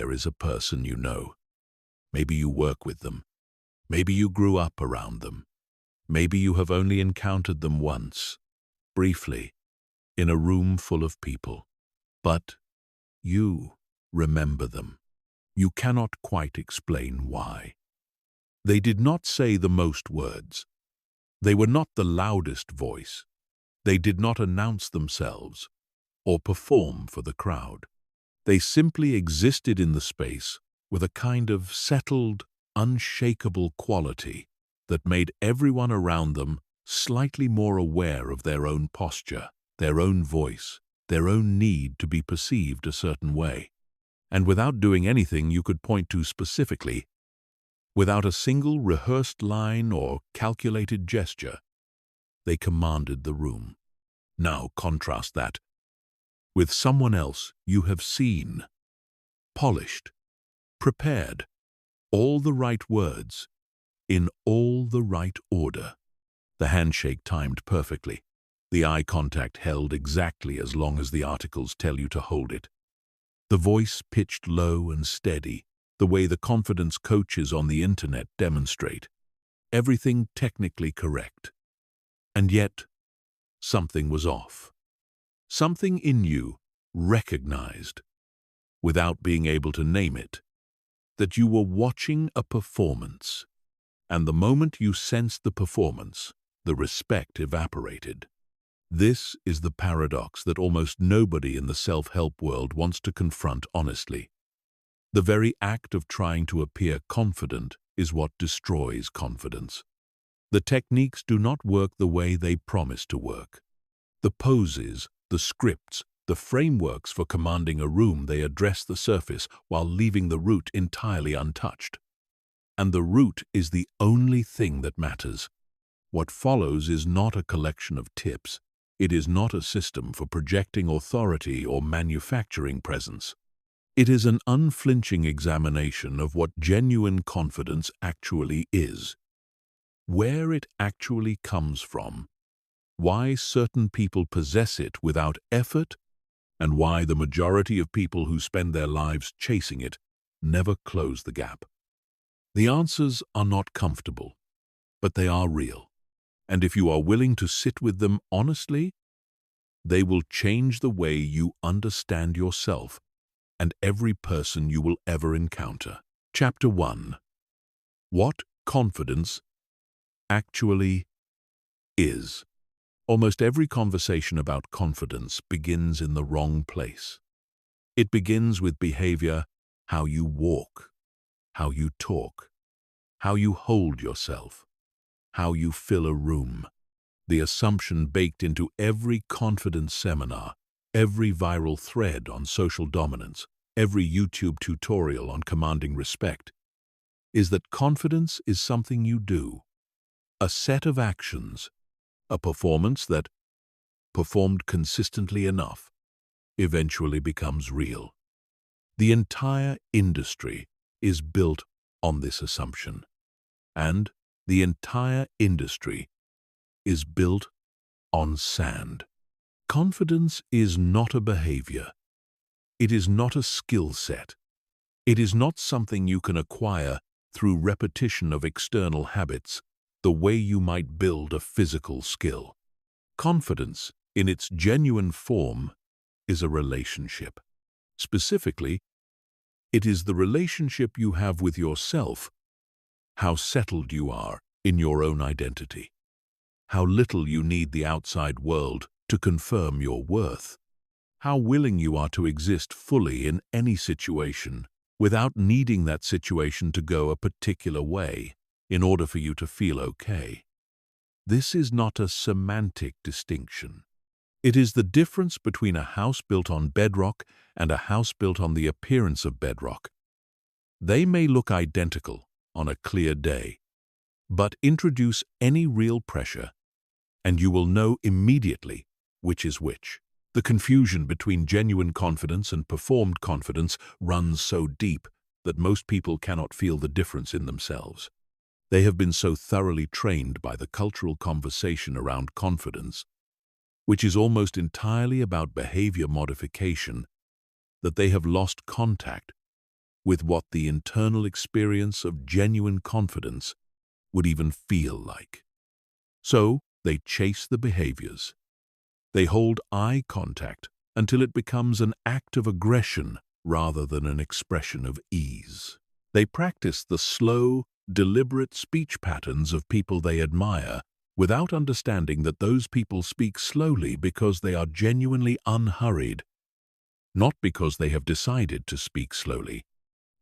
there is a person you know. Maybe you work with them. Maybe you grew up around them. Maybe you have only encountered them once, briefly, in a room full of people. But you remember them. You cannot quite explain why. They did not say the most words. They were not the loudest voice. They did not announce themselves or perform for the crowd. They simply existed in the space with a kind of settled, unshakable quality that made everyone around them slightly more aware of their own posture, their own voice, their own need to be perceived a certain way. And without doing anything you could point to specifically, without a single rehearsed line or calculated gesture, they commanded the room. Now contrast that with someone else you have seen, polished, prepared, all the right words, in all the right order. The handshake timed perfectly, the eye contact held exactly as long as the articles tell you to hold it. The voice pitched low and steady, the way the confidence coaches on the internet demonstrate. Everything technically correct. And yet, something was off. Something in you recognized, without being able to name it, that you were watching a performance. And the moment you sensed the performance, the respect evaporated. This is the paradox that almost nobody in the self-help world wants to confront honestly. The very act of trying to appear confident is what destroys confidence. The techniques do not work the way they promise to work. The poses, the scripts, the frameworks for commanding a room, they address the surface while leaving the root entirely untouched. And the root is the only thing that matters. What follows is not a collection of tips. It is not a system for projecting authority or manufacturing presence. It is an unflinching examination of what genuine confidence actually is, where it actually comes from, why certain people possess it without effort, and why the majority of people who spend their lives chasing it never close the gap. The answers are not comfortable, but they are real. And if you are willing to sit with them honestly, they will change the way you understand yourself and every person you will ever encounter. Chapter 1. What confidence actually is. Almost every conversation about confidence begins in the wrong place. It begins with behavior, how you walk, how you talk, how you hold yourself, how you fill a room. The assumption baked into every confidence seminar, every viral thread on social dominance, every YouTube tutorial on commanding respect, is that confidence is something you do, a set of actions, a performance that, performed consistently enough, eventually becomes real. The entire industry is built on this assumption, and the entire industry is built on sand. Confidence is not a behavior. It is not a skill set. It is not something you can acquire through repetition of external habits, the way you might build a physical skill. Confidence, in its genuine form, is a relationship. Specifically, it is the relationship you have with yourself, how settled you are in your own identity, how little you need the outside world to confirm your worth, how willing you are to exist fully in any situation without needing that situation to go a particular way in order for you to feel okay. This is not a semantic distinction. It is the difference between a house built on bedrock and a house built on the appearance of bedrock. They may look identical on a clear day, but introduce any real pressure, and you will know immediately which is which. The confusion between genuine confidence and performed confidence runs so deep that most people cannot feel the difference in themselves. They have been so thoroughly trained by the cultural conversation around confidence, which is almost entirely about behavior modification, that they have lost contact with what the internal experience of genuine confidence would even feel like. So they chase the behaviors. They hold eye contact until it becomes an act of aggression rather than an expression of ease. They practice the slow, deliberate speech patterns of people they admire without understanding that those people speak slowly because they are genuinely unhurried, not because they have decided to speak slowly.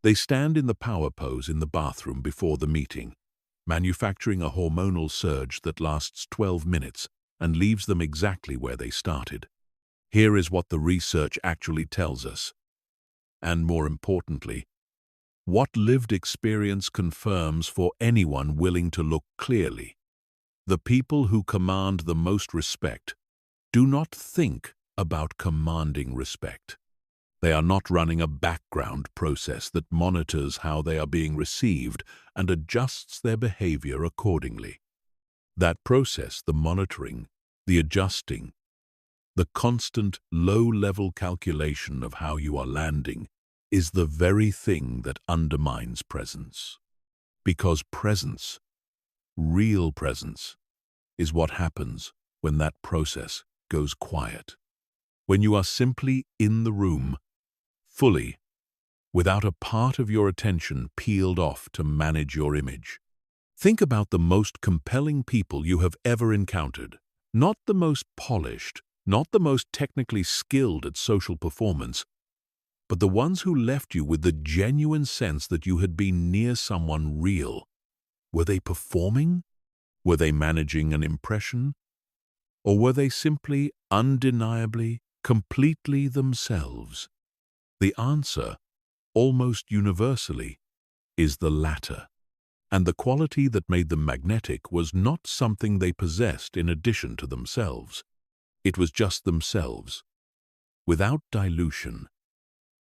They stand in the power pose in the bathroom before the meeting, manufacturing a hormonal surge that lasts 12 minutes and leaves them exactly where they started. Here is what the research actually tells us, and more importantly, what lived experience confirms for anyone willing to look clearly. The people who command the most respect do not think about commanding respect. They are not running a background process that monitors how they are being received and adjusts their behavior accordingly. That process, the monitoring, the adjusting, the constant low-level calculation of how you are landing, is the very thing that undermines presence. Because presence, real presence, is what happens when that process goes quiet. When you are simply in the room, fully, without a part of your attention peeled off to manage your image. Think about the most compelling people you have ever encountered. Not the most polished, not the most technically skilled at social performance, but the ones who left you with the genuine sense that you had been near someone real. Were they performing? Were they managing an impression? Or were they simply, undeniably, completely themselves? The answer, almost universally, is the latter. And the quality that made them magnetic was not something they possessed in addition to themselves. It was just themselves, without dilution,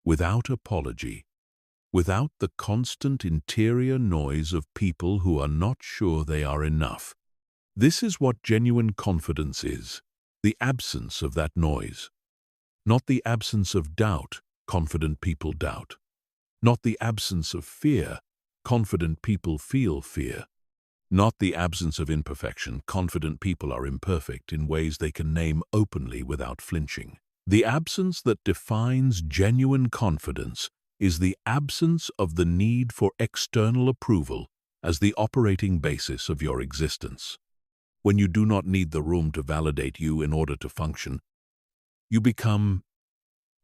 without apology, without the constant interior noise of people who are not sure they are enough. This is what genuine confidence is, the absence of that noise. Not the absence of doubt, confident people doubt. Not the absence of fear, confident people feel fear. Not the absence of imperfection, confident people are imperfect in ways they can name openly without flinching. The absence that defines genuine confidence is the absence of the need for external approval as the operating basis of your existence. When you do not need the room to validate you in order to function, you become,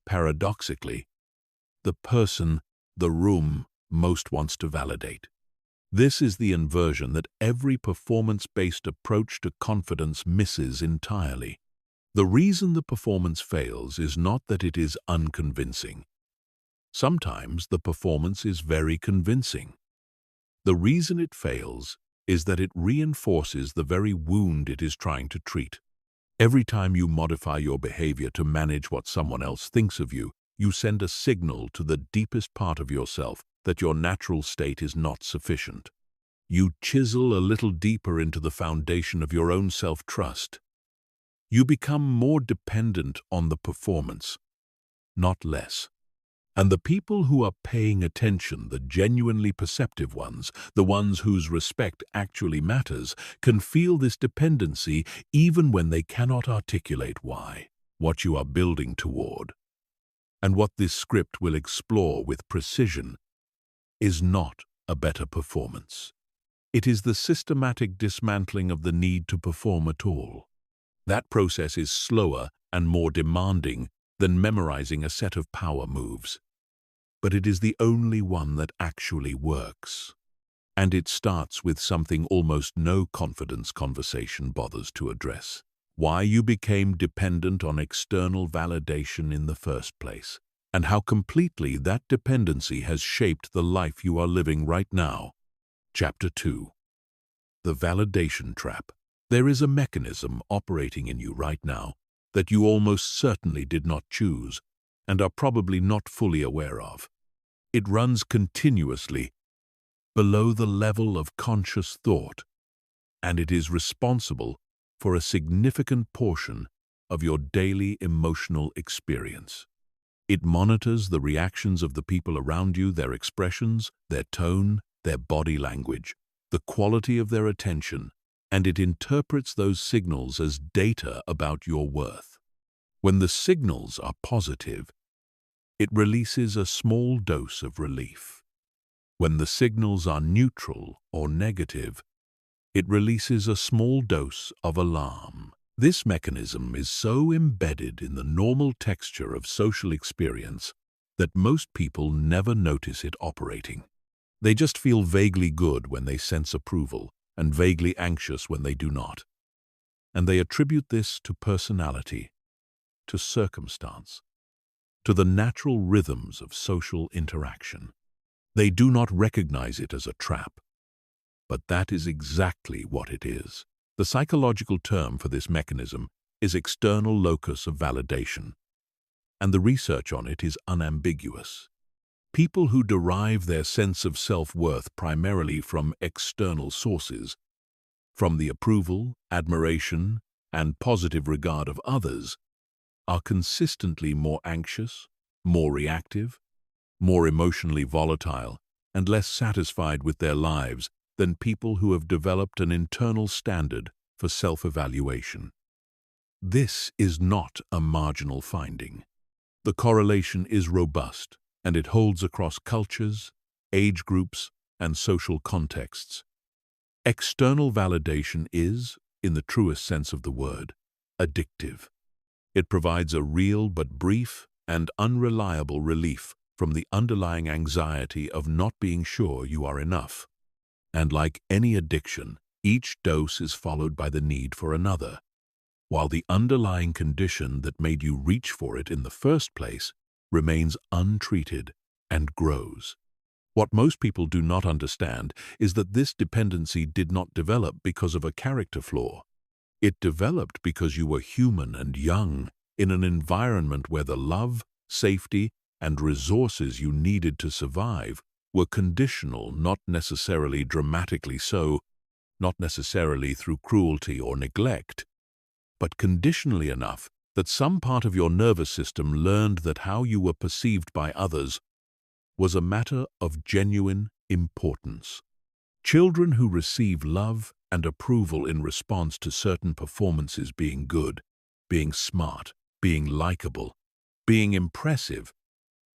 paradoxically, the person the room most wants to validate. This is the inversion that every performance-based approach to confidence misses entirely. The reason the performance fails is not that it is unconvincing. Sometimes the performance is very convincing. The reason it fails is that it reinforces the very wound it is trying to treat. Every time you modify your behavior to manage what someone else thinks of you, you send a signal to the deepest part of yourself that your natural state is not sufficient. You chisel a little deeper into the foundation of your own self-trust. You become more dependent on the performance, not less. And the people who are paying attention, the genuinely perceptive ones, the ones whose respect actually matters, can feel this dependency even when they cannot articulate why. What you are building toward, and what this script will explore with precision, is not a better performance. It is the systematic dismantling of the need to perform at all. That process is slower and more demanding than memorizing a set of power moves. But it is the only one that actually works. And it starts with something almost no confidence conversation bothers to address. Why you became dependent on external validation in the first place, and how completely that dependency has shaped the life you are living right now. Chapter 2. The Validation Trap. There is a mechanism operating in you right now that you almost certainly did not choose and are probably not fully aware of. It runs continuously below the level of conscious thought, and it is responsible for a significant portion of your daily emotional experience. It monitors the reactions of the people around you, their expressions, their tone, their body language, the quality of their attention, and it interprets those signals as data about your worth. When the signals are positive, it releases a small dose of relief. When the signals are neutral or negative, it releases a small dose of alarm. This mechanism is so embedded in the normal texture of social experience that most people never notice it operating. They just feel vaguely good when they sense approval and vaguely anxious when they do not. And they attribute this to personality, to circumstance, to the natural rhythms of social interaction. They do not recognize it as a trap, but that is exactly what it is. The psychological term for this mechanism is external locus of validation, and the research on it is unambiguous. People who derive their sense of self-worth primarily from external sources, from the approval, admiration, and positive regard of others, are consistently more anxious, more reactive, more emotionally volatile, and less satisfied with their lives than people who have developed an internal standard for self-evaluation. This is not a marginal finding. The correlation is robust, and it holds across cultures, age groups, and social contexts. External validation is, in the truest sense of the word, addictive. It provides a real but brief and unreliable relief from the underlying anxiety of not being sure you are enough. And like any addiction, each dose is followed by the need for another, while the underlying condition that made you reach for it in the first place remains untreated and grows. What most people do not understand is that this dependency did not develop because of a character flaw. It developed because you were human and young in an environment where the love, safety, and resources you needed to survive were conditional, not necessarily dramatically so, not necessarily through cruelty or neglect, but conditionally enough that some part of your nervous system learned that how you were perceived by others was a matter of genuine importance. Children who receive love and approval in response to certain performances being good, being smart, being likable, being impressive,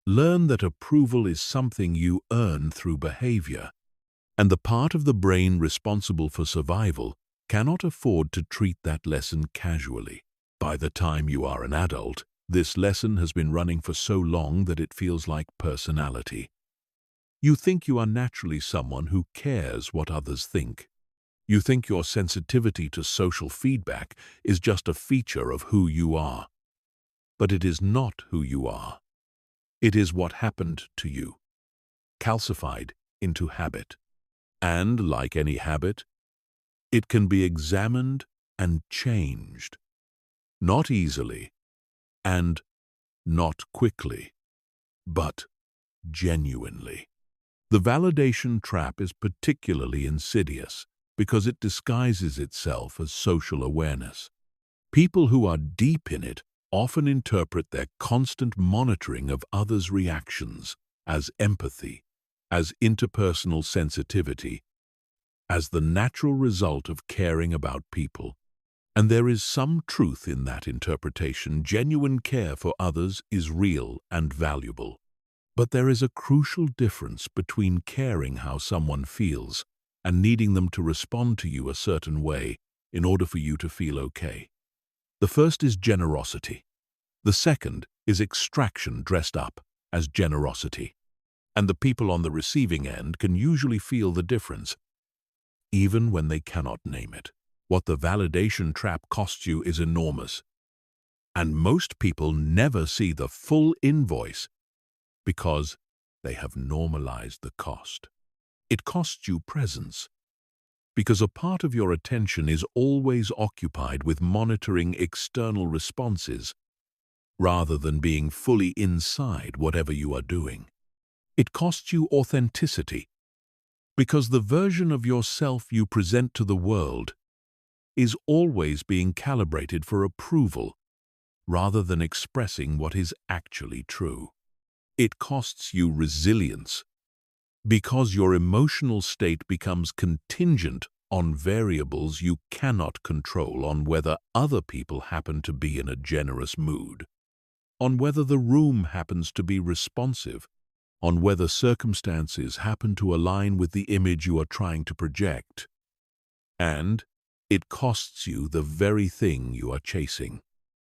learn that approval is something you earn through behavior, and the part of the brain responsible for survival cannot afford to treat that lesson casually. By the time you are an adult, this lesson has been running for so long that it feels like personality. You think you are naturally someone who cares what others think. You think your sensitivity to social feedback is just a feature of who you are. But it is not who you are. It is what happened to you, calcified into habit. And, like any habit, it can be examined and changed. Not easily, and not quickly, but genuinely. The validation trap is particularly insidious because it disguises itself as social awareness. People who are deep in it often interpret their constant monitoring of others' reactions as empathy, as interpersonal sensitivity, as the natural result of caring about people. And there is some truth in that interpretation. Genuine care for others is real and valuable. But there is a crucial difference between caring how someone feels and needing them to respond to you a certain way in order for you to feel okay. The first is generosity. The second is extraction dressed up as generosity. And the people on the receiving end can usually feel the difference, even when they cannot name it. What the validation trap costs you is enormous. And most people never see the full invoice because they have normalized the cost. It costs you presence, because a part of your attention is always occupied with monitoring external responses rather than being fully inside whatever you are doing. It costs you authenticity, because the version of yourself you present to the world is always being calibrated for approval rather than expressing what is actually true. It costs you resilience because your emotional state becomes contingent on variables you cannot control, on whether other people happen to be in a generous mood, on whether the room happens to be responsive, on whether circumstances happen to align with the image you are trying to project. And it costs you the very thing you are chasing,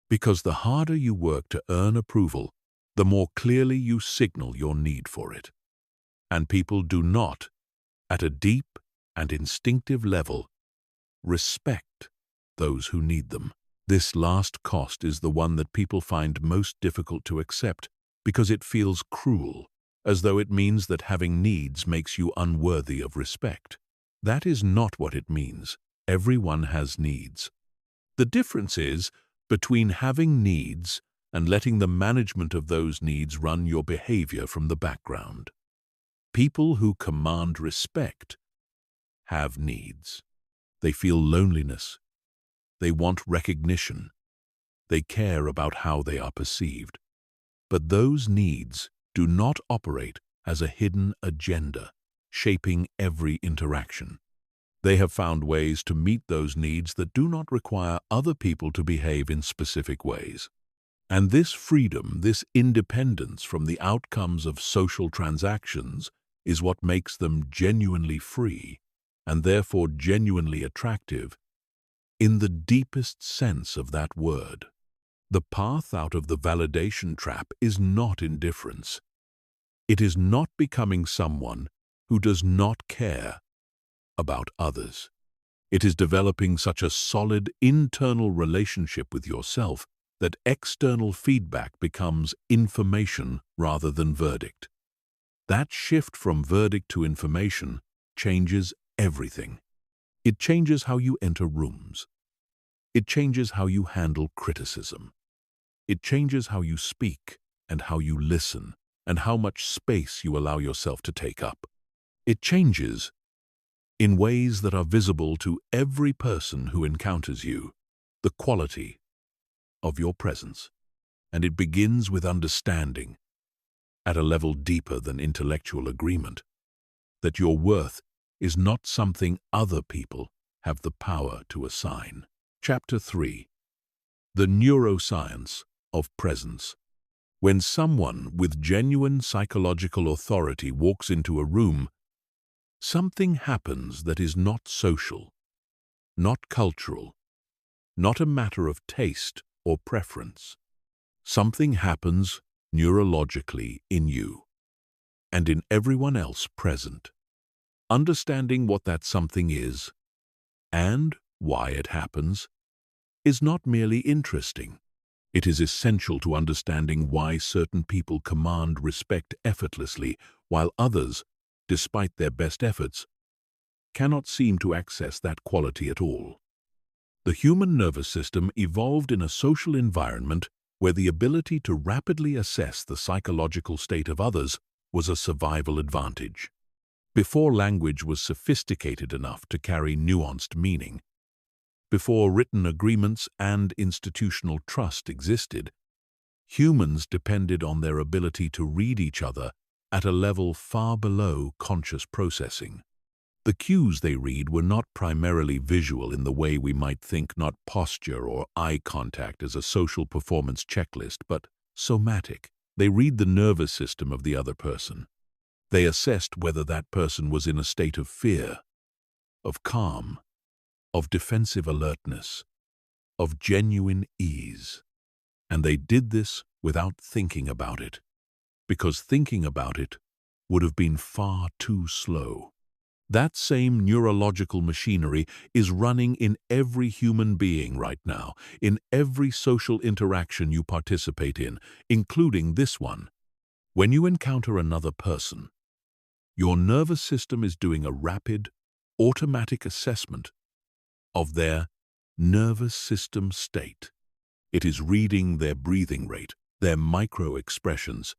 because the harder you work to earn approval, the more clearly you signal your need for it. And people do not, at a deep and instinctive level, respect those who need them. This last cost is the one that people find most difficult to accept because it feels cruel, as though it means that having needs makes you unworthy of respect. That is not what it means. Everyone has needs. The difference is between having needs and letting the management of those needs run your behavior from the background. People who command respect have needs. They feel loneliness. They want recognition. They care about how they are perceived. But those needs do not operate as a hidden agenda, shaping every interaction. They have found ways to meet those needs that do not require other people to behave in specific ways. And this freedom, this independence from the outcomes of social transactions, is what makes them genuinely free, and therefore genuinely attractive, in the deepest sense of that word. The path out of the validation trap is not indifference. It is not becoming someone who does not care about others. It is developing such a solid internal relationship with yourself that external feedback becomes information rather than verdict. That shift from verdict to information changes everything. It changes how you enter rooms. It changes how you handle criticism. It changes how you speak and how you listen and how much space you allow yourself to take up. It changes in ways that are visible to every person who encounters you, the quality of your presence. And it begins with understanding, at a level deeper than intellectual agreement, that your worth is not something other people have the power to assign. Chapter 3. The Neuroscience of Presence. When someone with genuine psychological authority walks into a room, something happens that is not social, not cultural, not a matter of taste or preference. Something happens neurologically in you and in everyone else present. Understanding what that something is and why it happens is not merely interesting. It is essential to understanding why certain people command respect effortlessly while others, despite their best efforts, cannot seem to access that quality at all. The human nervous system evolved in a social environment where the ability to rapidly assess the psychological state of others was a survival advantage. Before language was sophisticated enough to carry nuanced meaning, before written agreements and institutional trust existed, humans depended on their ability to read each other at a level far below conscious processing. The cues they read were not primarily visual in the way we might think, not posture or eye contact as a social performance checklist, but somatic. They read the nervous system of the other person. They assessed whether that person was in a state of fear, of calm, of defensive alertness, of genuine ease. And they did this without thinking about it, because thinking about it would have been far too slow. That same neurological machinery is running in every human being right now, in every social interaction you participate in, including this one. When you encounter another person, your nervous system is doing a rapid, automatic assessment of their nervous system state. It is reading their breathing rate, their micro-expressions,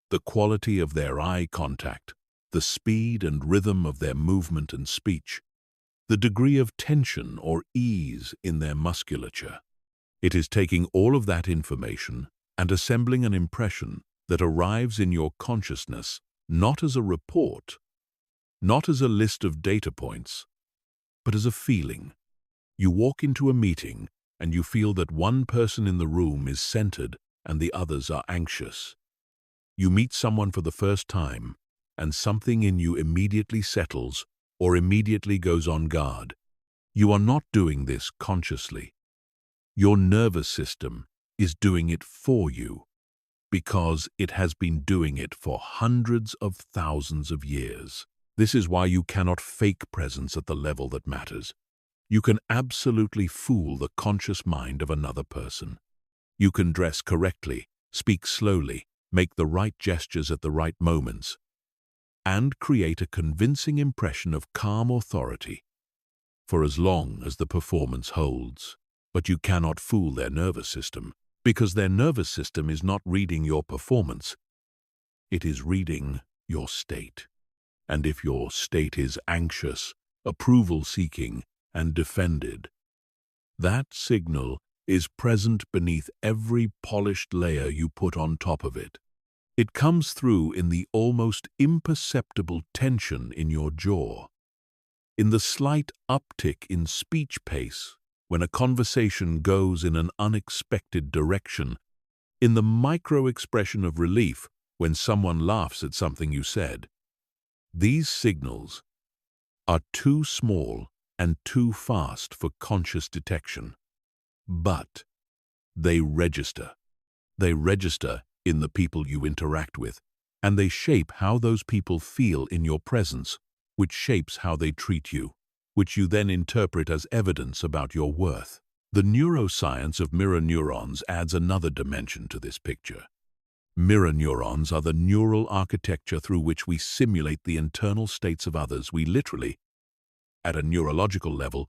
the quality of their eye contact, the speed and rhythm of their movement and speech, the degree of tension or ease in their musculature. It is taking all of that information and assembling an impression that arrives in your consciousness not as a report, not as a list of data points, but as a feeling. You walk into a meeting and you feel that one person in the room is centered and the others are anxious. You meet someone for the first time and something in you immediately settles or immediately goes on guard. You are not doing this consciously. Your nervous system is doing it for you because it has been doing it for hundreds of thousands of years. This is why you cannot fake presence at the level that matters. You can absolutely fool the conscious mind of another person. You can dress correctly, speak slowly, make the right gestures at the right moments, and create a convincing impression of calm authority for as long as the performance holds. But you cannot fool their nervous system, because their nervous system is not reading your performance. It is reading your state. And if your state is anxious, approval-seeking, and defended, that signal is present beneath every polished layer you put on top of it. It comes through in the almost imperceptible tension in your jaw, in the slight uptick in speech pace when a conversation goes in an unexpected direction, in the micro-expression of relief when someone laughs at something you said. These signals are too small and too fast for conscious detection. But they register. They register in the people you interact with, and they shape how those people feel in your presence, which shapes how they treat you, which you then interpret as evidence about your worth. The neuroscience of mirror neurons adds another dimension to this picture. Mirror neurons are the neural architecture through which we simulate the internal states of others. We literally, at a neurological level,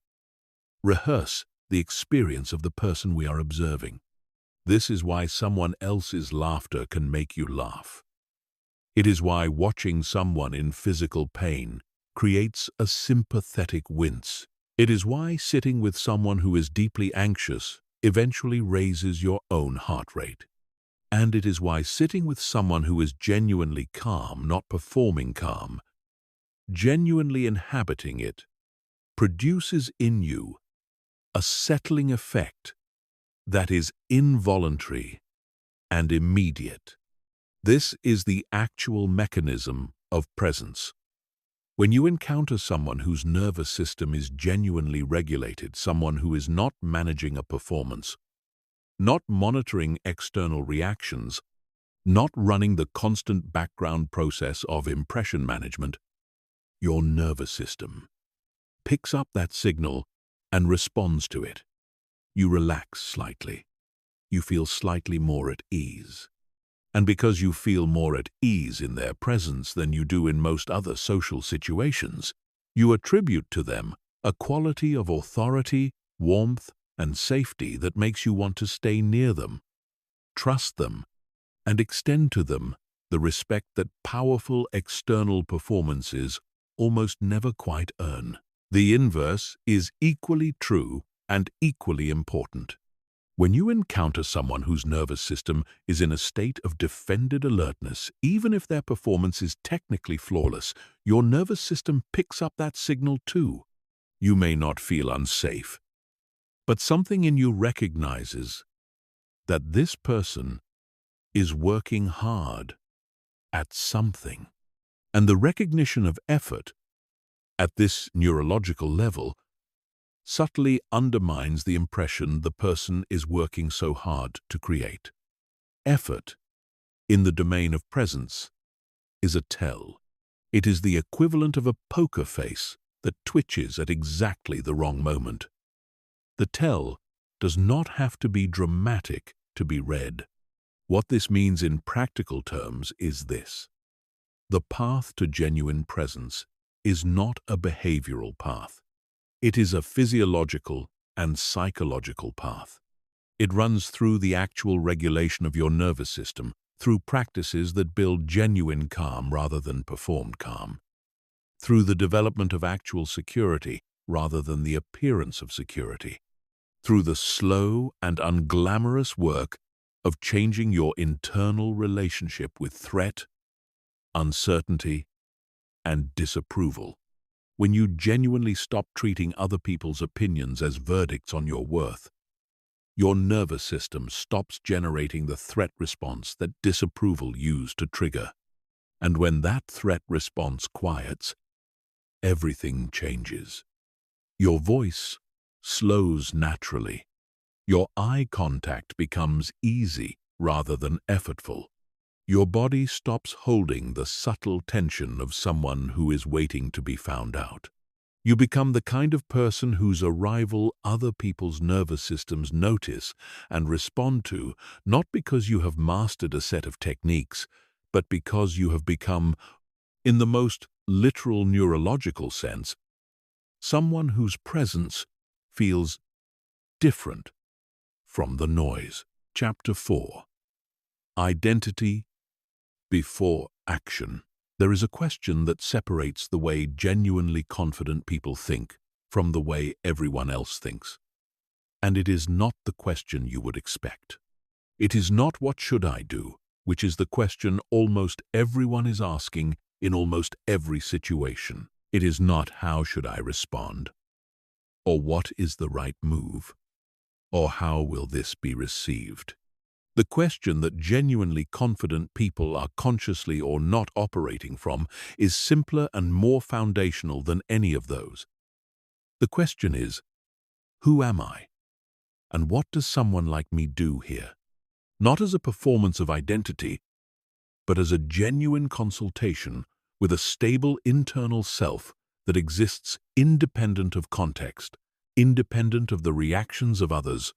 rehearse the experience of the person we are observing. This is why someone else's laughter can make you laugh. It is why watching someone in physical pain creates a sympathetic wince. It is why sitting with someone who is deeply anxious eventually raises your own heart rate. And it is why sitting with someone who is genuinely calm, not performing calm, genuinely inhabiting it, produces in you a settling effect that is involuntary and immediate. This is the actual mechanism of presence. When you encounter someone whose nervous system is genuinely regulated, someone who is not managing a performance, not monitoring external reactions, not running the constant background process of impression management, your nervous system picks up that signal and responds to it. You relax slightly. You feel slightly more at ease. And because you feel more at ease in their presence than you do in most other social situations, you attribute to them a quality of authority, warmth, and safety that makes you want to stay near them, trust them, and extend to them the respect that powerful external performances almost never quite earn. The inverse is equally true and equally important. When you encounter someone whose nervous system is in a state of defended alertness, even if their performance is technically flawless, your nervous system picks up that signal too. You may not feel unsafe, but something in you recognizes that this person is working hard at something. And the recognition of effort at this neurological level subtly undermines the impression the person is working so hard to create. Effort, in the domain of presence, is a tell. It is the equivalent of a poker face that twitches at exactly the wrong moment. The tell does not have to be dramatic to be read. What this means in practical terms is this: the path to genuine presence is not a behavioral path. It is a physiological and psychological path. It runs through the actual regulation of your nervous system, through practices that build genuine calm rather than performed calm, through the development of actual security rather than the appearance of security, through the slow and unglamorous work of changing your internal relationship with threat, uncertainty, and disapproval. When you genuinely stop treating other people's opinions as verdicts on your worth, your nervous system stops generating the threat response that disapproval used to trigger. And when that threat response quiets, everything changes. Your voice slows naturally. Your eye contact becomes easy rather than effortful. Your body stops holding the subtle tension of someone who is waiting to be found out. You become the kind of person whose arrival other people's nervous systems notice and respond to, not because you have mastered a set of techniques, but because you have become, in the most literal neurological sense, someone whose presence feels different from the noise. Chapter 4. Identity before action. There is a question that separates the way genuinely confident people think from the way everyone else thinks. And it is not the question you would expect. It is not "what should I do?" which is the question almost everyone is asking in almost every situation. It is not "how should I respond?" or "what is the right move?" or "how will this be received?" The question that genuinely confident people are consciously or not operating from is simpler and more foundational than any of those. The question is, who am I? And what does someone like me do here? Not as a performance of identity, but as a genuine consultation with a stable internal self that exists independent of context, independent of the reactions of others,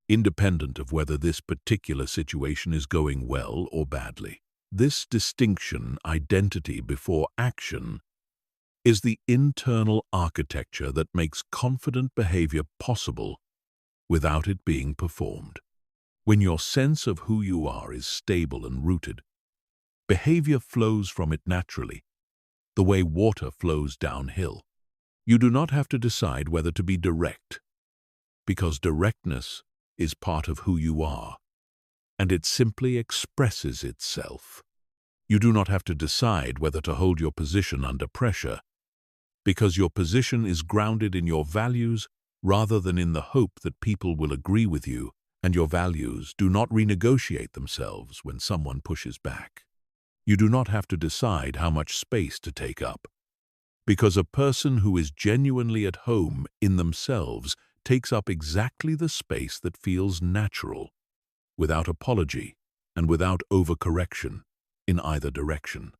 independent of whether this particular situation is going well or badly. This distinction, identity before action, is the internal architecture that makes confident behavior possible without it being performed. When your sense of who you are is stable and rooted, behavior flows from it naturally, the way water flows downhill. You do not have to decide whether to be direct, because directness is part of who you are, and it simply expresses itself. You do not have to decide whether to hold your position under pressure, because your position is grounded in your values rather than in the hope that people will agree with you, and your values do not renegotiate themselves when someone pushes back. You do not have to decide how much space to take up, because a person who is genuinely at home in themselves takes up exactly the space that feels natural, without apology and without overcorrection in either direction.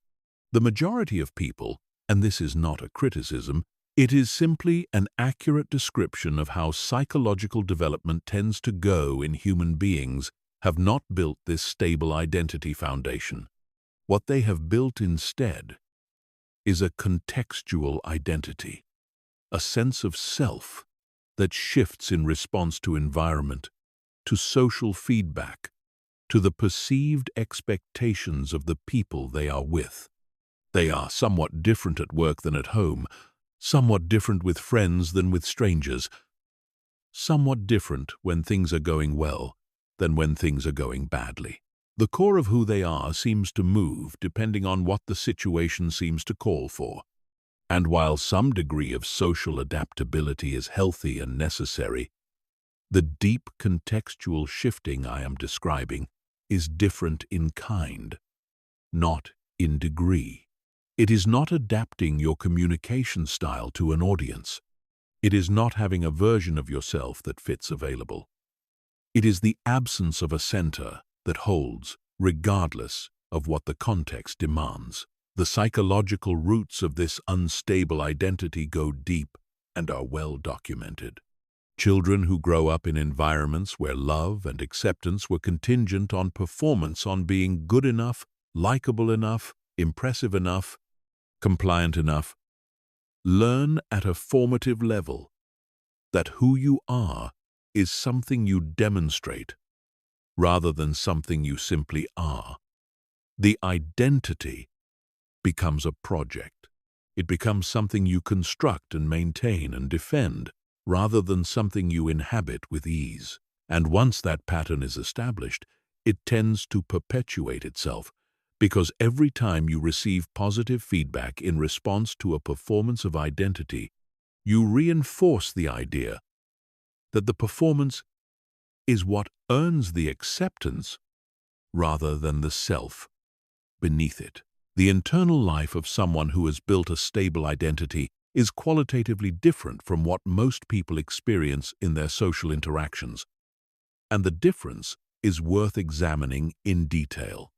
The majority of people, and this is not a criticism, it is simply an accurate description of how psychological development tends to go in human beings, have not built this stable identity foundation. What they have built instead is a contextual identity, a sense of self that shifts in response to environment, to social feedback, to the perceived expectations of the people they are with. They are somewhat different at work than at home, somewhat different with friends than with strangers, somewhat different when things are going well than when things are going badly. The core of who they are seems to move depending on what the situation seems to call for. And while some degree of social adaptability is healthy and necessary, the deep contextual shifting I am describing is different in kind, not in degree. It is not adapting your communication style to an audience. It is not having a version of yourself that fits available. It is the absence of a center that holds, regardless of what the context demands. The psychological roots of this unstable identity go deep and are well documented. Children who grow up in environments where love and acceptance were contingent on performance, on being good enough, likable enough, impressive enough, compliant enough, learn at a formative level that who you are is something you demonstrate rather than something you simply are. The identity becomes a project. It becomes something you construct and maintain and defend. rather than something you inhabit with ease. And once that pattern is established, it tends to perpetuate itself, because every time you receive positive feedback in response to a performance of identity, you reinforce the idea that the performance is what earns the acceptance rather than the self beneath it. The internal life of someone who has built a stable identity is qualitatively different from what most people experience in their social interactions, and the difference is worth examining in detail.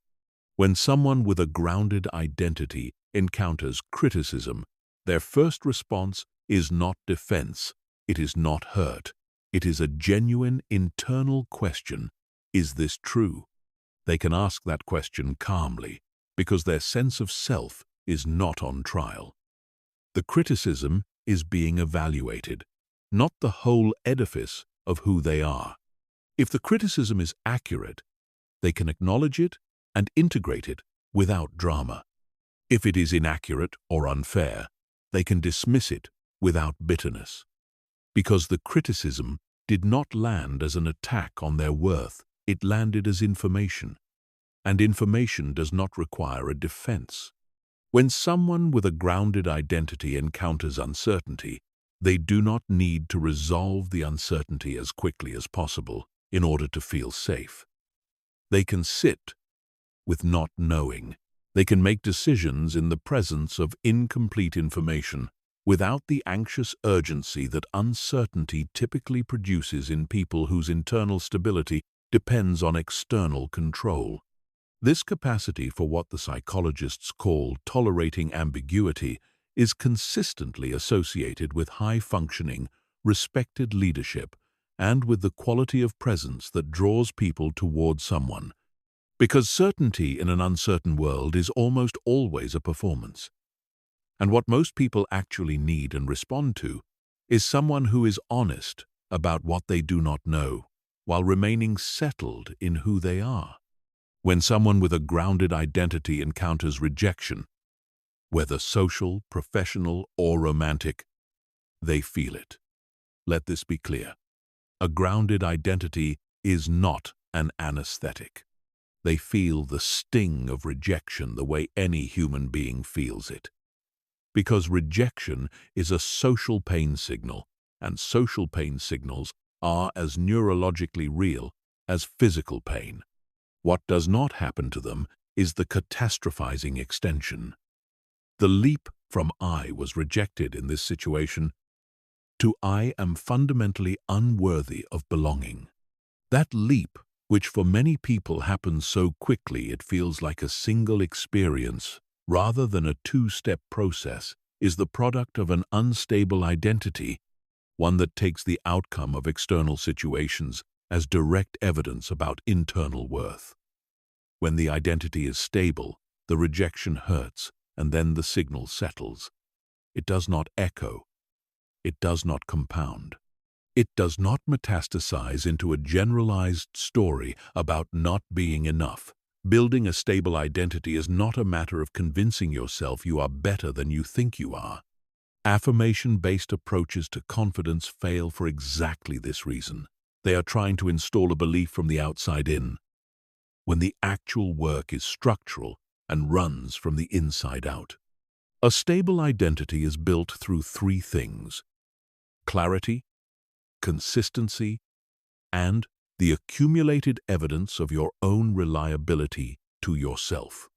When someone with a grounded identity encounters criticism, their first response is not defense, it is not hurt. It is a genuine internal question: is this true? They can ask that question calmly, because their sense of self is not on trial. The criticism is being evaluated, not the whole edifice of who they are. If the criticism is accurate, they can acknowledge it and integrate it without drama. If it is inaccurate or unfair, they can dismiss it without bitterness. Because the criticism did not land as an attack on their worth, it landed as information. And information does not require a defense. When someone with a grounded identity encounters uncertainty, they do not need to resolve the uncertainty as quickly as possible in order to feel safe. They can sit with not knowing. They can make decisions in the presence of incomplete information without the anxious urgency that uncertainty typically produces in people whose internal stability depends on external control. This capacity for what the psychologists call tolerating ambiguity is consistently associated with high-functioning, respected leadership and with the quality of presence that draws people toward someone. Because certainty in an uncertain world is almost always a performance. And what most people actually need and respond to is someone who is honest about what they do not know, while remaining settled in who they are. When someone with a grounded identity encounters rejection, whether social, professional, or romantic, they feel it. Let this be clear. A grounded identity is not an anesthetic. They feel the sting of rejection the way any human being feels it. Because rejection is a social pain signal, and social pain signals are as neurologically real as physical pain. What does not happen to them is the catastrophizing extension. The leap from "I was rejected in this situation" to "I am fundamentally unworthy of belonging." That leap, which for many people happens so quickly it feels like a single experience rather than a two-step process, is the product of an unstable identity, one that takes the outcome of external situations as direct evidence about internal worth. When the identity is stable, the rejection hurts, and then the signal settles. It does not echo. It does not compound. It does not metastasize into a generalized story about not being enough. Building a stable identity is not a matter of convincing yourself you are better than you think you are. Affirmation-based approaches to confidence fail for exactly this reason. They are trying to install a belief from the outside in, when the actual work is structural and runs from the inside out. A stable identity is built through three things: clarity, consistency, and the accumulated evidence of your own reliability to yourself.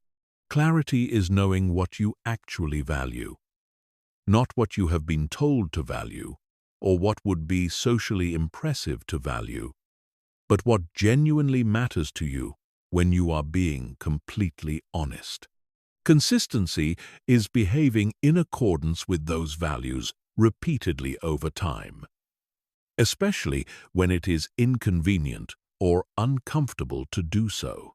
Clarity is knowing what you actually value, not what you have been told to value or what would be socially impressive to value, but what genuinely matters to you when you are being completely honest. Consistency is behaving in accordance with those values repeatedly over time, especially when it is inconvenient or uncomfortable to do so.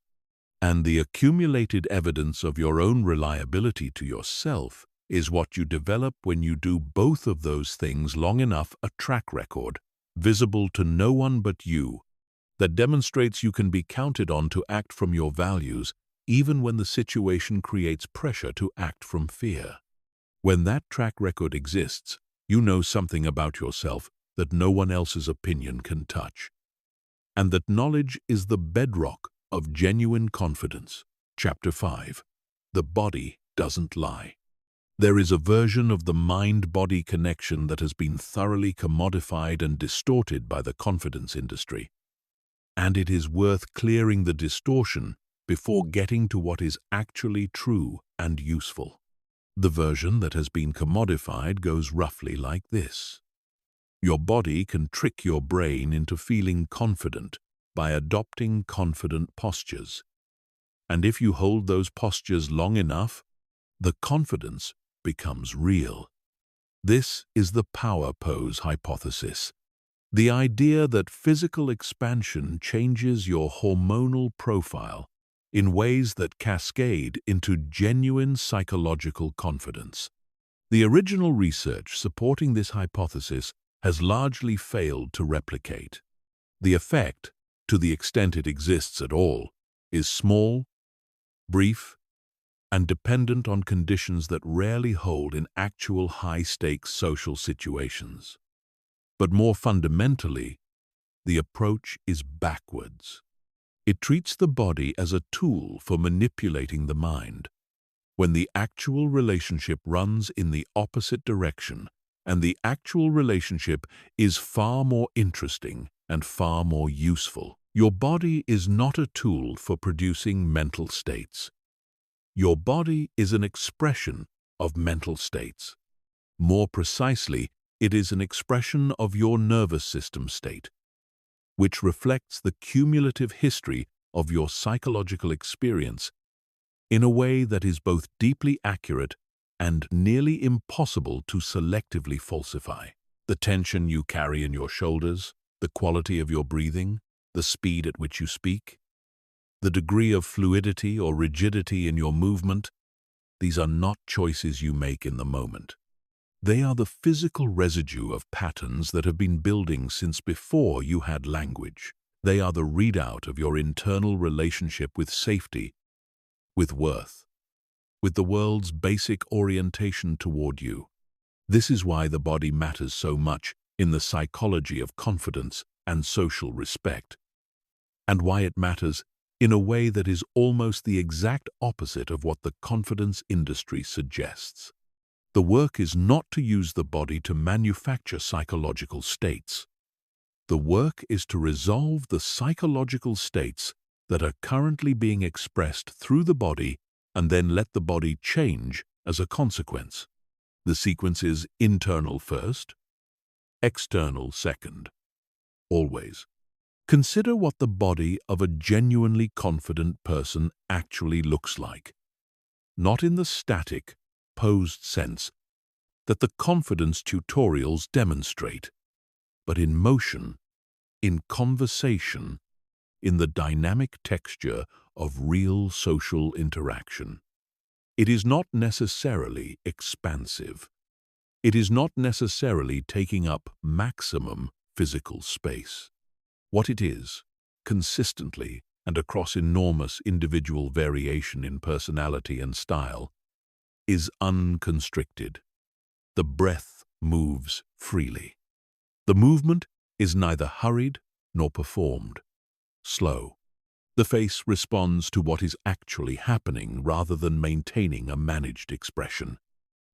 And the accumulated evidence of your own reliability to yourself is what you develop when you do both of those things long enough. A track record, visible to no one but you, that demonstrates you can be counted on to act from your values even when the situation creates pressure to act from fear. When that track record exists, you know something about yourself that no one else's opinion can touch, and that knowledge is the bedrock of genuine confidence. Chapter 5. The body doesn't lie. There is a version of the mind-body connection that has been thoroughly commodified and distorted by the confidence industry, and it is worth clearing the distortion before getting to what is actually true and useful. The version that has been commodified goes roughly like this. Your body can trick your brain into feeling confident by adopting confident postures. And if you hold those postures long enough, the confidence becomes real. This is the power pose hypothesis. The idea that physical expansion changes your hormonal profile in ways that cascade into genuine psychological confidence. The original research supporting this hypothesis has largely failed to replicate. The effect, to the extent it exists at all, is small, brief, and dependent on conditions that rarely hold in actual high-stakes social situations. But more fundamentally, the approach is backwards. It treats the body as a tool for manipulating the mind, when the actual relationship runs in the opposite direction, and the actual relationship is far more interesting and far more useful. Your body is not a tool for producing mental states. Your body is an expression of mental states. More precisely, it is an expression of your nervous system state, which reflects the cumulative history of your psychological experience in a way that is both deeply accurate and nearly impossible to selectively falsify. The tension you carry in your shoulders, the quality of your breathing, the speed at which you speak, the degree of fluidity or rigidity in your movement, these are not choices you make in the moment. They are the physical residue of patterns that have been building since before you had language. They are the readout of your internal relationship with safety, with worth, with the world's basic orientation toward you. This is why the body matters so much in the psychology of confidence and social respect, and why it matters in a way that is almost the exact opposite of what the confidence industry suggests. The work is not to use the body to manufacture psychological states. The work is to resolve the psychological states that are currently being expressed through the body and then let the body change as a consequence. The sequence is internal first, external second. Always. Consider what the body of a genuinely confident person actually looks like. Not in the static, posed sense that the confidence tutorials demonstrate, but in motion, in conversation, in the dynamic texture of real social interaction. It is not necessarily expansive. It is not necessarily taking up maximum physical space. What it is, consistently and across enormous individual variation in personality and style, is unconstricted. The breath moves freely. The movement is neither hurried nor performed. Slow. The face responds to what is actually happening rather than maintaining a managed expression.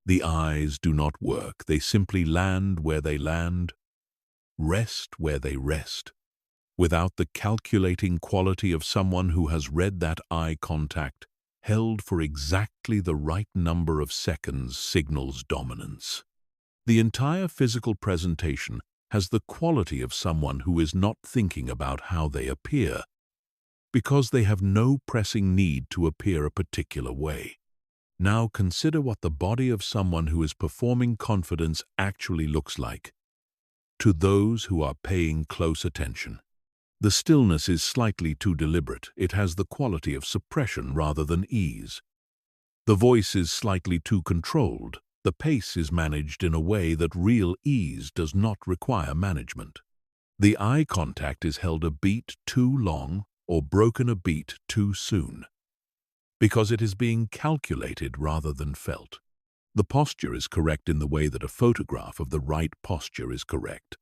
The eyes do not work. They simply land where they land, rest where they rest, without the calculating quality of someone who has read that eye contact held for exactly the right number of seconds signals dominance. The entire physical presentation has the quality of someone who is not thinking about how they appear, because they have no pressing need to appear a particular way. Now consider what the body of someone who is performing confidence actually looks like, to those who are paying close attention. The stillness is slightly too deliberate. It has the quality of suppression rather than ease. The voice is slightly too controlled. The pace is managed in a way that real ease does not require management. The eye contact is held a beat too long or broken a beat too soon, because it is being calculated rather than felt. The posture is correct in the way that a photograph of the right posture is correct.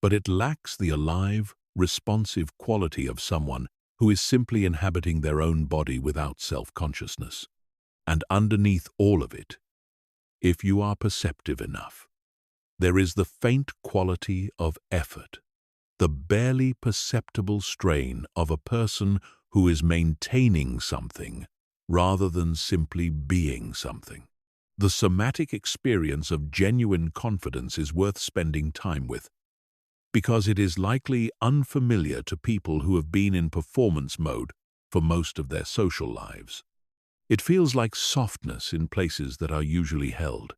but it lacks the alive, responsive quality of someone who is simply inhabiting their own body without self-consciousness. And underneath all of it, if you are perceptive enough, there is the faint quality of effort, the barely perceptible strain of a person who is maintaining something rather than simply being something. The somatic experience of genuine confidence is worth spending time with, because it is likely unfamiliar to people who have been in performance mode for most of their social lives. It feels like softness in places that are usually held.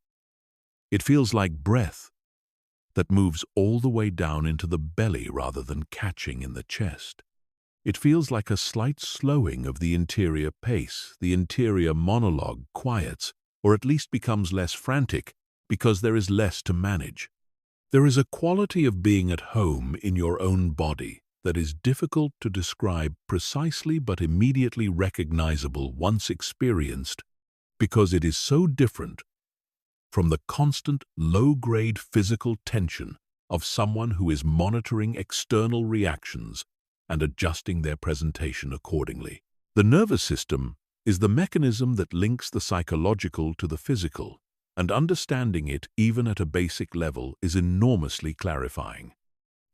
It feels like breath that moves all the way down into the belly rather than catching in the chest. It feels like a slight slowing of the interior pace. The interior monologue quiets, or at least becomes less frantic, because there is less to manage. There is a quality of being at home in your own body that is difficult to describe precisely but immediately recognizable once experienced, because it is so different from the constant low-grade physical tension of someone who is monitoring external reactions and adjusting their presentation accordingly. The nervous system is the mechanism that links the psychological to the physical, and understanding it even at a basic level is enormously clarifying.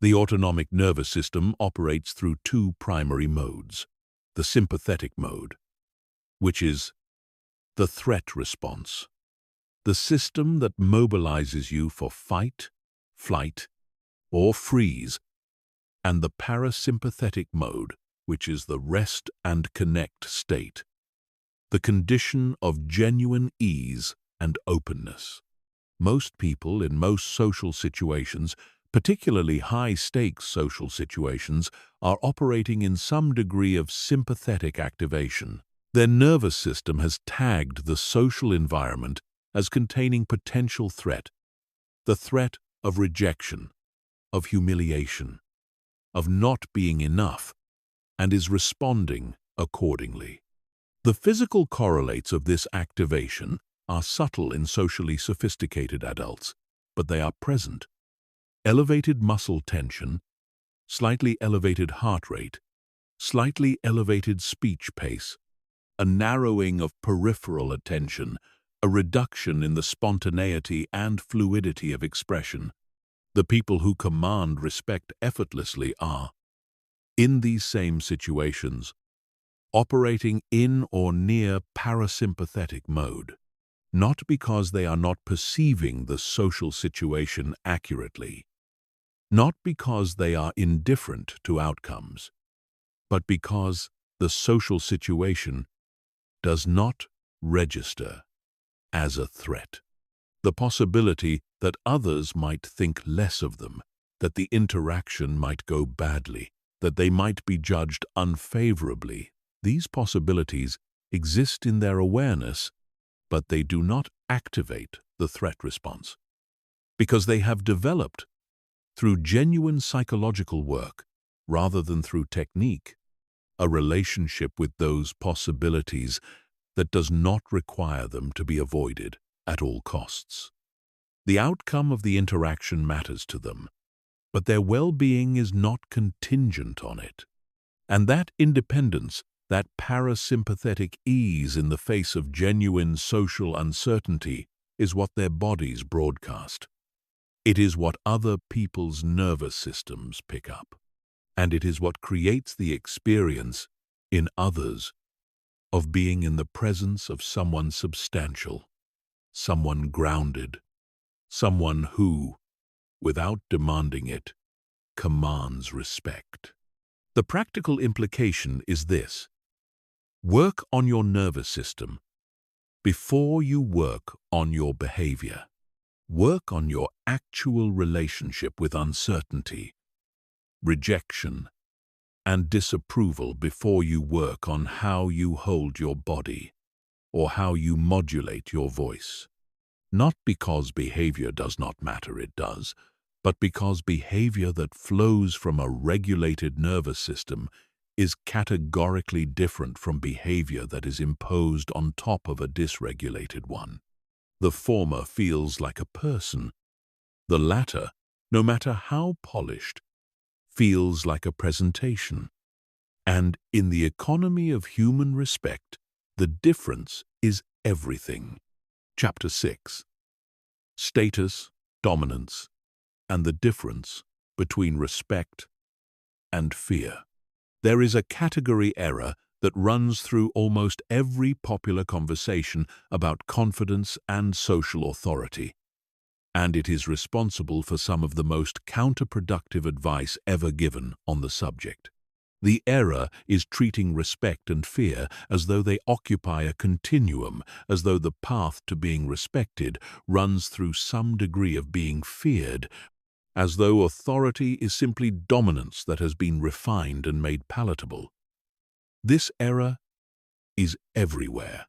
The autonomic nervous system operates through two primary modes: the sympathetic mode, which is the threat response, the system that mobilizes you for fight, flight, or freeze, and the parasympathetic mode, which is the rest and connect state, the condition of genuine ease and openness. Most people in most social situations, particularly high-stakes social situations, are operating in some degree of sympathetic activation. Their nervous system has tagged the social environment as containing potential threat, the threat of rejection, of humiliation, of not being enough, and is responding accordingly. The physical correlates of this activation are subtle in socially sophisticated adults, but they are present. Elevated muscle tension, slightly elevated heart rate, slightly elevated speech pace, a narrowing of peripheral attention, a reduction in the spontaneity and fluidity of expression. The people who command respect effortlessly are, in these same situations, operating in or near parasympathetic mode, not because they are not perceiving the social situation accurately, not because they are indifferent to outcomes, but because the social situation does not register as a threat. The possibility that others might think less of them, that the interaction might go badly, that they might be judged unfavorably, these possibilities exist in their awareness, but they do not activate the threat response, because they have developed through genuine psychological work, rather than through technique, a relationship with those possibilities that does not require them to be avoided at all costs. The outcome of the interaction matters to them, but their well-being is not contingent on it. And that independence, that parasympathetic ease in the face of genuine social uncertainty, is what their bodies broadcast. It is what other people's nervous systems pick up. And it is what creates the experience in others of being in the presence of someone substantial, someone grounded, someone who, without demanding it, commands respect. The practical implication is this: work on your nervous system before you work on your behavior. Work on your actual relationship with uncertainty, rejection, and disapproval before you work on how you hold your body or how you modulate your voice. Not because behavior does not matter, it does, but because behavior that flows from a regulated nervous system is categorically different from behavior that is imposed on top of a dysregulated one. The former feels like a person. The latter, no matter how polished, feels like a presentation. And in the economy of human respect, the difference is everything. Chapter 6. Status, dominance, and the difference between respect and fear. There is a category error that runs through almost every popular conversation about confidence and social authority, and it is responsible for some of the most counterproductive advice ever given on the subject. The error is treating respect and fear as though they occupy a continuum, as though the path to being respected runs through some degree of being feared, as though authority is simply dominance that has been refined and made palatable. This error is everywhere.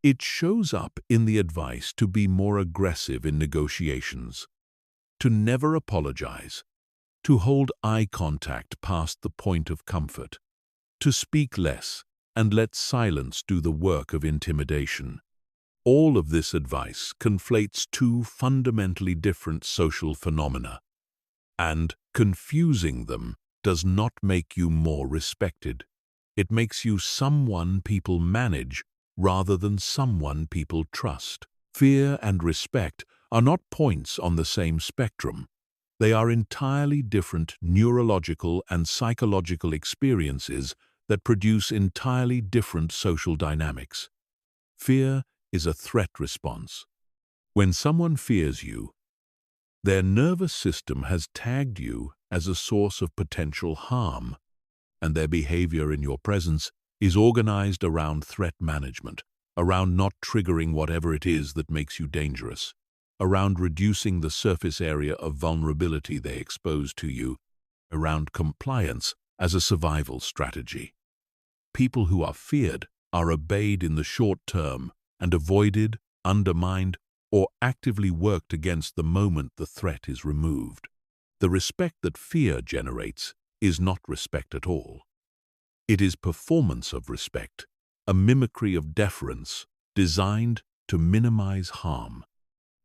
It shows up in the advice to be more aggressive in negotiations, to never apologize, to hold eye contact past the point of comfort, to speak less and let silence do the work of intimidation. All of this advice conflates two fundamentally different social phenomena, and confusing them does not make you more respected. It makes you someone people manage rather than someone people trust. Fear and respect are not points on the same spectrum. They are entirely different neurological and psychological experiences that produce entirely different social dynamics. Fear is a threat response. When someone fears you, their nervous system has tagged you as a source of potential harm, and their behavior in your presence is organized around threat management, around not triggering whatever it is that makes you dangerous, around reducing the surface area of vulnerability they expose to you, around compliance as a survival strategy. People who are feared are obeyed in the short term and avoided, undermined, or actively worked against the moment the threat is removed. The respect that fear generates is not respect at all. It is performance of respect, a mimicry of deference designed to minimize harm.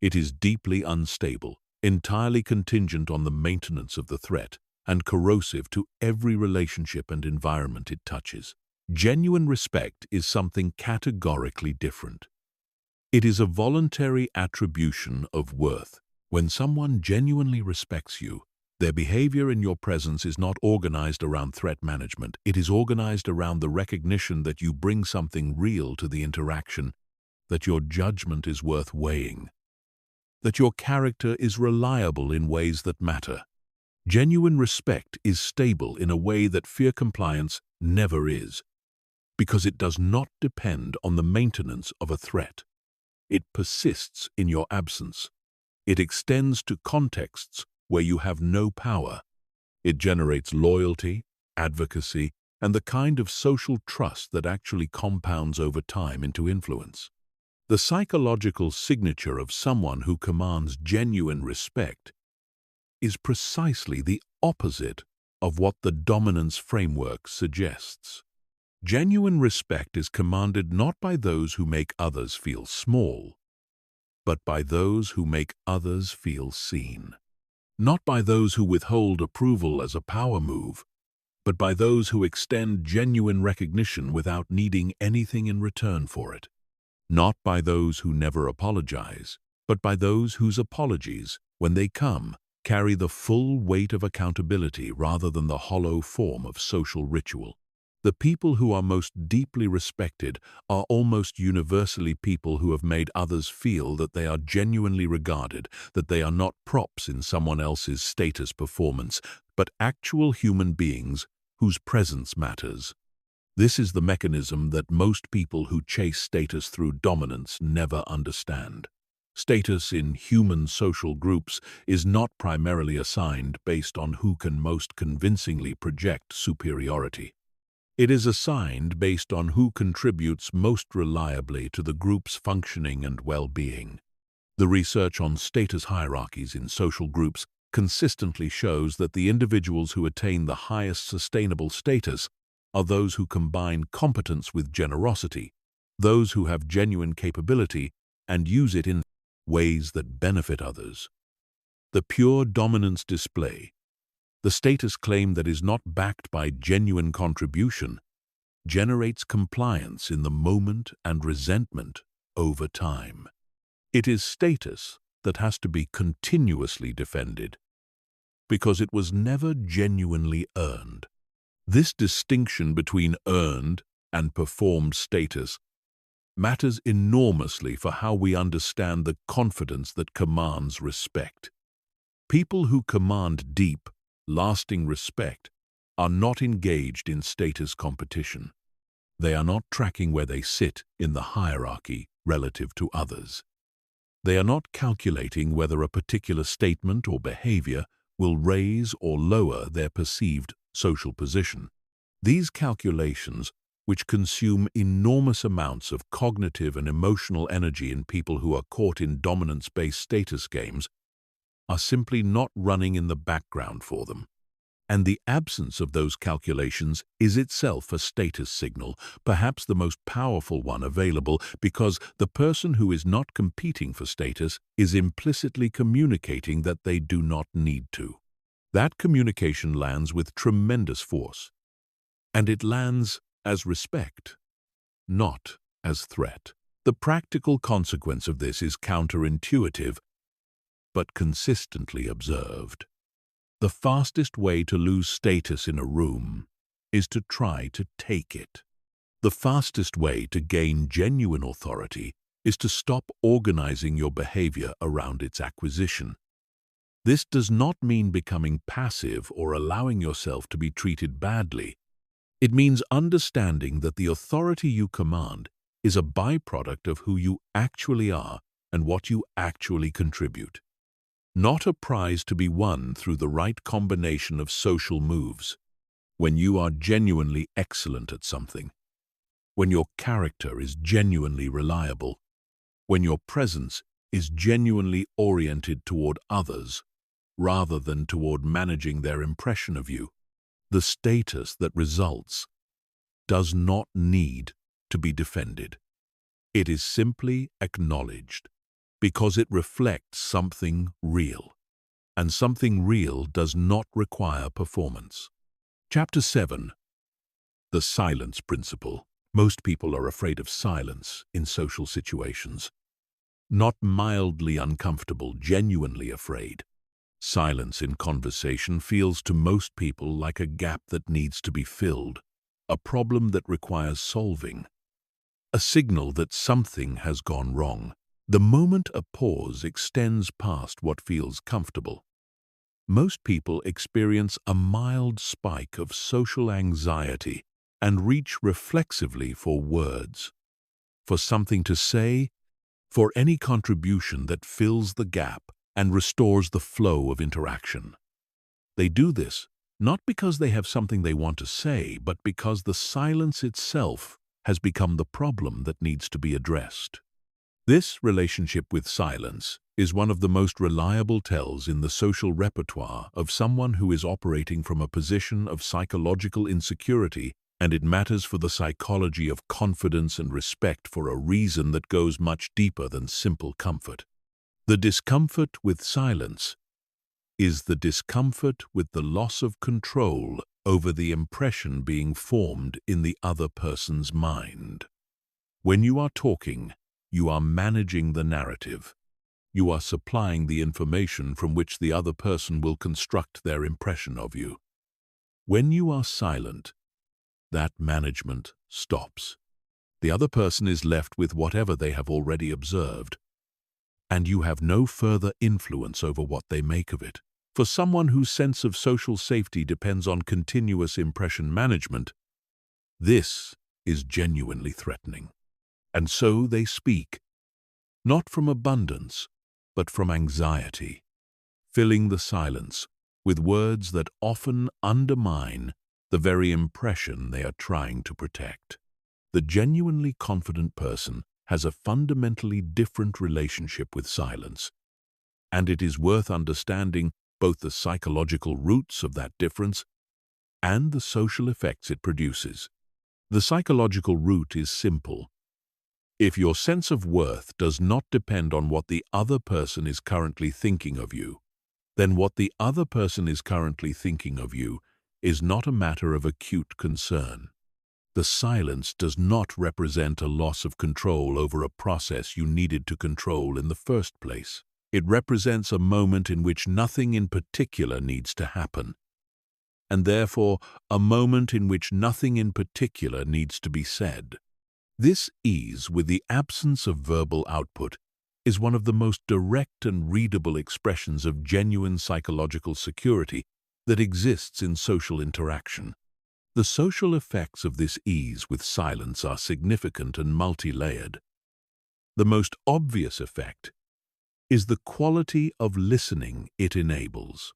It is deeply unstable, entirely contingent on the maintenance of the threat, and corrosive to every relationship and environment it touches. Genuine respect is something categorically different. It is a voluntary attribution of worth. When someone genuinely respects you, their behavior in your presence is not organized around threat management. It is organized around the recognition that you bring something real to the interaction, that your judgment is worth weighing, that your character is reliable in ways that matter. Genuine respect is stable in a way that fear compliance never is, because it does not depend on the maintenance of a threat. It persists in your absence. It extends to contexts where you have no power. It generates loyalty, advocacy, and the kind of social trust that actually compounds over time into influence. The psychological signature of someone who commands genuine respect is precisely the opposite of what the dominance framework suggests. Genuine respect is commanded not by those who make others feel small, but by those who make others feel seen. Not by those who withhold approval as a power move, but by those who extend genuine recognition without needing anything in return for it. Not by those who never apologize, but by those whose apologies, when they come, carry the full weight of accountability rather than the hollow form of social ritual. The people who are most deeply respected are almost universally people who have made others feel that they are genuinely regarded, that they are not props in someone else's status performance, but actual human beings whose presence matters. This is the mechanism that most people who chase status through dominance never understand. Status in human social groups is not primarily assigned based on who can most convincingly project superiority. It is assigned based on who contributes most reliably to the group's functioning and well-being. The research on status hierarchies in social groups consistently shows that the individuals who attain the highest sustainable status are those who combine competence with generosity, those who have genuine capability and use it in ways that benefit others. The pure dominance display, the status claim that is not backed by genuine contribution, generates compliance in the moment and resentment over time. It is status that has to be continuously defended because it was never genuinely earned. This distinction between earned and performed status matters enormously for how we understand the confidence that commands respect. People who command deep, lasting respect are not engaged in status competition. They are not tracking where they sit in the hierarchy relative to others. They are not calculating whether a particular statement or behavior will raise or lower their perceived social position. These calculations, which consume enormous amounts of cognitive and emotional energy in people who are caught in dominance-based status games, are simply not running in the background for them. And the absence of those calculations is itself a status signal, perhaps the most powerful one available, because the person who is not competing for status is implicitly communicating that they do not need to. That communication lands with tremendous force, and it lands as respect, not as threat. The practical consequence of this is counterintuitive, but consistently observed. The fastest way to lose status in a room is to try to take it. The fastest way to gain genuine authority is to stop organizing your behavior around its acquisition. This does not mean becoming passive or allowing yourself to be treated badly. It means understanding that the authority you command is a byproduct of who you actually are and what you actually contribute, not a prize to be won through the right combination of social moves. When you are genuinely excellent at something, when your character is genuinely reliable, when your presence is genuinely oriented toward others rather than toward managing their impression of you, the status that results does not need to be defended. It is simply acknowledged because it reflects something real, and something real does not require performance. Chapter 7. The Silence Principle. Most people are afraid of silence in social situations. Not mildly uncomfortable, genuinely afraid. Silence in conversation feels to most people like a gap that needs to be filled, a problem that requires solving, a signal that something has gone wrong. The moment a pause extends past what feels comfortable, most people experience a mild spike of social anxiety and reach reflexively for words, for something to say, for any contribution that fills the gap and restores the flow of interaction. They do this not because they have something they want to say, but because the silence itself has become the problem that needs to be addressed. This relationship with silence is one of the most reliable tells in the social repertoire of someone who is operating from a position of psychological insecurity, and it matters for the psychology of confidence and respect for a reason that goes much deeper than simple comfort. The discomfort with silence is the discomfort with the loss of control over the impression being formed in the other person's mind. When you are talking, you are managing the narrative. You are supplying the information from which the other person will construct their impression of you. When you are silent, that management stops. The other person is left with whatever they have already observed, and you have no further influence over what they make of it. For someone whose sense of social safety depends on continuous impression management, this is genuinely threatening. And so they speak, not from abundance, but from anxiety, filling the silence with words that often undermine the very impression they are trying to protect. The genuinely confident person has a fundamentally different relationship with silence, and it is worth understanding both the psychological roots of that difference and the social effects it produces. The psychological root is simple. If your sense of worth does not depend on what the other person is currently thinking of you, then what the other person is currently thinking of you is not a matter of acute concern. The silence does not represent a loss of control over a process you needed to control in the first place. It represents a moment in which nothing in particular needs to happen, and therefore a moment in which nothing in particular needs to be said. This ease with the absence of verbal output is one of the most direct and readable expressions of genuine psychological security that exists in social interaction. The social effects of this ease with silence are significant and multi-layered. The most obvious effect is the quality of listening it enables.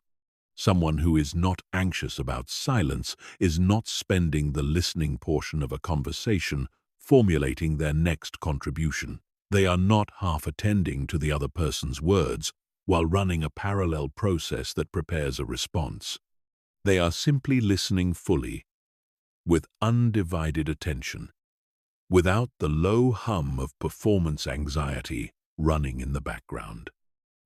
Someone who is not anxious about silence is not spending the listening portion of a conversation formulating their next contribution. They are not half attending to the other person's words while running a parallel process that prepares a response. They are simply listening fully, with undivided attention, without the low hum of performance anxiety running in the background.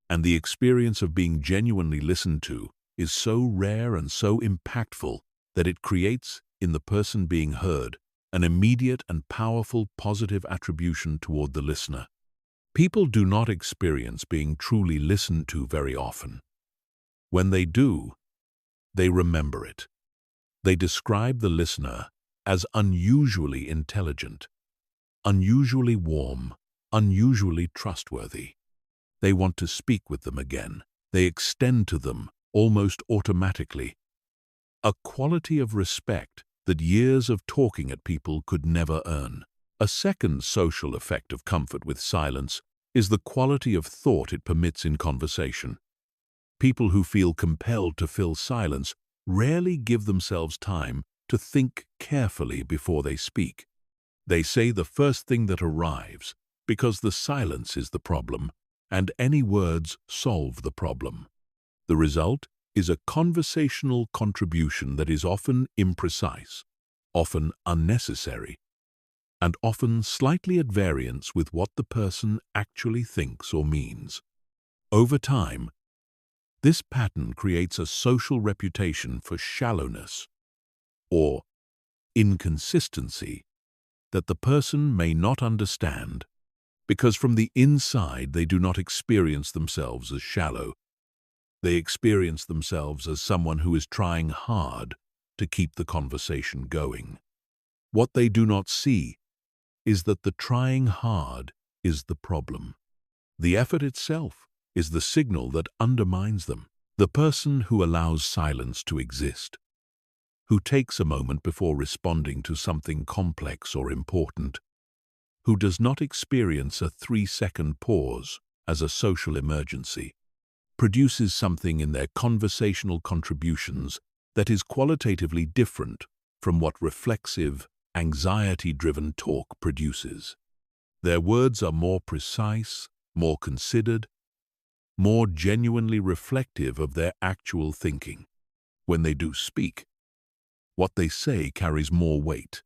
And the experience of being genuinely listened to is so rare and so impactful that it creates, in the person being heard, an immediate and powerful positive attribution toward the listener. People do not experience being truly listened to very often. When they do, they remember it. They describe the listener as unusually intelligent, unusually warm, unusually trustworthy. They want to speak with them again. They extend to them almost automatically. A quality of respect that years of talking at people could never earn. A second social effect of comfort with silence is the quality of thought it permits in conversation. People who feel compelled to fill silence rarely give themselves time to think carefully before they speak. They say the first thing that arrives because the silence is the problem, and any words solve the problem. The result is a conversational contribution that is often imprecise, often unnecessary, and often slightly at variance with what the person actually thinks or means. Over time, this pattern creates a social reputation for shallowness or inconsistency that the person may not understand, because from the inside they do not experience themselves as shallow. They experience themselves as someone who is trying hard to keep the conversation going. What they do not see is that the trying hard is the problem. The effort itself is the signal that undermines them. The person who allows silence to exist, who takes a moment before responding to something complex or important, who does not experience a 3-second pause as a social emergency, produces something in their conversational contributions that is qualitatively different from what reflexive, anxiety-driven talk produces. Their words are more precise, more considered, more genuinely reflective of their actual thinking. When they do speak, what they say carries more weight,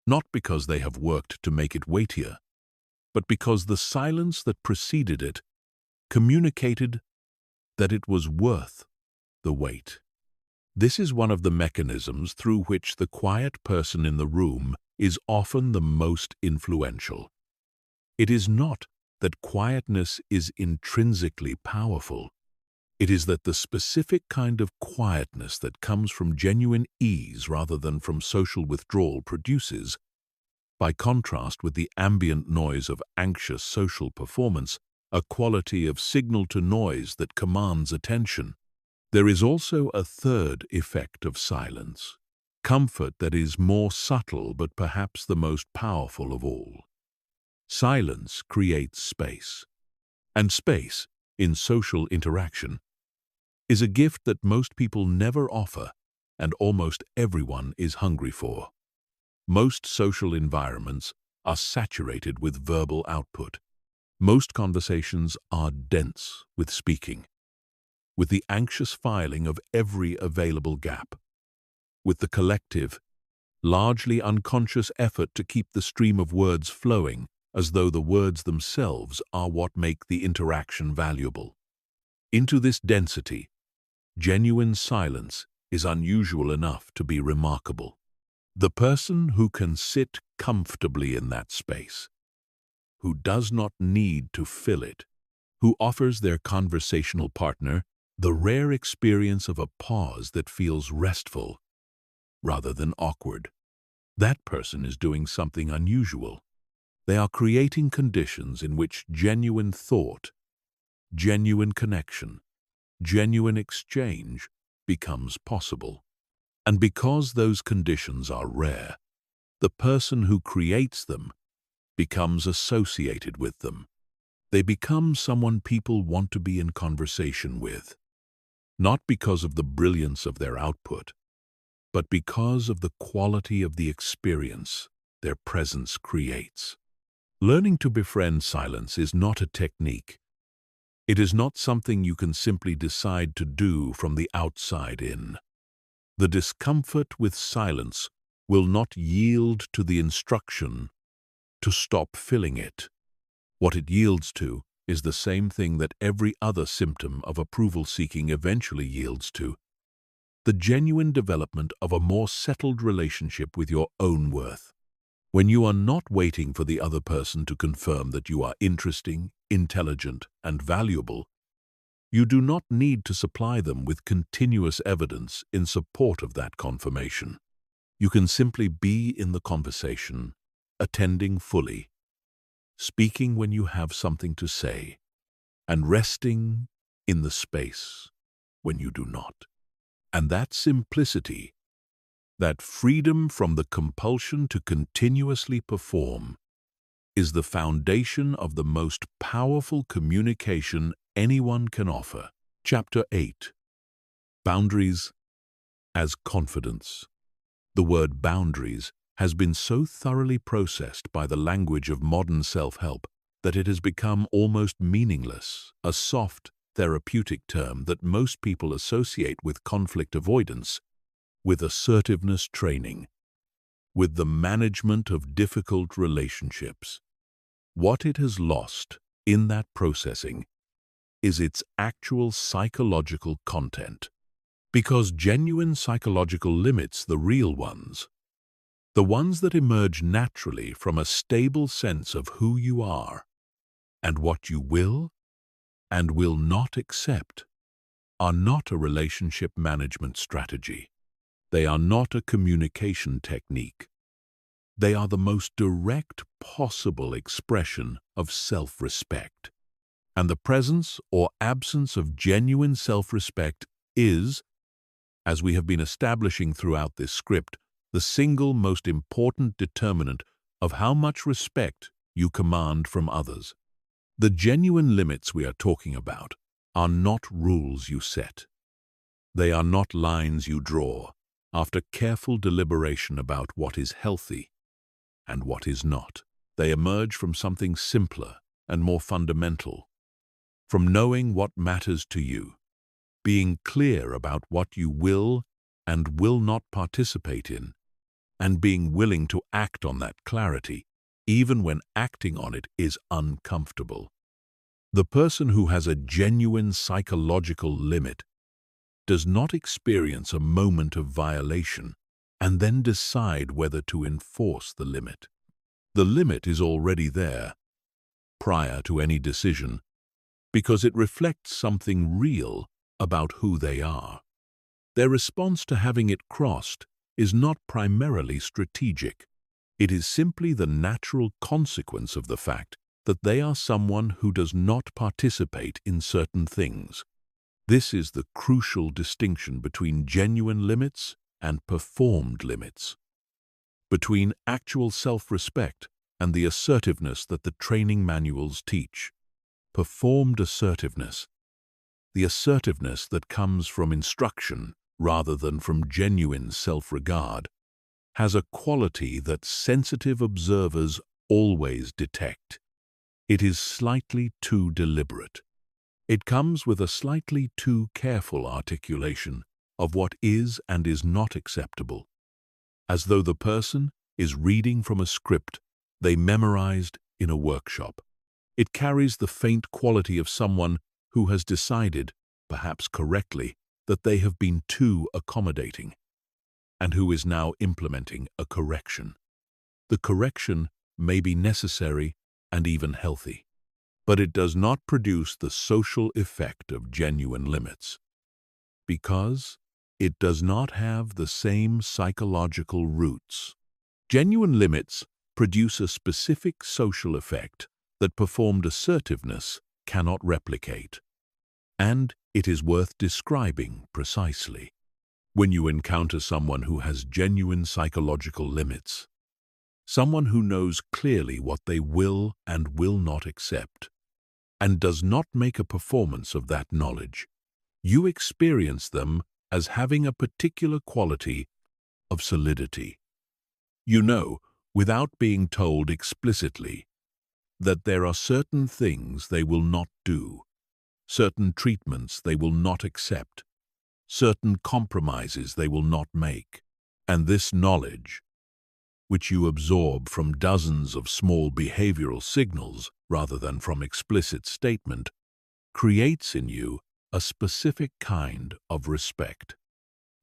not because they have worked to make it weightier, but because the silence that preceded it communicated that it was worth the wait. This is one of the mechanisms through which the quiet person in the room is often the most influential. It is not that quietness is intrinsically powerful. It is that the specific kind of quietness that comes from genuine ease rather than from social withdrawal produces, by contrast with the ambient noise of anxious social performance, a quality of signal-to-noise that commands attention. There is also a third effect of silence, comfort that is more subtle but perhaps the most powerful of all. Silence creates space, and space, in social interaction, is a gift that most people never offer and almost everyone is hungry for. Most social environments are saturated with verbal output. Most conversations are dense with speaking, with the anxious filing of every available gap, with the collective, largely unconscious effort to keep the stream of words flowing as though the words themselves are what make the interaction valuable. Into this density, Genuine silence is unusual enough to be remarkable. The person who can sit comfortably in that space, who does not need to fill it, who offers their conversational partner the rare experience of a pause that feels restful rather than awkward. That person is doing something unusual. They are creating conditions in which genuine thought, genuine connection, genuine exchange becomes possible. And because those conditions are rare, the person who creates them becomes associated with them. They become someone people want to be in conversation with, not because of the brilliance of their output, but because of the quality of the experience their presence creates. Learning to befriend silence is not a technique. It is not something you can simply decide to do from the outside in. The discomfort with silence will not yield to the instruction to stop filling it. What it yields to is the same thing that every other symptom of approval-seeking eventually yields to: the genuine development of a more settled relationship with your own worth. When you are not waiting for the other person to confirm that you are interesting, intelligent, and valuable, you do not need to supply them with continuous evidence in support of that confirmation. You can simply be in the conversation, attending fully, speaking when you have something to say, and resting in the space when you do not. And that simplicity, that freedom from the compulsion to continuously perform, is the foundation of the most powerful communication anyone can offer. Chapter 8. Boundaries as Confidence. The word boundaries has been so thoroughly processed by the language of modern self-help that it has become almost meaningless, a soft, therapeutic term that most people associate with conflict avoidance, with assertiveness training, with the management of difficult relationships. What it has lost in that processing is its actual psychological content, because genuine psychological limits, the real ones, the ones that emerge naturally from a stable sense of who you are and what you will and will not accept, are not a relationship management strategy. They are not a communication technique. They are the most direct possible expression of self-respect. And the presence or absence of genuine self-respect is, as we have been establishing throughout this script, the single most important determinant of how much respect you command from others. The genuine limits we are talking about are not rules you set. They are not lines you draw after careful deliberation about what is healthy and what is not. They emerge from something simpler and more fundamental, from knowing what matters to you, being clear about what you will and will not participate in, and being willing to act on that clarity, even when acting on it is uncomfortable. The person who has a genuine psychological limit does not experience a moment of violation and then decide whether to enforce the limit. The limit is already there, prior to any decision, because it reflects something real about who they are. Their response to having it crossed is not primarily strategic. It is simply the natural consequence of the fact that they are someone who does not participate in certain things. This is the crucial distinction between genuine limits and performed limits, between actual self-respect and the assertiveness that the training manuals teach. Performed assertiveness, the assertiveness that comes from instruction rather than from genuine self-regard, has a quality that sensitive observers always detect. It is slightly too deliberate. It comes with a slightly too careful articulation of what is and is not acceptable, as though the person is reading from a script they memorized in a workshop. It carries the faint quality of someone who has decided, perhaps correctly, that they have been too accommodating and who is now implementing a correction. The correction may be necessary and even healthy, but it does not produce the social effect of genuine limits because it does not have the same psychological roots. Genuine limits produce a specific social effect that performed assertiveness cannot replicate, and it is worth describing precisely. When you encounter someone who has genuine psychological limits, someone who knows clearly what they will and will not accept, and does not make a performance of that knowledge, you experience them as having a particular quality of solidity. You know, without being told explicitly, that there are certain things they will not do, certain treatments they will not accept, certain compromises they will not make. And this knowledge, which you absorb from dozens of small behavioral signals rather than from explicit statement, creates in you a specific kind of respect.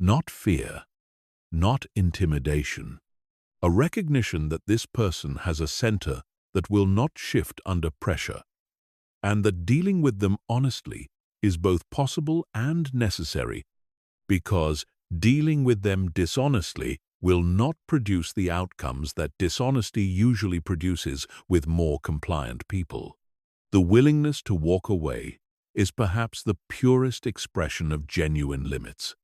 Not fear, not intimidation. A recognition that this person has a center that will not shift under pressure, and that dealing with them honestly is both possible and necessary, because dealing with them dishonestly will not produce the outcomes that dishonesty usually produces with more compliant people. The willingness to walk away is perhaps the purest expression of genuine limits,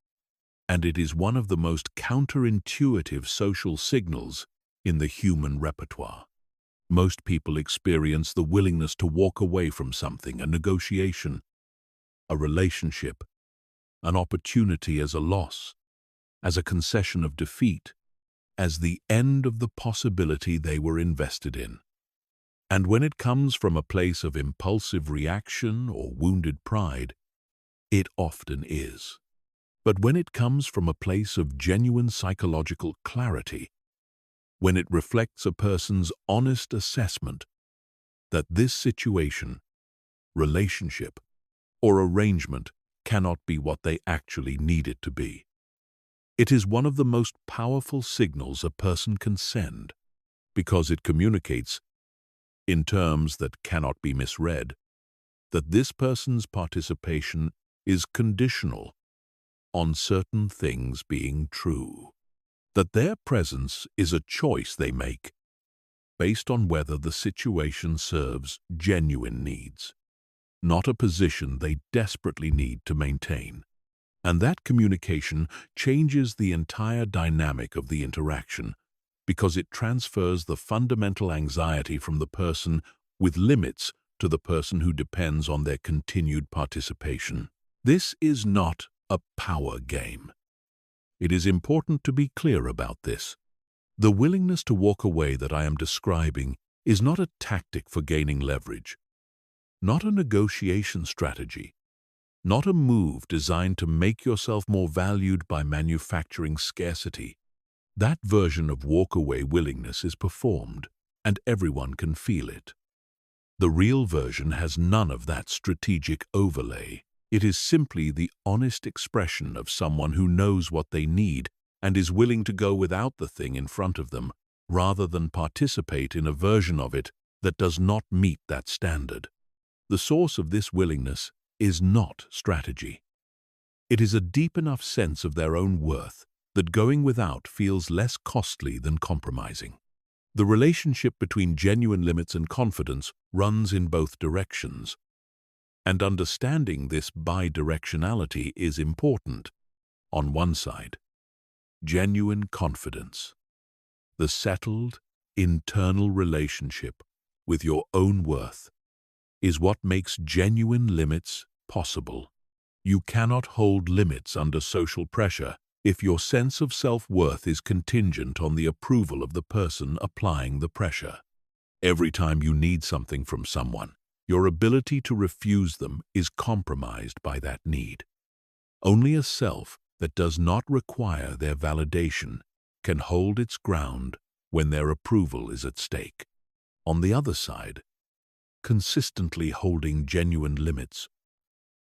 and it is one of the most counterintuitive social signals in the human repertoire. Most people experience the willingness to walk away from something, a negotiation, a relationship, an opportunity as a loss, as a concession of defeat, as the end of the possibility they were invested in. And when it comes from a place of impulsive reaction or wounded pride, it often is. But when it comes from a place of genuine psychological clarity, when it reflects a person's honest assessment that this situation, relationship, or arrangement cannot be what they actually need it to be, it is one of the most powerful signals a person can send, because it communicates, in terms that cannot be misread, that this person's participation is conditional on certain things being true, that their presence is a choice they make based on whether the situation serves genuine needs, not a position they desperately need to maintain. And that communication changes the entire dynamic of the interaction, because it transfers the fundamental anxiety from the person with limits to the person who depends on their continued participation. This is not a power game. It is important to be clear about this. The willingness to walk away that I am describing is not a tactic for gaining leverage, not a negotiation strategy, not a move designed to make yourself more valued by manufacturing scarcity. That version of walk-away willingness is performed, and everyone can feel it. The real version has none of that strategic overlay. It is simply the honest expression of someone who knows what they need and is willing to go without the thing in front of them, rather than participate in a version of it that does not meet that standard. The source of this willingness is not strategy. It is a deep enough sense of their own worth that going without feels less costly than compromising. The relationship between genuine limits and confidence runs in both directions, and understanding this bidirectionality is important. On one side, genuine confidence, the settled, internal relationship with your own worth, is what makes genuine limits possible. You cannot hold limits under social pressure if your sense of self-worth is contingent on the approval of the person applying the pressure. Every time you need something from someone, your ability to refuse them is compromised by that need. Only a self that does not require their validation can hold its ground when their approval is at stake. On the other side, consistently holding genuine limits,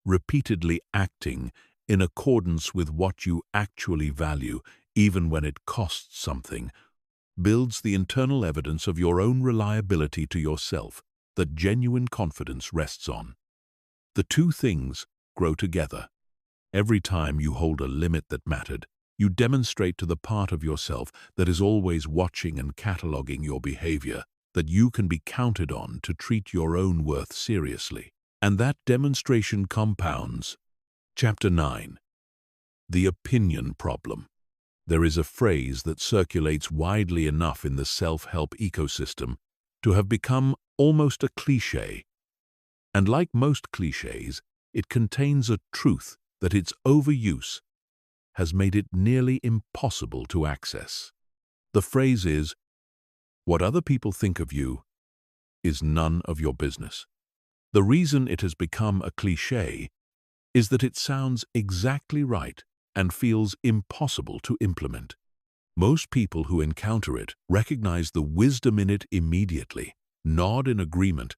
repeatedly acting in accordance with what you actually value, even when it costs something, builds the internal evidence of your own reliability to yourself that genuine confidence rests on. The two things grow together. Every time you hold a limit that mattered, you demonstrate to the part of yourself that is always watching and cataloging your behavior that you can be counted on to treat your own worth seriously. And that demonstration compounds. Chapter 9. The Opinion Problem. There is a phrase that circulates widely enough in the self-help ecosystem to have become almost a cliché. And like most clichés, it contains a truth that its overuse has made it nearly impossible to access. The phrase is, "What other people think of you is none of your business." The reason it has become a cliché is that it sounds exactly right and feels impossible to implement. Most people who encounter it recognize the wisdom in it immediately, nod in agreement,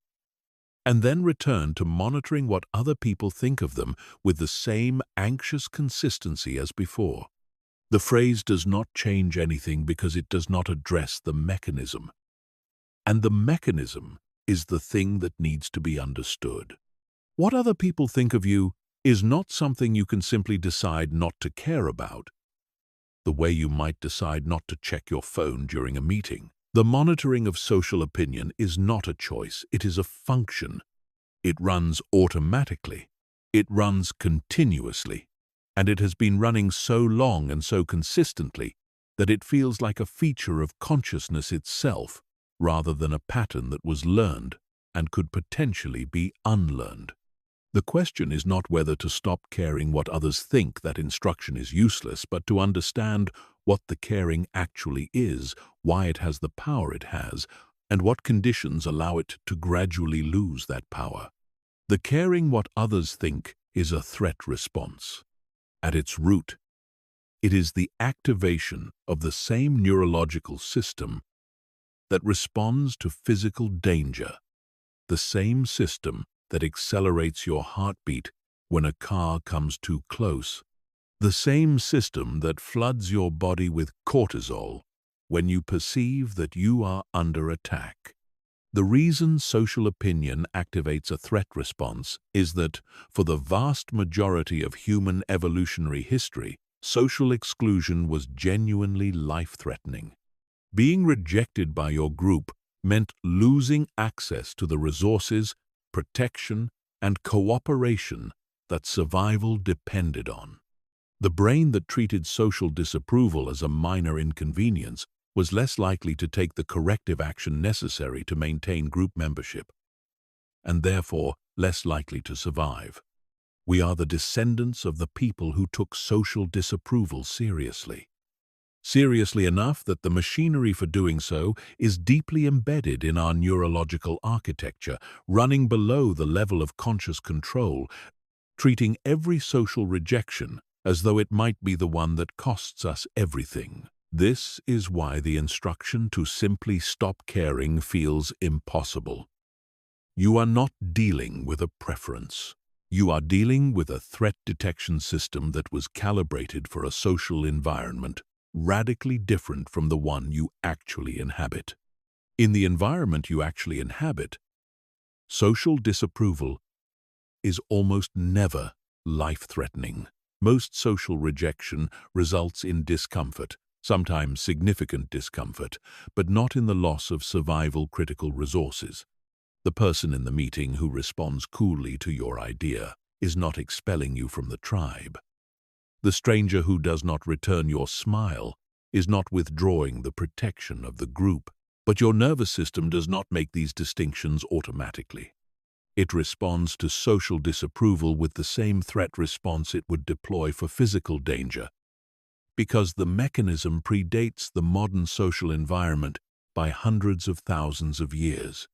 and then return to monitoring what other people think of them with the same anxious consistency as before. The phrase does not change anything because it does not address the mechanism. And the mechanism is the thing that needs to be understood. What other people think of you is not something you can simply decide not to care about, the way you might decide not to check your phone during a meeting. The monitoring of social opinion is not a choice, it is a function. It runs automatically. It runs continuously. And it has been running so long and so consistently that it feels like a feature of consciousness itself rather than a pattern that was learned and could potentially be unlearned. The question is not whether to stop caring what others think. That instruction is useless, but to understand what the caring actually is, why it has the power it has, and what conditions allow it to gradually lose that power. The caring what others think is a threat response. At its root, it is the activation of the same neurological system that responds to physical danger, the same system that accelerates your heartbeat when a car comes too close, the same system that floods your body with cortisol when you perceive that you are under attack. The reason social opinion activates a threat response is that, for the vast majority of human evolutionary history, social exclusion was genuinely life-threatening. Being rejected by your group meant losing access to the resources, protection, and cooperation that survival depended on. The brain that treated social disapproval as a minor inconvenience was less likely to take the corrective action necessary to maintain group membership, and therefore less likely to survive. We are the descendants of the people who took social disapproval seriously. Seriously enough that the machinery for doing so is deeply embedded in our neurological architecture, running below the level of conscious control, treating every social rejection as though it might be the one that costs us everything. This is why the instruction to simply stop caring feels impossible. You are not dealing with a preference. You are dealing with a threat detection system that was calibrated for a social environment radically different from the one you actually inhabit. In the environment you actually inhabit, social disapproval is almost never life-threatening. Most social rejection results in discomfort, sometimes significant discomfort, but not in the loss of survival-critical resources. The person in the meeting who responds coolly to your idea is not expelling you from the tribe. The stranger who does not return your smile is not withdrawing the protection of the group, but your nervous system does not make these distinctions automatically. It responds to social disapproval with the same threat response it would deploy for physical danger, because the mechanism predates the modern social environment by hundreds of thousands of years.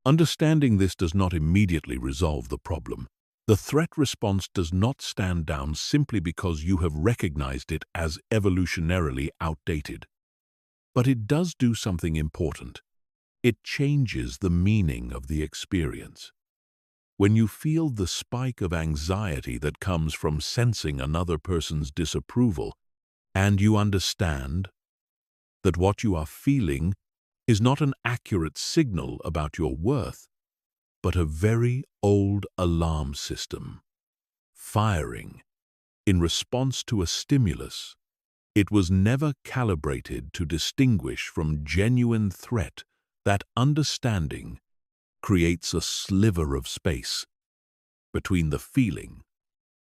Understanding this does not immediately resolve the problem. The threat response does not stand down simply because you have recognized it as evolutionarily outdated. But it does do something important. It changes the meaning of the experience. When you feel the spike of anxiety that comes from sensing another person's disapproval, and you understand that what you are feeling is not an accurate signal about your worth, but a very old alarm system, firing in response to a stimulus. It was never calibrated to distinguish from genuine threat. That understanding creates a sliver of space between the feeling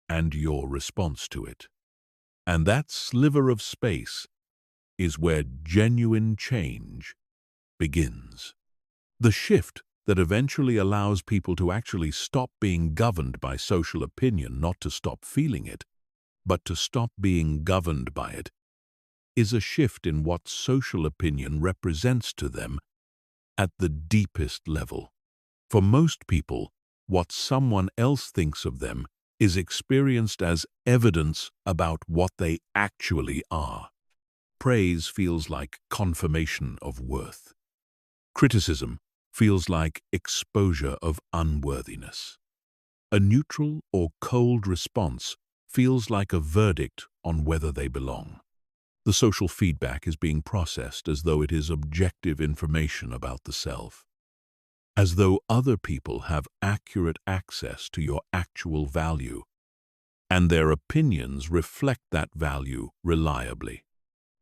and your response to it. And that sliver of space is where genuine change begins. The shift that eventually allows people to actually stop being governed by social opinion, not to stop feeling it, but to stop being governed by it, is a shift in what social opinion represents to them at the deepest level. For most people, what someone else thinks of them is experienced as evidence about what they actually are. Praise feels like confirmation of worth. Criticism feels like exposure of unworthiness. A neutral or cold response feels like a verdict on whether they belong. The social feedback is being processed as though it is objective information about the self, as though other people have accurate access to your actual value, and their opinions reflect that value reliably.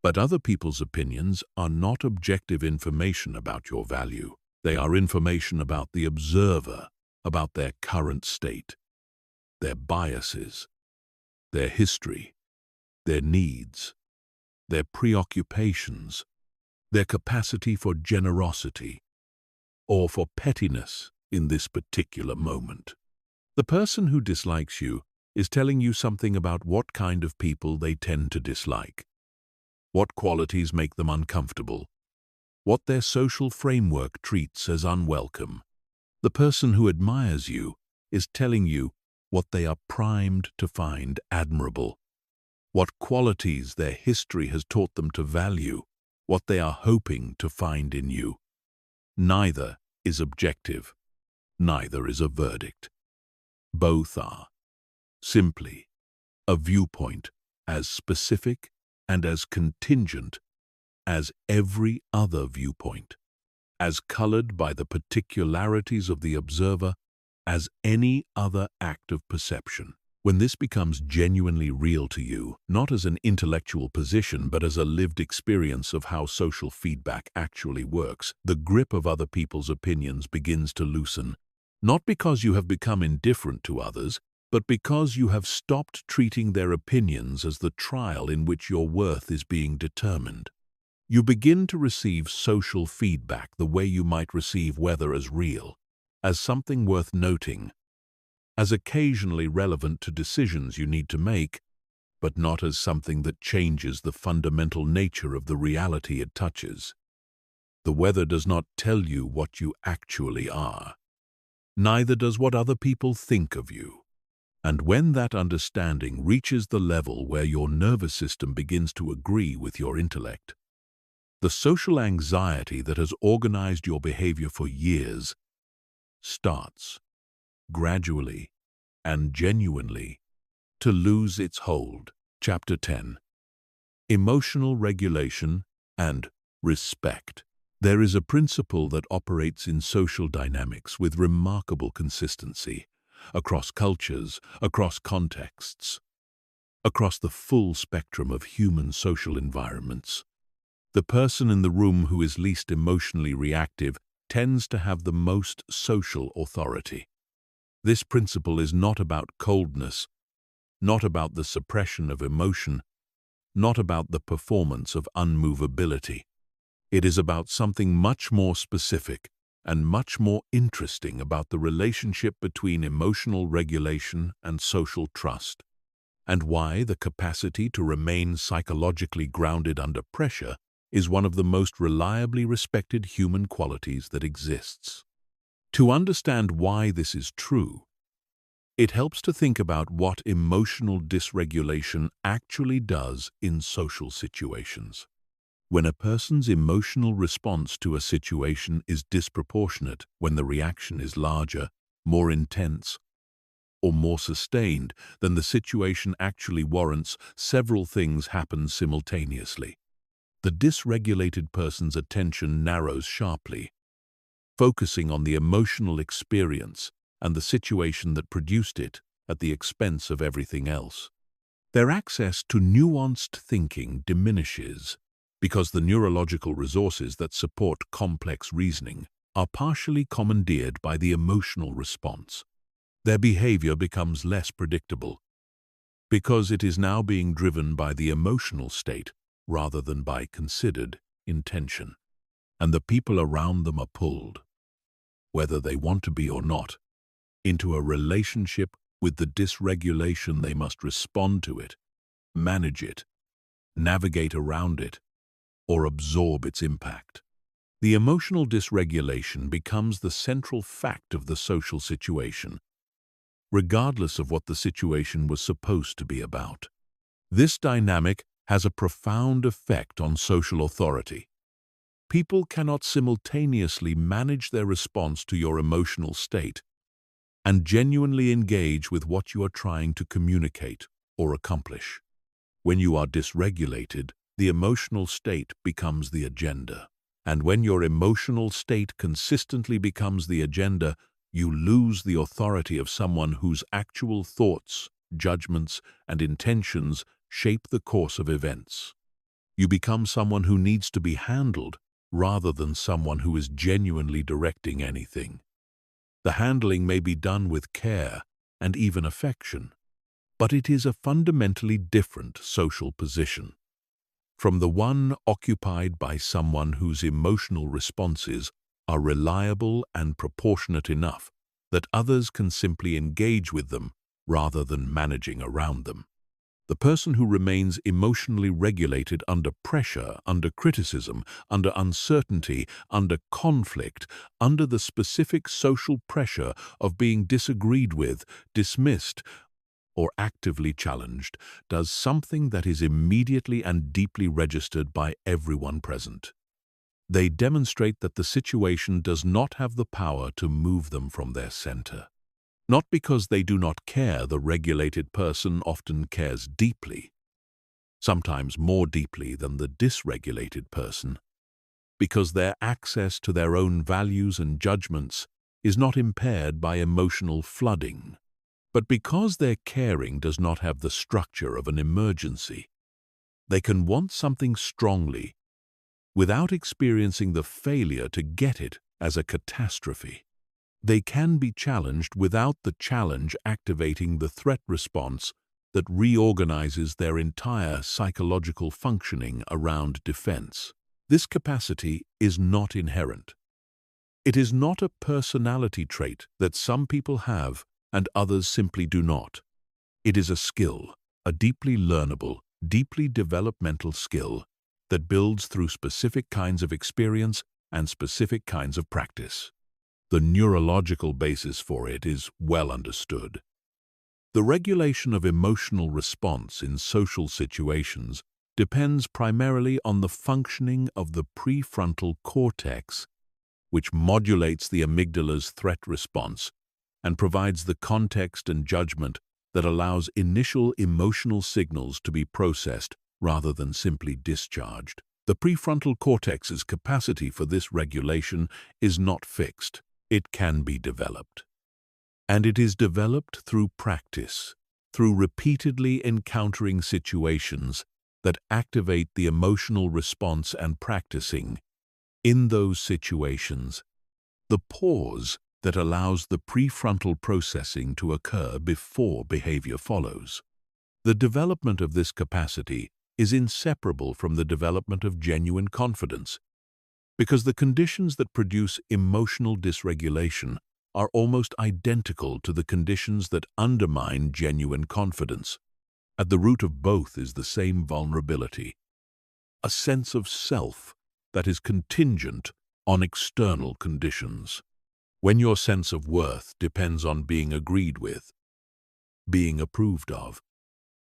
But other people's opinions are not objective information about your value. They are information about the observer, about their current state, their biases, their history, their needs, their preoccupations, their capacity for generosity, or for pettiness in this particular moment. The person who dislikes you is telling you something about what kind of people they tend to dislike, what qualities make them uncomfortable, what their social framework treats as unwelcome. The person who admires you is telling you what they are primed to find admirable, what qualities their history has taught them to value, what they are hoping to find in you. Neither is objective, neither is a verdict. Both are simply a viewpoint as specific and as contingent as every other viewpoint, as colored by the particularities of the observer as any other act of perception. When this becomes genuinely real to you, not as an intellectual position but as a lived experience of how social feedback actually works, the grip of other people's opinions begins to loosen, not because you have become indifferent to others, but because you have stopped treating their opinions as the trial in which your worth is being determined. You begin to receive social feedback the way you might receive weather as real, as something worth noting, as occasionally relevant to decisions you need to make, but not as something that changes the fundamental nature of the reality it touches. The weather does not tell you what you actually are. Neither does what other people think of you. And when that understanding reaches the level where your nervous system begins to agree with your intellect, the social anxiety that has organized your behavior for years starts, gradually and genuinely, to lose its hold. Chapter 10. Emotional Regulation and Respect. There is a principle that operates in social dynamics with remarkable consistency, across cultures, across contexts, across the full spectrum of human social environments. The person in the room who is least emotionally reactive tends to have the most social authority. This principle is not about coldness, not about the suppression of emotion, not about the performance of unmovability. It is about something much more specific and much more interesting about the relationship between emotional regulation and social trust, and why the capacity to remain psychologically grounded under pressure is one of the most reliably respected human qualities that exists. To understand why this is true, it helps to think about what emotional dysregulation actually does in social situations. When a person's emotional response to a situation is disproportionate, when the reaction is larger, more intense, or more sustained than the situation actually warrants, several things happen simultaneously. The dysregulated person's attention narrows sharply, focusing on the emotional experience and the situation that produced it at the expense of everything else. Their access to nuanced thinking diminishes because the neurological resources that support complex reasoning are partially commandeered by the emotional response. Their behavior becomes less predictable because it is now being driven by the emotional state rather than by considered intention. And the people around them are pulled, whether they want to be or not, into a relationship with the dysregulation. They must respond to it, manage it, navigate around it, or absorb its impact. The emotional dysregulation becomes the central fact of the social situation, regardless of what the situation was supposed to be about. This dynamic has a profound effect on social authority. People cannot simultaneously manage their response to your emotional state and genuinely engage with what you are trying to communicate or accomplish. When you are dysregulated, the emotional state becomes the agenda. And when your emotional state consistently becomes the agenda, you lose the authority of someone whose actual thoughts, judgments, and intentions shape the course of events. You become someone who needs to be handled rather than someone who is genuinely directing anything. The handling may be done with care and even affection, but it is a fundamentally different social position from the one occupied by someone whose emotional responses are reliable and proportionate enough that others can simply engage with them rather than managing around them. The person who remains emotionally regulated under pressure, under criticism, under uncertainty, under conflict, under the specific social pressure of being disagreed with, dismissed, or actively challenged, does something that is immediately and deeply registered by everyone present. They demonstrate that the situation does not have the power to move them from their center. Not because they do not care. The regulated person often cares deeply, sometimes more deeply than the dysregulated person, because their access to their own values and judgments is not impaired by emotional flooding, but because their caring does not have the structure of an emergency. They can want something strongly without experiencing the failure to get it as a catastrophe. They can be challenged without the challenge activating the threat response that reorganizes their entire psychological functioning around defense. This capacity is not inherent. It is not a personality trait that some people have and others simply do not. It is a skill, a deeply learnable, deeply developmental skill that builds through specific kinds of experience and specific kinds of practice. The neurological basis for it is well understood. The regulation of emotional response in social situations depends primarily on the functioning of the prefrontal cortex, which modulates the amygdala's threat response and provides the context and judgment that allows initial emotional signals to be processed rather than simply discharged. The prefrontal cortex's capacity for this regulation is not fixed. It can be developed. And it is developed through practice, through repeatedly encountering situations that activate the emotional response and practicing, in those situations, the pause that allows the prefrontal processing to occur before behavior follows. The development of this capacity is inseparable from the development of genuine confidence, because the conditions that produce emotional dysregulation are almost identical to the conditions that undermine genuine confidence. At the root of both is the same vulnerability, a sense of self that is contingent on external conditions. When your sense of worth depends on being agreed with, being approved of,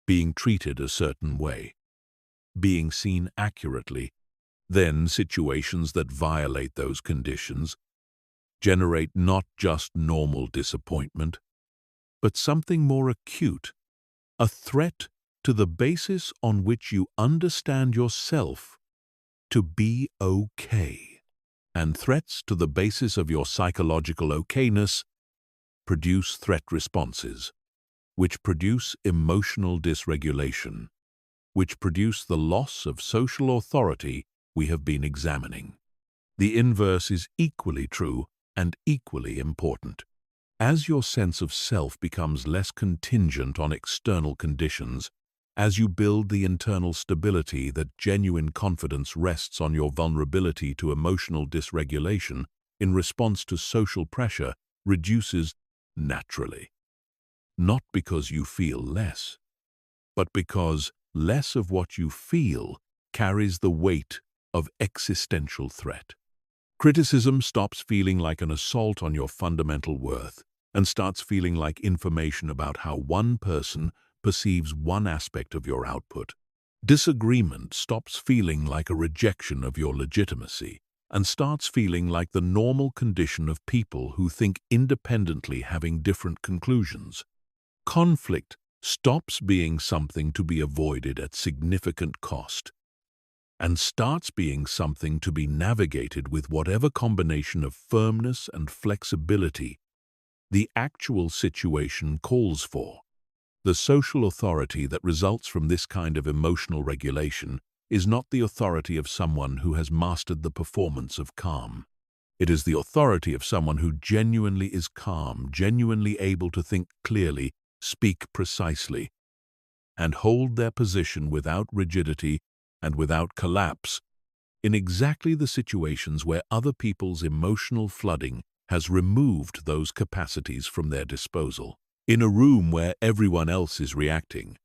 being treated a certain way, being seen accurately, then situations that violate those conditions generate not just normal disappointment, but something more acute, a threat to the basis on which you understand yourself to be okay. And threats to the basis of your psychological okayness produce threat responses, which produce emotional dysregulation, which produce the loss of social authority we have been examining. The inverse is equally true and equally important. As your sense of self becomes less contingent on external conditions, as you build the internal stability that genuine confidence rests on your vulnerability to emotional dysregulation in response to social pressure reduces naturally. Not because you feel less, but because less of what you feel carries the weight of existential threat. Criticism stops feeling like an assault on your fundamental worth and starts feeling like information about how one person perceives one aspect of your output. Disagreement stops feeling like a rejection of your legitimacy and starts feeling like the normal condition of people who think independently, having different conclusions. Conflict stops being something to be avoided at significant cost and starts being something to be navigated with whatever combination of firmness and flexibility the actual situation calls for. The social authority that results from this kind of emotional regulation is not the authority of someone who has mastered the performance of calm. It is the authority of someone who genuinely is calm, genuinely able to think clearly, speak precisely, and hold their position without rigidity and without collapse in exactly the situations where other people's emotional flooding has removed those capacities from their disposal. In a room where everyone else is reacting,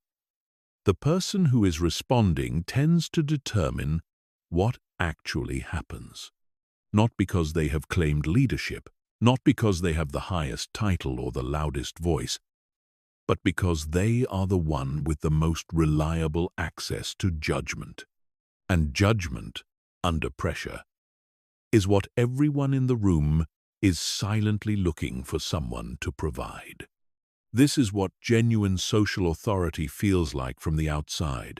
the person who is responding tends to determine what actually happens. Not because they have claimed leadership, not because they have the highest title or the loudest voice, but because they are the one with the most reliable access to judgment. And judgment, under pressure, is what everyone in the room is silently looking for someone to provide. This is what genuine social authority feels like from the outside.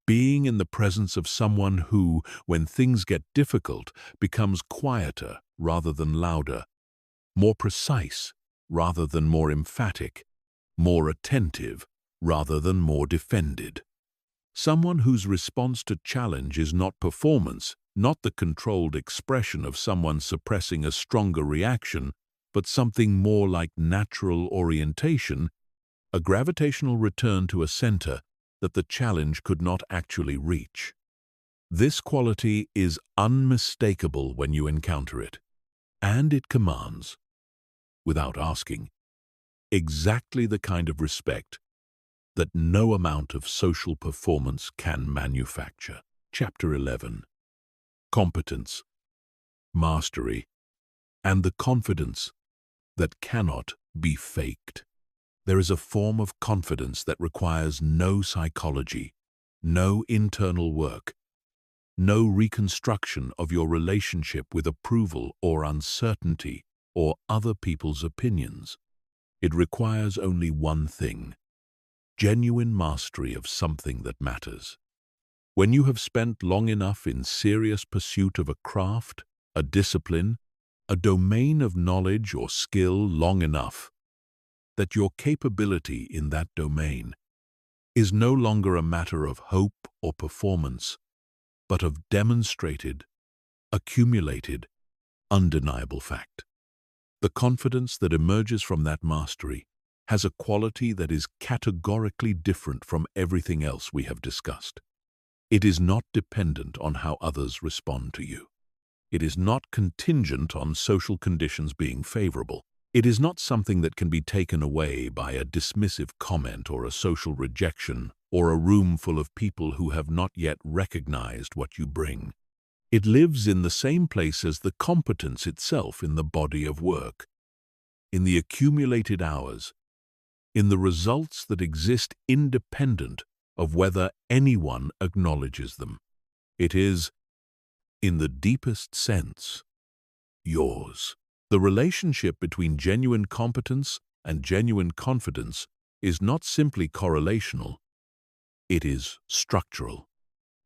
Being in the presence of someone who, when things get difficult, becomes quieter rather than louder, more precise rather than more emphatic, more attentive rather than more defended. Someone whose response to challenge is not performance, not the controlled expression of someone suppressing a stronger reaction, but something more like natural orientation, a gravitational return to a center that the challenge could not actually reach. This quality is unmistakable when you encounter it, and it commands, without asking, exactly the kind of respect that no amount of social performance can manufacture. Chapter 11. Competence, mastery, and the confidence that cannot be faked. There is a form of confidence that requires no psychology, no internal work, no reconstruction of your relationship with approval or uncertainty or other people's opinions. It requires only one thing: genuine mastery of something that matters. When you have spent long enough in serious pursuit of a craft, a discipline, a domain of knowledge or skill long enough that your capability in that domain is no longer a matter of hope or performance, but of demonstrated, accumulated, undeniable fact. The confidence that emerges from that mastery has a quality that is categorically different from everything else we have discussed. It is not dependent on how others respond to you. It is not contingent on social conditions being favorable. It is not something that can be taken away by a dismissive comment or a social rejection or a room full of people who have not yet recognized what you bring. It lives in the same place as the competence itself in the body of work, in the accumulated hours, in the results that exist independent of whether anyone acknowledges them. It is, in the deepest sense, yours. The relationship between genuine competence and genuine confidence is not simply correlational, it is structural.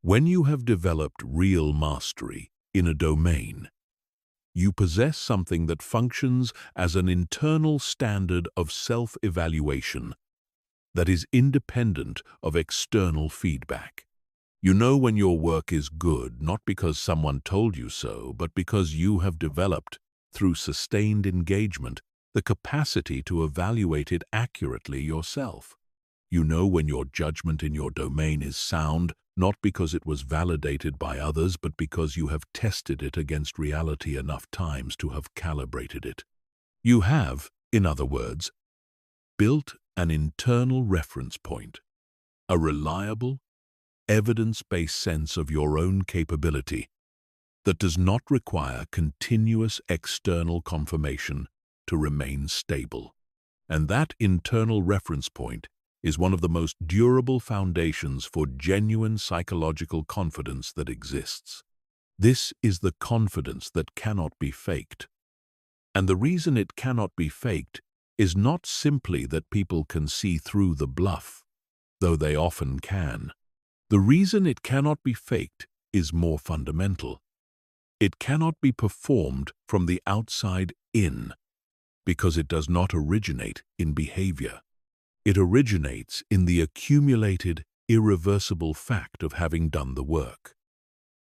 When you have developed real mastery in a domain, you possess something that functions as an internal standard of self-evaluation that is independent of external feedback. You know when your work is good, not because someone told you so, but because you have developed, through sustained engagement, the capacity to evaluate it accurately yourself. You know when your judgment in your domain is sound, not because it was validated by others, but because you have tested it against reality enough times to have calibrated it. You have, in other words, built an internal reference point, a reliable, evidence-based sense of your own capability that does not require continuous external confirmation to remain stable. And that internal reference point is one of the most durable foundations for genuine psychological confidence that exists. This is the confidence that cannot be faked. And the reason it cannot be faked is not simply that people can see through the bluff, though they often can. The reason it cannot be faked is more fundamental. It cannot be performed from the outside in, because it does not originate in behavior. It originates in the accumulated, irreversible fact of having done the work.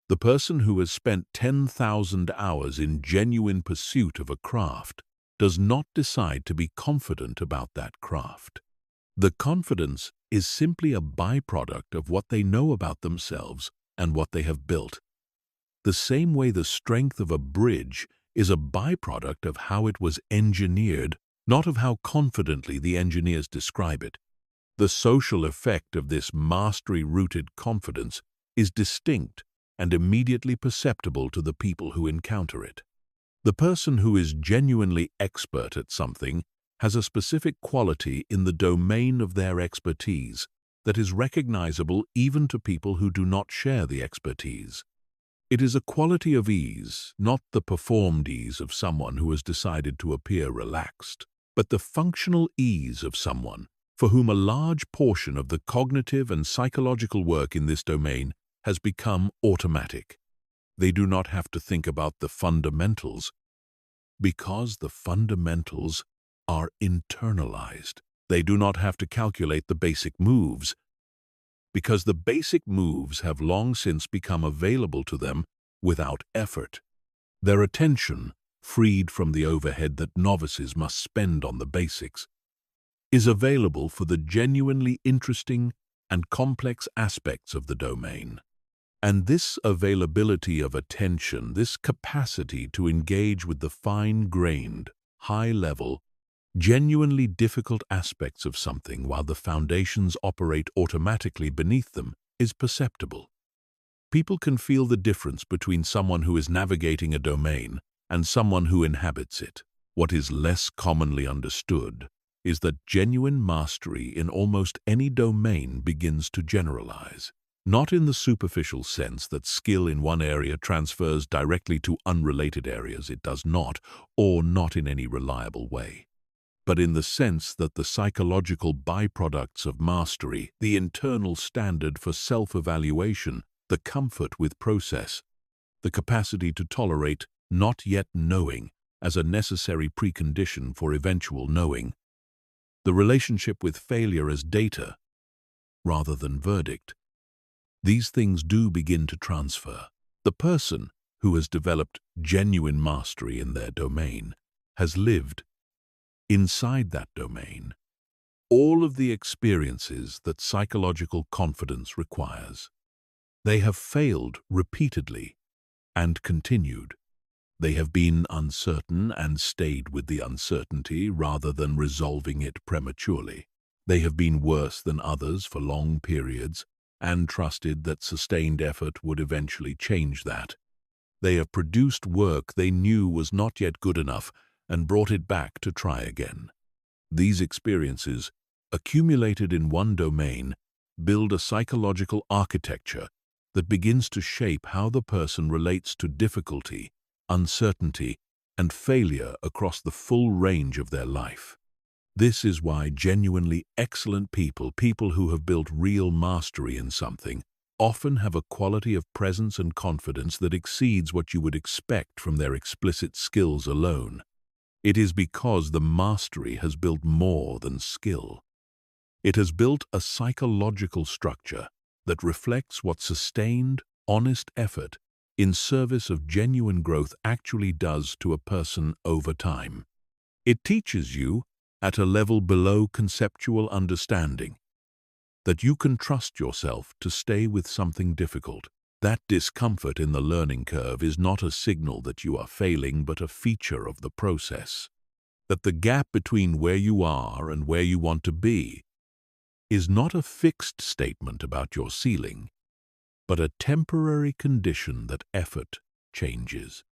The person who has spent 10,000 hours in genuine pursuit of a craft does not decide to be confident about that craft. The confidence is simply a byproduct of what they know about themselves and what they have built. The same way the strength of a bridge is a byproduct of how it was engineered, not of how confidently the engineers describe it. The social effect of this mastery-rooted confidence is distinct and immediately perceptible to the people who encounter it. The person who is genuinely expert at something has a specific quality in the domain of their expertise that is recognizable even to people who do not share the expertise. It is a quality of ease, not the performed ease of someone who has decided to appear relaxed, but the functional ease of someone for whom a large portion of the cognitive and psychological work in this domain has become automatic. They do not have to think about the fundamentals because the fundamentals are internalized. They do not have to calculate the basic moves because the basic moves have long since become available to them without effort. Their attention, freed from the overhead that novices must spend on the basics, is available for the genuinely interesting and complex aspects of the domain. And this availability of attention, this capacity to engage with the fine-grained, high-level, genuinely difficult aspects of something while the foundations operate automatically beneath them, is perceptible. People can feel the difference between someone who is navigating a domain and someone who inhabits it. What is less commonly understood is that genuine mastery in almost any domain begins to generalize. Not in the superficial sense that skill in one area transfers directly to unrelated areas, it does not, or not in any reliable way, but in the sense that the psychological byproducts of mastery, the internal standard for self-evaluation, the comfort with process, the capacity to tolerate not yet knowing as a necessary precondition for eventual knowing, the relationship with failure as data rather than verdict. These things do begin to transfer. The person who has developed genuine mastery in their domain has lived inside that domain all of the experiences that psychological confidence requires. They have failed repeatedly and continued. They have been uncertain and stayed with the uncertainty rather than resolving it prematurely. They have been worse than others for long periods and trusted that sustained effort would eventually change that. They have produced work they knew was not yet good enough and brought it back to try again. These experiences, accumulated in one domain, build a psychological architecture that begins to shape how the person relates to difficulty, uncertainty, and failure across the full range of their life. This is why genuinely excellent people who have built real mastery in something, often have a quality of presence and confidence that exceeds what you would expect from their explicit skills alone. It is because the mastery has built more than skill. It has built a psychological structure that reflects what sustained, honest effort in service of genuine growth actually does to a person over time. It teaches you, at a level below conceptual understanding, that you can trust yourself to stay with something difficult. That discomfort in the learning curve is not a signal that you are failing, but a feature of the process. That the gap between where you are and where you want to be is not a fixed statement about your ceiling, but a temporary condition that effort changes.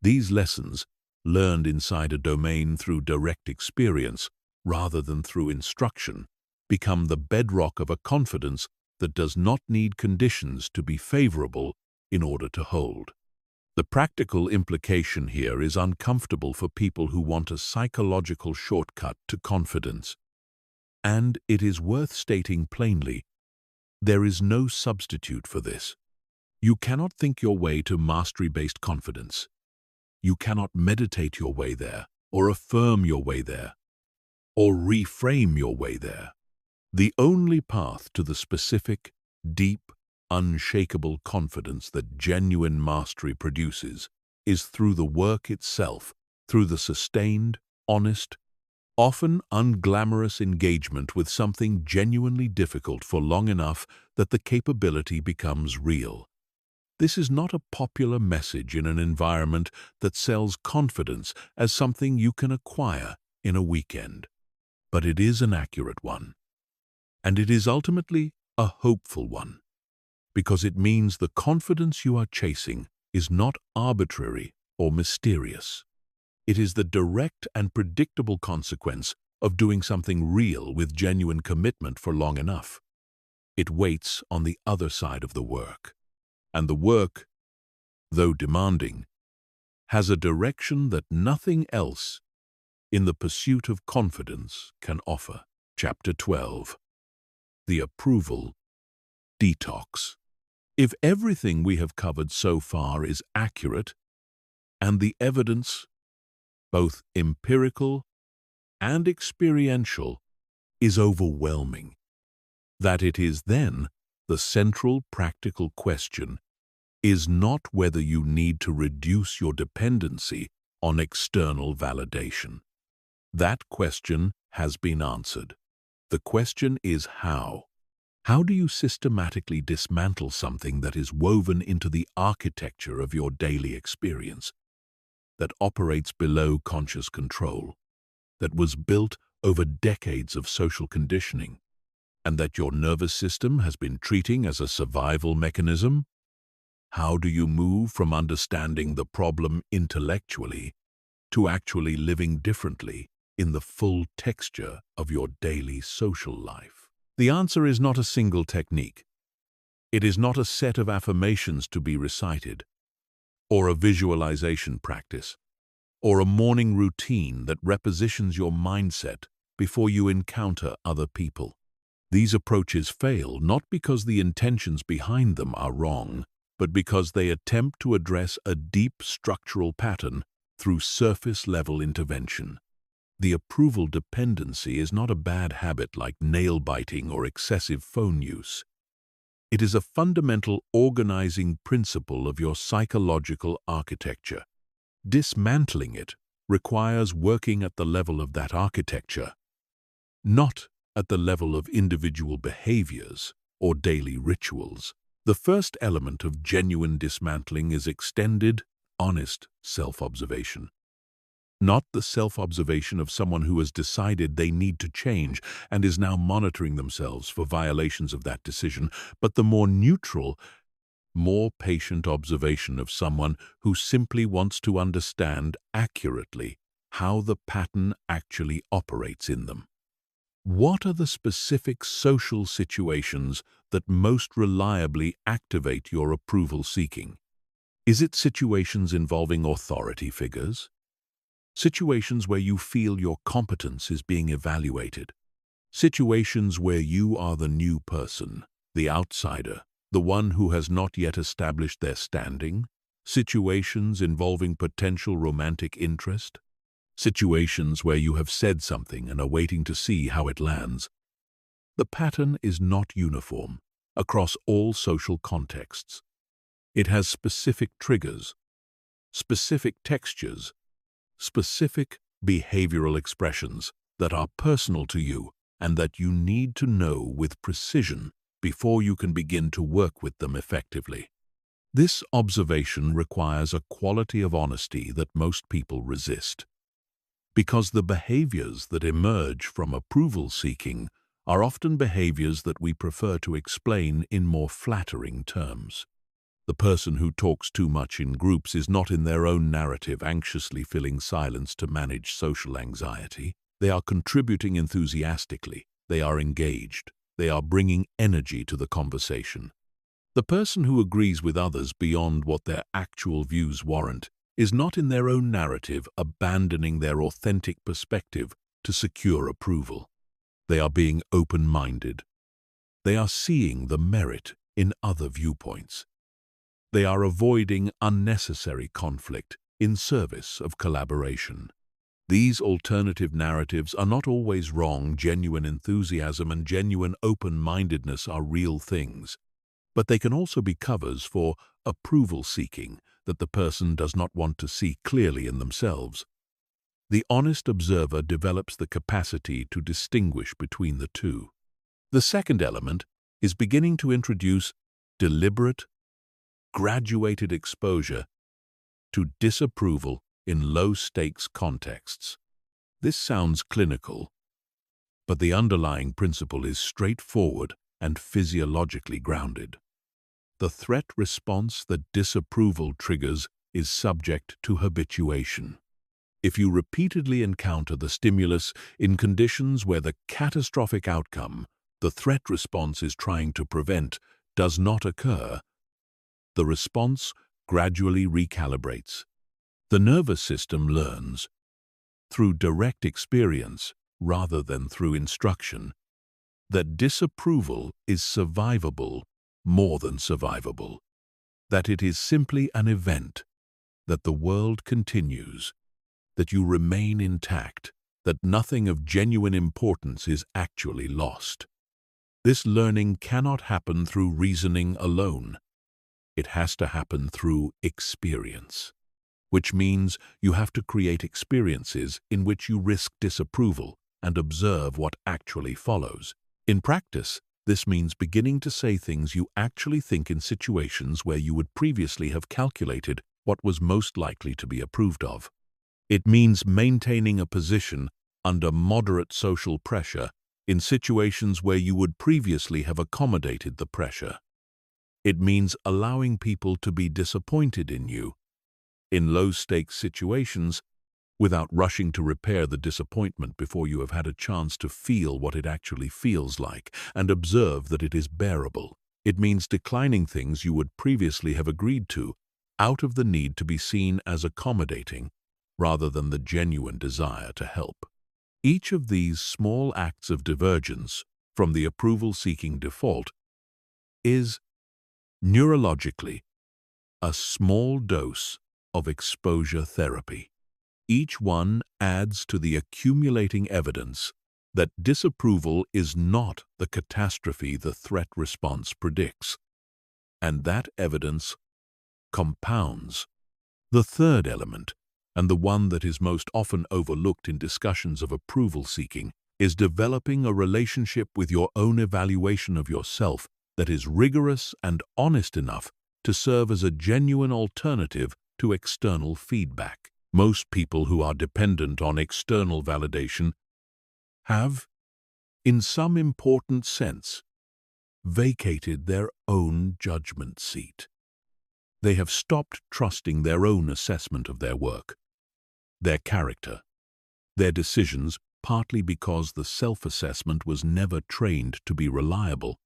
These lessons, learned inside a domain through direct experience rather than through instruction, become the bedrock of a confidence that does not need conditions to be favorable in order to hold. The practical implication here is uncomfortable for people who want a psychological shortcut to confidence. And it is worth stating plainly, there is no substitute for this. You cannot think your way to mastery-based confidence. You cannot meditate your way there, or affirm your way there, or reframe your way there. The only path to the specific, deep, unshakable confidence that genuine mastery produces is through the work itself, through the sustained, honest, often unglamorous engagement with something genuinely difficult for long enough that the capability becomes real. This is not a popular message in an environment that sells confidence as something you can acquire in a weekend, but it is an accurate one. And it is ultimately a hopeful one, because it means the confidence you are chasing is not arbitrary or mysterious. It is the direct and predictable consequence of doing something real with genuine commitment for long enough. It waits on the other side of the work. And the work, though demanding, has a direction that nothing else in the pursuit of confidence can offer. Chapter 12. The Approval Detox. If everything we have covered so far is accurate, and the evidence, both empirical and experiential, is overwhelming, that it is then the central practical question is not whether you need to reduce your dependency on external validation. That question has been answered. The question is how. How do you systematically dismantle something that is woven into the architecture of your daily experience, that operates below conscious control, that was built over decades of social conditioning, and that your nervous system has been treating as a survival mechanism? How do you move from understanding the problem intellectually to actually living differently in the full texture of your daily social life? The answer is not a single technique. It is not a set of affirmations to be recited, or a visualization practice, or a morning routine that repositions your mindset before you encounter other people. These approaches fail not because the intentions behind them are wrong, but because they attempt to address a deep structural pattern through surface-level intervention. The approval dependency is not a bad habit like nail-biting or excessive phone use. It is a fundamental organizing principle of your psychological architecture. Dismantling it requires working at the level of that architecture, not at the level of individual behaviors or daily rituals. The first element of genuine dismantling is extended, honest self-observation. Not the self-observation of someone who has decided they need to change and is now monitoring themselves for violations of that decision, but the more neutral, more patient observation of someone who simply wants to understand accurately how the pattern actually operates in them. What are the specific social situations that most reliably activate your approval seeking? Is it situations involving authority figures, Situations where you feel your competence is being evaluated. Situations where you are the new person, the outsider, the one who has not yet established their standing. Situations involving potential romantic interest. Situations where you have said something and are waiting to see how it lands. The pattern is not uniform across all social contexts. It has specific triggers, specific textures, specific behavioral expressions that are personal to you and that you need to know with precision before you can begin to work with them effectively. This observation requires a quality of honesty that most people resist, because the behaviors that emerge from approval seeking are often behaviors that we prefer to explain in more flattering terms. The person who talks too much in groups is not in their own narrative anxiously filling silence to manage social anxiety. They are contributing enthusiastically. They are engaged. They are bringing energy to the conversation. The person who agrees with others beyond what their actual views warrant is not in their own narrative abandoning their authentic perspective to secure approval. They are being open-minded. They are seeing the merit in other viewpoints. They are avoiding unnecessary conflict in service of collaboration. These alternative narratives are not always wrong. Genuine enthusiasm and genuine open-mindedness are real things, but they can also be covers for approval seeking that the person does not want to see clearly in themselves. The honest observer develops the capacity to distinguish between the two. The second element is beginning to introduce deliberate, graduated exposure to disapproval in low-stakes contexts. This sounds clinical, but the underlying principle is straightforward and physiologically grounded. The threat response that disapproval triggers is subject to habituation. If you repeatedly encounter the stimulus in conditions where the catastrophic outcome the threat response is trying to prevent does not occur, the response gradually recalibrates. The nervous system learns, through direct experience rather than through instruction, that disapproval is survivable more than survivable, that it is simply an event, that the world continues, that you remain intact, that nothing of genuine importance is actually lost. This learning cannot happen through reasoning alone. It has to happen through experience, which means you have to create experiences in which you risk disapproval and observe what actually follows. In practice, this means beginning to say things you actually think in situations where you would previously have calculated what was most likely to be approved of. It means maintaining a position under moderate social pressure in situations where you would previously have accommodated the pressure. It means allowing people to be disappointed in you in low-stakes situations without rushing to repair the disappointment before you have had a chance to feel what it actually feels like and observe that it is bearable. It means declining things you would previously have agreed to out of the need to be seen as accommodating rather than the genuine desire to help. Each of these small acts of divergence from the approval-seeking default is, neurologically, a small dose of exposure therapy. Each one adds to the accumulating evidence that disapproval is not the catastrophe the threat response predicts, and that evidence compounds. The third element, and the one that is most often overlooked in discussions of approval seeking, is developing a relationship with your own evaluation of yourself that is rigorous and honest enough to serve as a genuine alternative to external feedback. Most people who are dependent on external validation have, in some important sense, vacated their own judgment seat. They have stopped trusting their own assessment of their work, their character, their decisions, partly because the self-assessment was never trained to be reliable,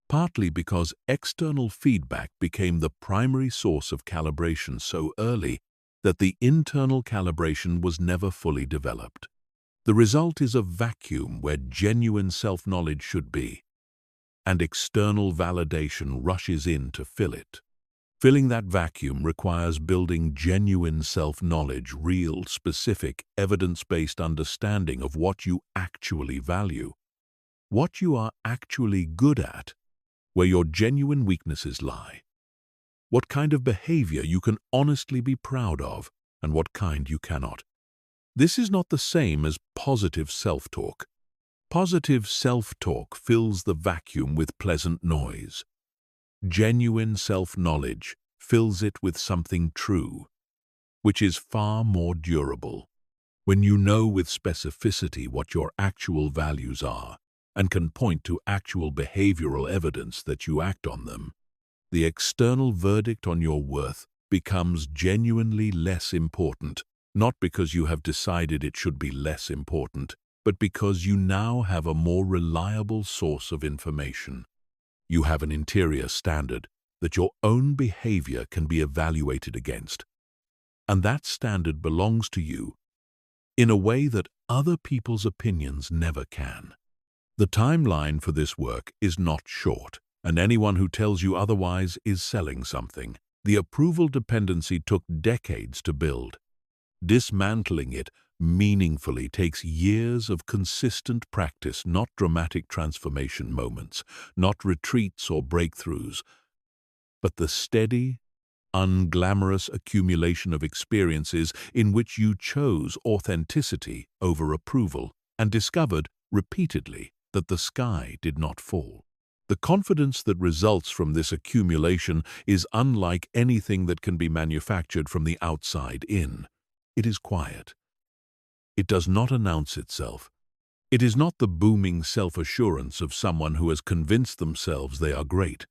partly because external feedback became the primary source of calibration so early that the internal calibration was never fully developed. The result is a vacuum where genuine self-knowledge should be, and external validation rushes in to fill it. Filling that vacuum requires building genuine self-knowledge, real, specific, evidence-based understanding of what you actually value, what you are actually good at, where your genuine weaknesses lie, what kind of behavior you can honestly be proud of, and what kind you cannot. This is not the same as positive self-talk. Positive self-talk fills the vacuum with pleasant noise. Genuine self-knowledge fills it with something true, which is far more durable. When you know with specificity what your actual values are and can point to actual behavioral evidence that you act on them, the external verdict on your worth becomes genuinely less important, not because you have decided it should be less important, but because you now have a more reliable source of information. You have an interior standard that your own behavior can be evaluated against, and that standard belongs to you in a way that other people's opinions never can. The timeline for this work is not short, and anyone who tells you otherwise is selling something. The approval dependency took decades to build. Dismantling it meaningfully takes years of consistent practice, not dramatic transformation moments, not retreats or breakthroughs, but the steady, unglamorous accumulation of experiences in which you chose authenticity over approval and discovered repeatedly that the sky did not fall. The confidence that results from this accumulation is unlike anything that can be manufactured from the outside in. It is quiet. It does not announce itself. It is not the booming self-assurance of someone who has convinced themselves they are great.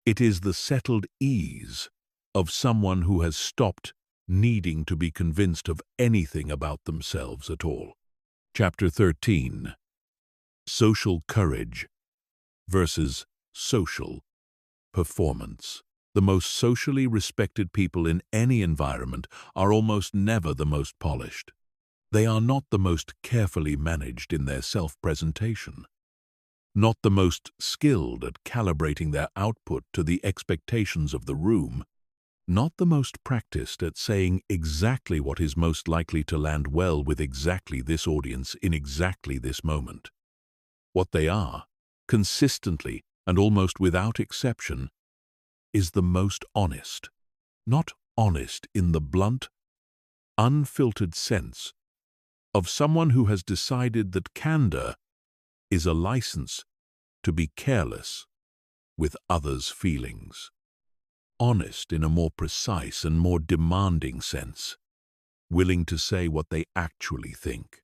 It is the settled ease of someone who has stopped needing to be convinced of anything about themselves at all. Chapter 13. Social Courage versus Social Performance. The most socially respected people in any environment are almost never the most polished. They are not the most carefully managed in their self-presentation, not the most skilled at calibrating their output to the expectations of the room, not the most practiced at saying exactly what is most likely to land well with exactly this audience in exactly this moment. What they are, consistently and almost without exception, is the most honest, not honest in the blunt, unfiltered sense of someone who has decided that candor is a license to be careless with others' feelings. Honest in a more precise and more demanding sense, willing to say what they actually think,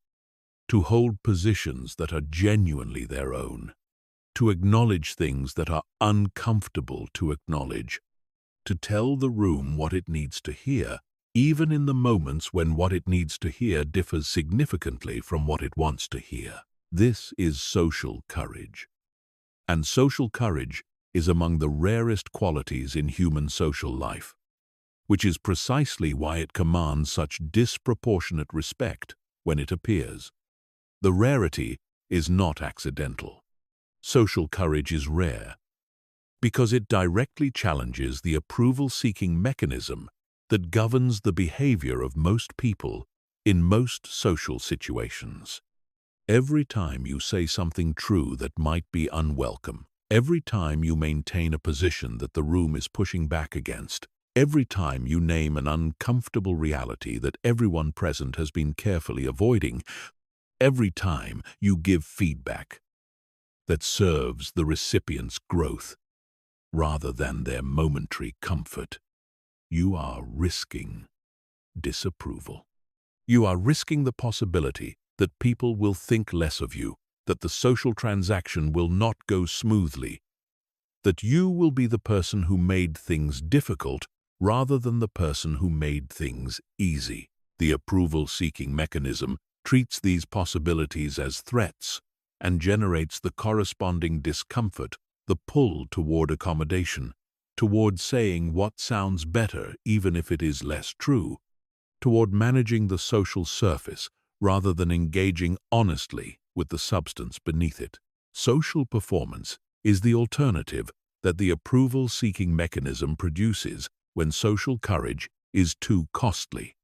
to hold positions that are genuinely their own, to acknowledge things that are uncomfortable to acknowledge, to tell the room what it needs to hear, even in the moments when what it needs to hear differs significantly from what it wants to hear. This is social courage. And social courage is among the rarest qualities in human social life, which is precisely why it commands such disproportionate respect when it appears. The rarity is not accidental. Social courage is rare because it directly challenges the approval-seeking mechanism that governs the behavior of most people in most social situations. Every time you say something true that might be unwelcome, every time you maintain a position that the room is pushing back against, every time you name an uncomfortable reality that everyone present has been carefully avoiding, every time you give feedback that serves the recipient's growth rather than their momentary comfort, you are risking disapproval. You are risking the possibility that people will think less of you, that the social transaction will not go smoothly, that you will be the person who made things difficult rather than the person who made things easy. The approval-seeking mechanism treats these possibilities as threats and generates the corresponding discomfort, the pull toward accommodation, toward saying what sounds better even if it is less true. toward managing the social surface rather than engaging honestly with the substance beneath it. Social performance is the alternative that the approval-seeking mechanism produces when social courage is too costly.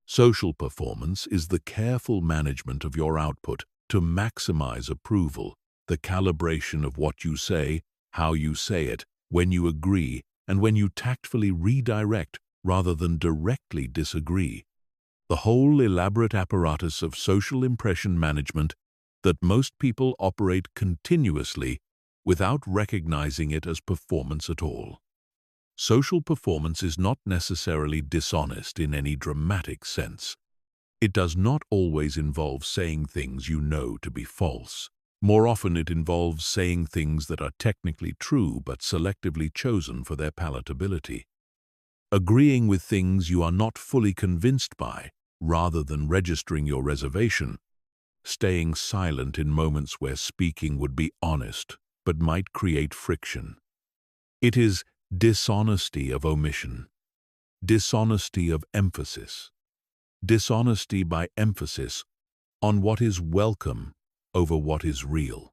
Social performance is the careful management of your output to maximize approval, the calibration of what you say, how you say it, when you agree, and when you tactfully redirect rather than directly disagree. The whole elaborate apparatus of social impression management that most people operate continuously without recognizing it as performance at all. Social performance is not necessarily dishonest in any dramatic sense. It does not always involve saying things you know to be false. More often it involves saying things that are technically true but selectively chosen for their palatability. Agreeing with things you are not fully convinced by, rather than registering your reservation. Staying silent in moments where speaking would be honest but might create friction. It is dishonesty of omission, dishonesty of emphasis, dishonesty by emphasis on what is welcome over what is real.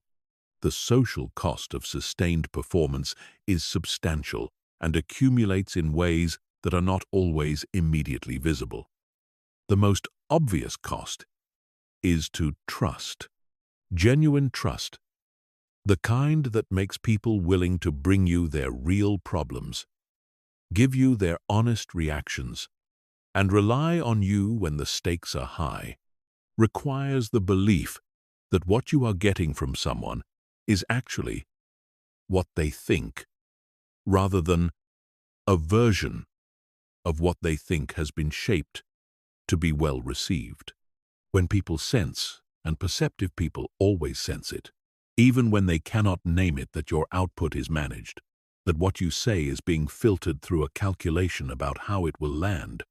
The social cost of sustained performance is substantial and accumulates in ways that are not always immediately visible. The most obvious cost is to trust. Genuine trust, the kind that makes people willing to bring you their real problems, give you their honest reactions, and rely on you when the stakes are high, requires the belief that what you are getting from someone is actually what they think, rather than a version of what they think has been shaped to be well received. When people sense, and perceptive people always sense it, even when they cannot name it, that your output is managed, that what you say is being filtered through a calculation about how it will land,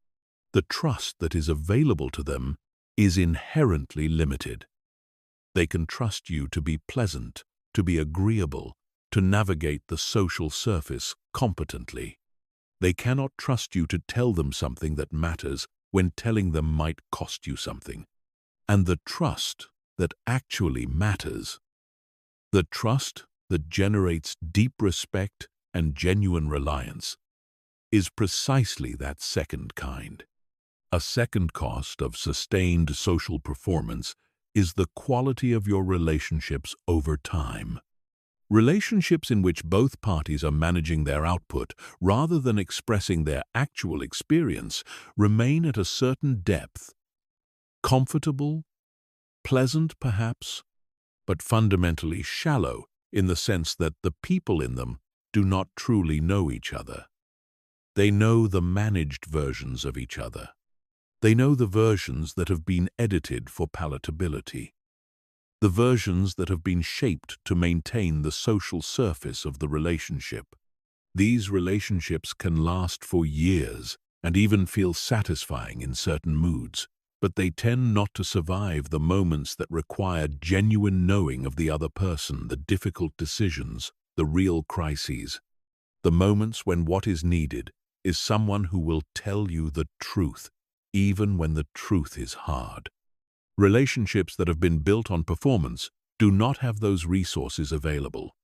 the trust that is available to them is inherently limited. They can trust you to be pleasant, to be agreeable, to navigate the social surface competently. They cannot trust you to tell them something that matters when telling them might cost you something. And the trust that actually matters, the trust that generates deep respect and genuine reliance, is precisely that second kind. A second cost of sustained social performance is the quality of your relationships over time. Relationships in which both parties are managing their output rather than expressing their actual experience remain at a certain depth, comfortable, pleasant perhaps, but fundamentally shallow in the sense that the people in them do not truly know each other. They know the managed versions of each other. They know the versions that have been edited for palatability, the versions that have been shaped to maintain the social surface of the relationship. These relationships can last for years and even feel satisfying in certain moods, but they tend not to survive the moments that require genuine knowing of the other person, the difficult decisions, the real crises, the moments when what is needed is someone who will tell you the truth, even when the truth is hard. Relationships that have been built on performance do not have those resources available,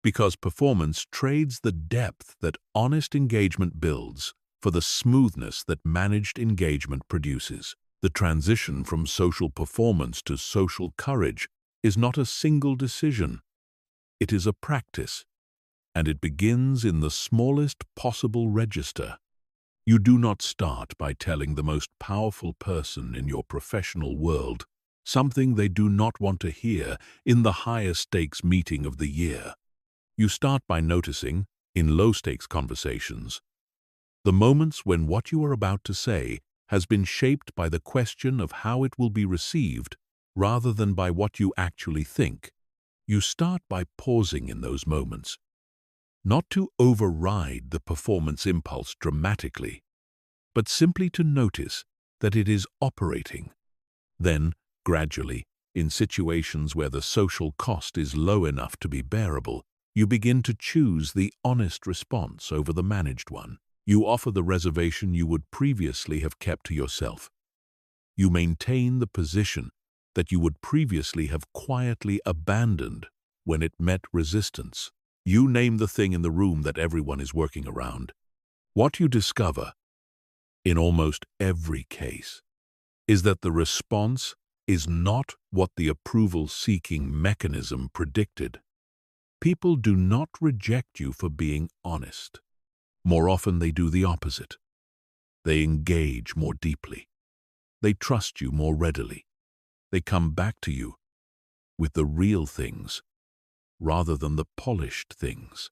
because performance trades the depth that honest engagement builds for the smoothness that managed engagement produces. The transition from social performance to social courage is not a single decision. It is a practice, and it begins in the smallest possible register. You do not start by telling the most powerful person in your professional world something they do not want to hear in the highest stakes meeting of the year. You start by noticing, in low-stakes conversations, the moments when what you are about to say has been shaped by the question of how it will be received rather than by what you actually think. You start by pausing in those moments, not to override the performance impulse dramatically, but simply to notice that it is operating. Then, gradually, in situations where the social cost is low enough to be bearable, you begin to choose the honest response over the managed one. You offer the reservation you would previously have kept to yourself. You maintain the position that you would previously have quietly abandoned when it met resistance. You name the thing in the room that everyone is working around. What you discover, in almost every case, is that the response is not what the approval-seeking mechanism predicted. People do not reject you for being honest. More often they do the opposite. They engage more deeply. They trust you more readily. They come back to you with the real things rather than the polished things,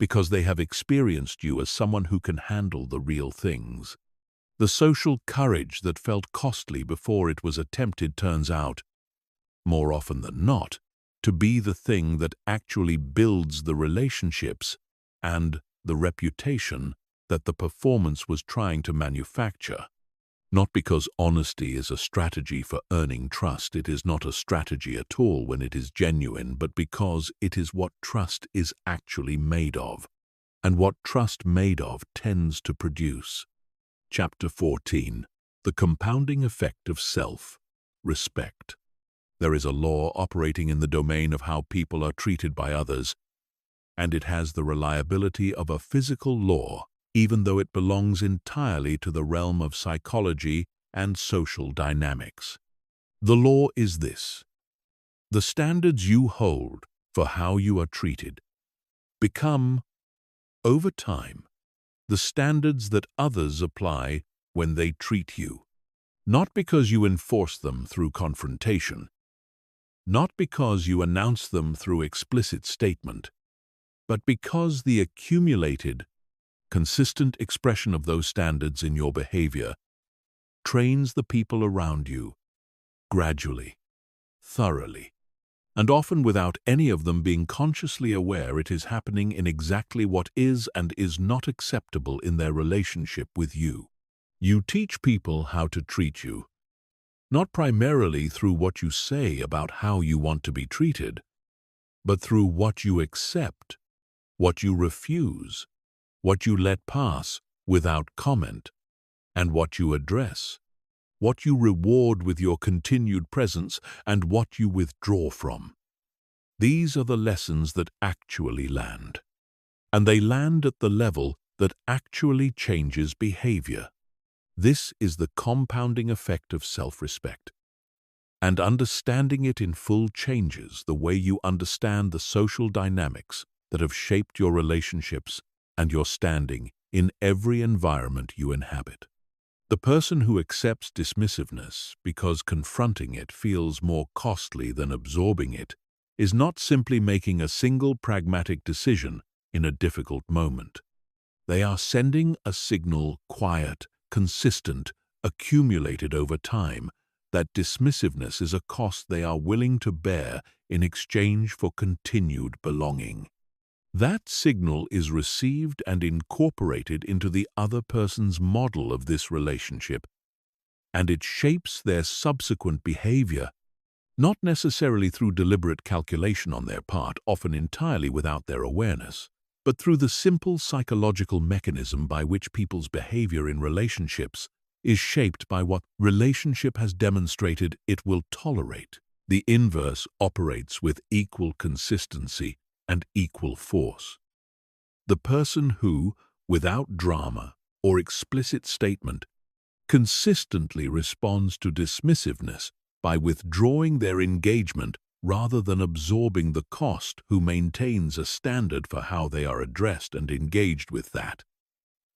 because they have experienced you as someone who can handle the real things. The social courage that felt costly before it was attempted turns out, more often than not, to be the thing that actually builds the relationships and the reputation that the performance was trying to manufacture. Not because honesty is a strategy for earning trust, it is not a strategy at all when it is genuine, but because it is what trust is actually made of, and what trust made of tends to produce. Chapter 14. The compounding effect of self-respect. There is a law operating in the domain of how people are treated by others, and it has the reliability of a physical law, even though it belongs entirely to the realm of psychology and social dynamics. The law is this: the standards you hold for how you are treated become, over time, the standards that others apply when they treat you. Not because you enforce them through confrontation, not because you announce them through explicit statement, but because the accumulated, consistent expression of those standards in your behavior trains the people around you gradually, thoroughly, and often without any of them being consciously aware it is happening in exactly what is and is not acceptable in their relationship with you. You teach people how to treat you, not primarily through what you say about how you want to be treated, but through what you accept, what you refuse, what you let pass without comment, and what you address, what you reward with your continued presence and what you withdraw from. These are the lessons that actually land, and they land at the level that actually changes behavior. This is the compounding effect of self-respect, and understanding it in full changes the way you understand the social dynamics that have shaped your relationships and your standing in every environment you inhabit. The person who accepts dismissiveness because confronting it feels more costly than absorbing it is not simply making a single pragmatic decision in a difficult moment. They are sending a signal, quiet, consistent, accumulated over time, that dismissiveness is a cost they are willing to bear in exchange for continued belonging. That signal is received and incorporated into the other person's model of this relationship, and it shapes their subsequent behavior, not necessarily through deliberate calculation on their part, often entirely without their awareness, but through the simple psychological mechanism by which people's behavior in relationships is shaped by what relationship has demonstrated it will tolerate. The inverse operates with equal consistency and equal force. The person who, without drama or explicit statement, consistently responds to dismissiveness by withdrawing their engagement rather than absorbing the cost, who maintains a standard for how they are addressed and engaged with that,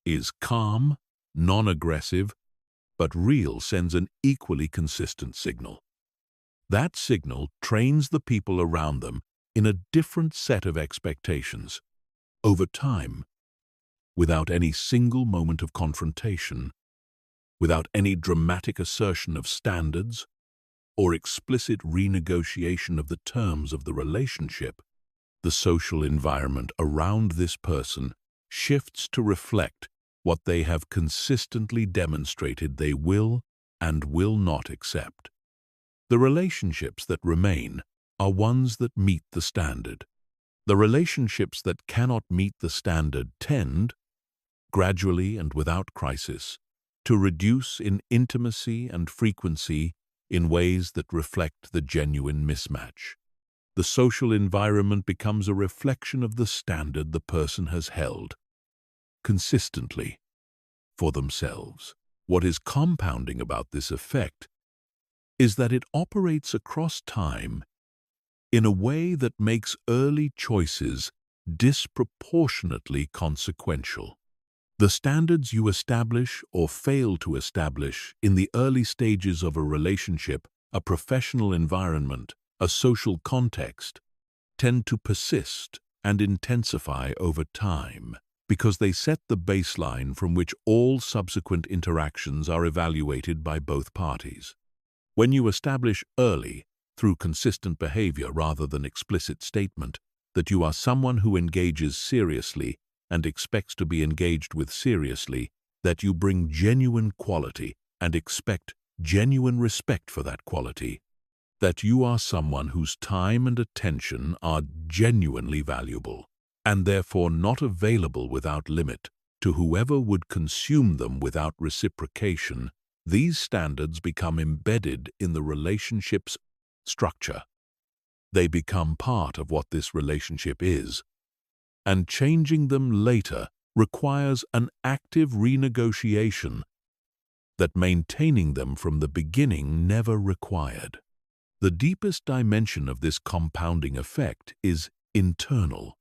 is calm, non-aggressive, but real, sends an equally consistent signal. That signal trains the people around them in a different set of expectations, over time, without any single moment of confrontation, without any dramatic assertion of standards or explicit renegotiation of the terms of the relationship. The social environment around this person shifts to reflect what they have consistently demonstrated they will and will not accept. The relationships that remain are ones that meet the standard. The relationships that cannot meet the standard tend, gradually and without crisis, to reduce in intimacy and frequency in ways that reflect the genuine mismatch. The social environment becomes a reflection of the standard the person has held consistently for themselves. What is compounding about this effect is that it operates across time in a way that makes early choices disproportionately consequential. The standards you establish or fail to establish in the early stages of a relationship, a professional environment, a social context, tend to persist and intensify over time because they set the baseline from which all subsequent interactions are evaluated by both parties. When you establish early, through consistent behavior rather than explicit statement, that you are someone who engages seriously and expects to be engaged with seriously, that you bring genuine quality and expect genuine respect for that quality, that you are someone whose time and attention are genuinely valuable, and therefore not available without limit to whoever would consume them without reciprocation, these standards become embedded in the relationship's structure. They become part of what this relationship is, and changing them later requires an active renegotiation that maintaining them from the beginning never required. The deepest dimension of this compounding effect is internal.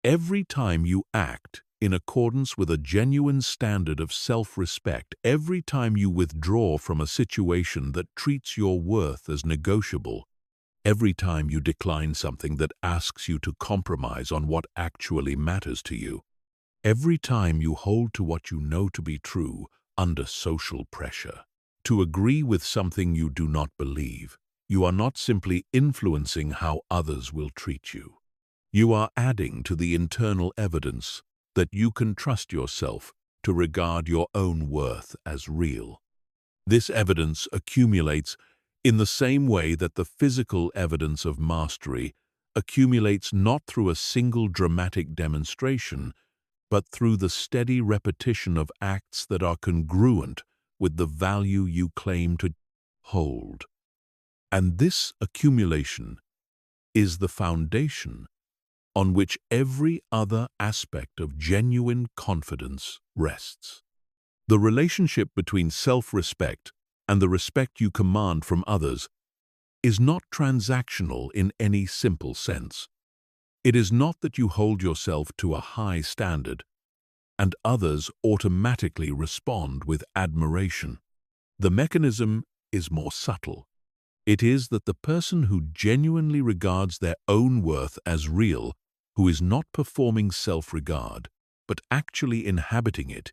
Every time you act in accordance with a genuine standard of self-respect, every time you withdraw from a situation that treats your worth as negotiable, every time you decline something that asks you to compromise on what actually matters to you, every time you hold to what you know to be true under social pressure, to agree with something you do not believe, you are not simply influencing how others will treat you. You are adding to the internal evidence that you can trust yourself to regard your own worth as real. This evidence accumulates in the same way that the physical evidence of mastery accumulates not through a single dramatic demonstration, but through the steady repetition of acts that are congruent with the value you claim to hold. And this accumulation is the foundation on which every other aspect of genuine confidence rests. The relationship between self-respect and the respect you command from others is not transactional in any simple sense. It is not that you hold yourself to a high standard and others automatically respond with admiration. The mechanism is more subtle. It is that the person who genuinely regards their own worth as real, who is not performing self-regard, but actually inhabiting it,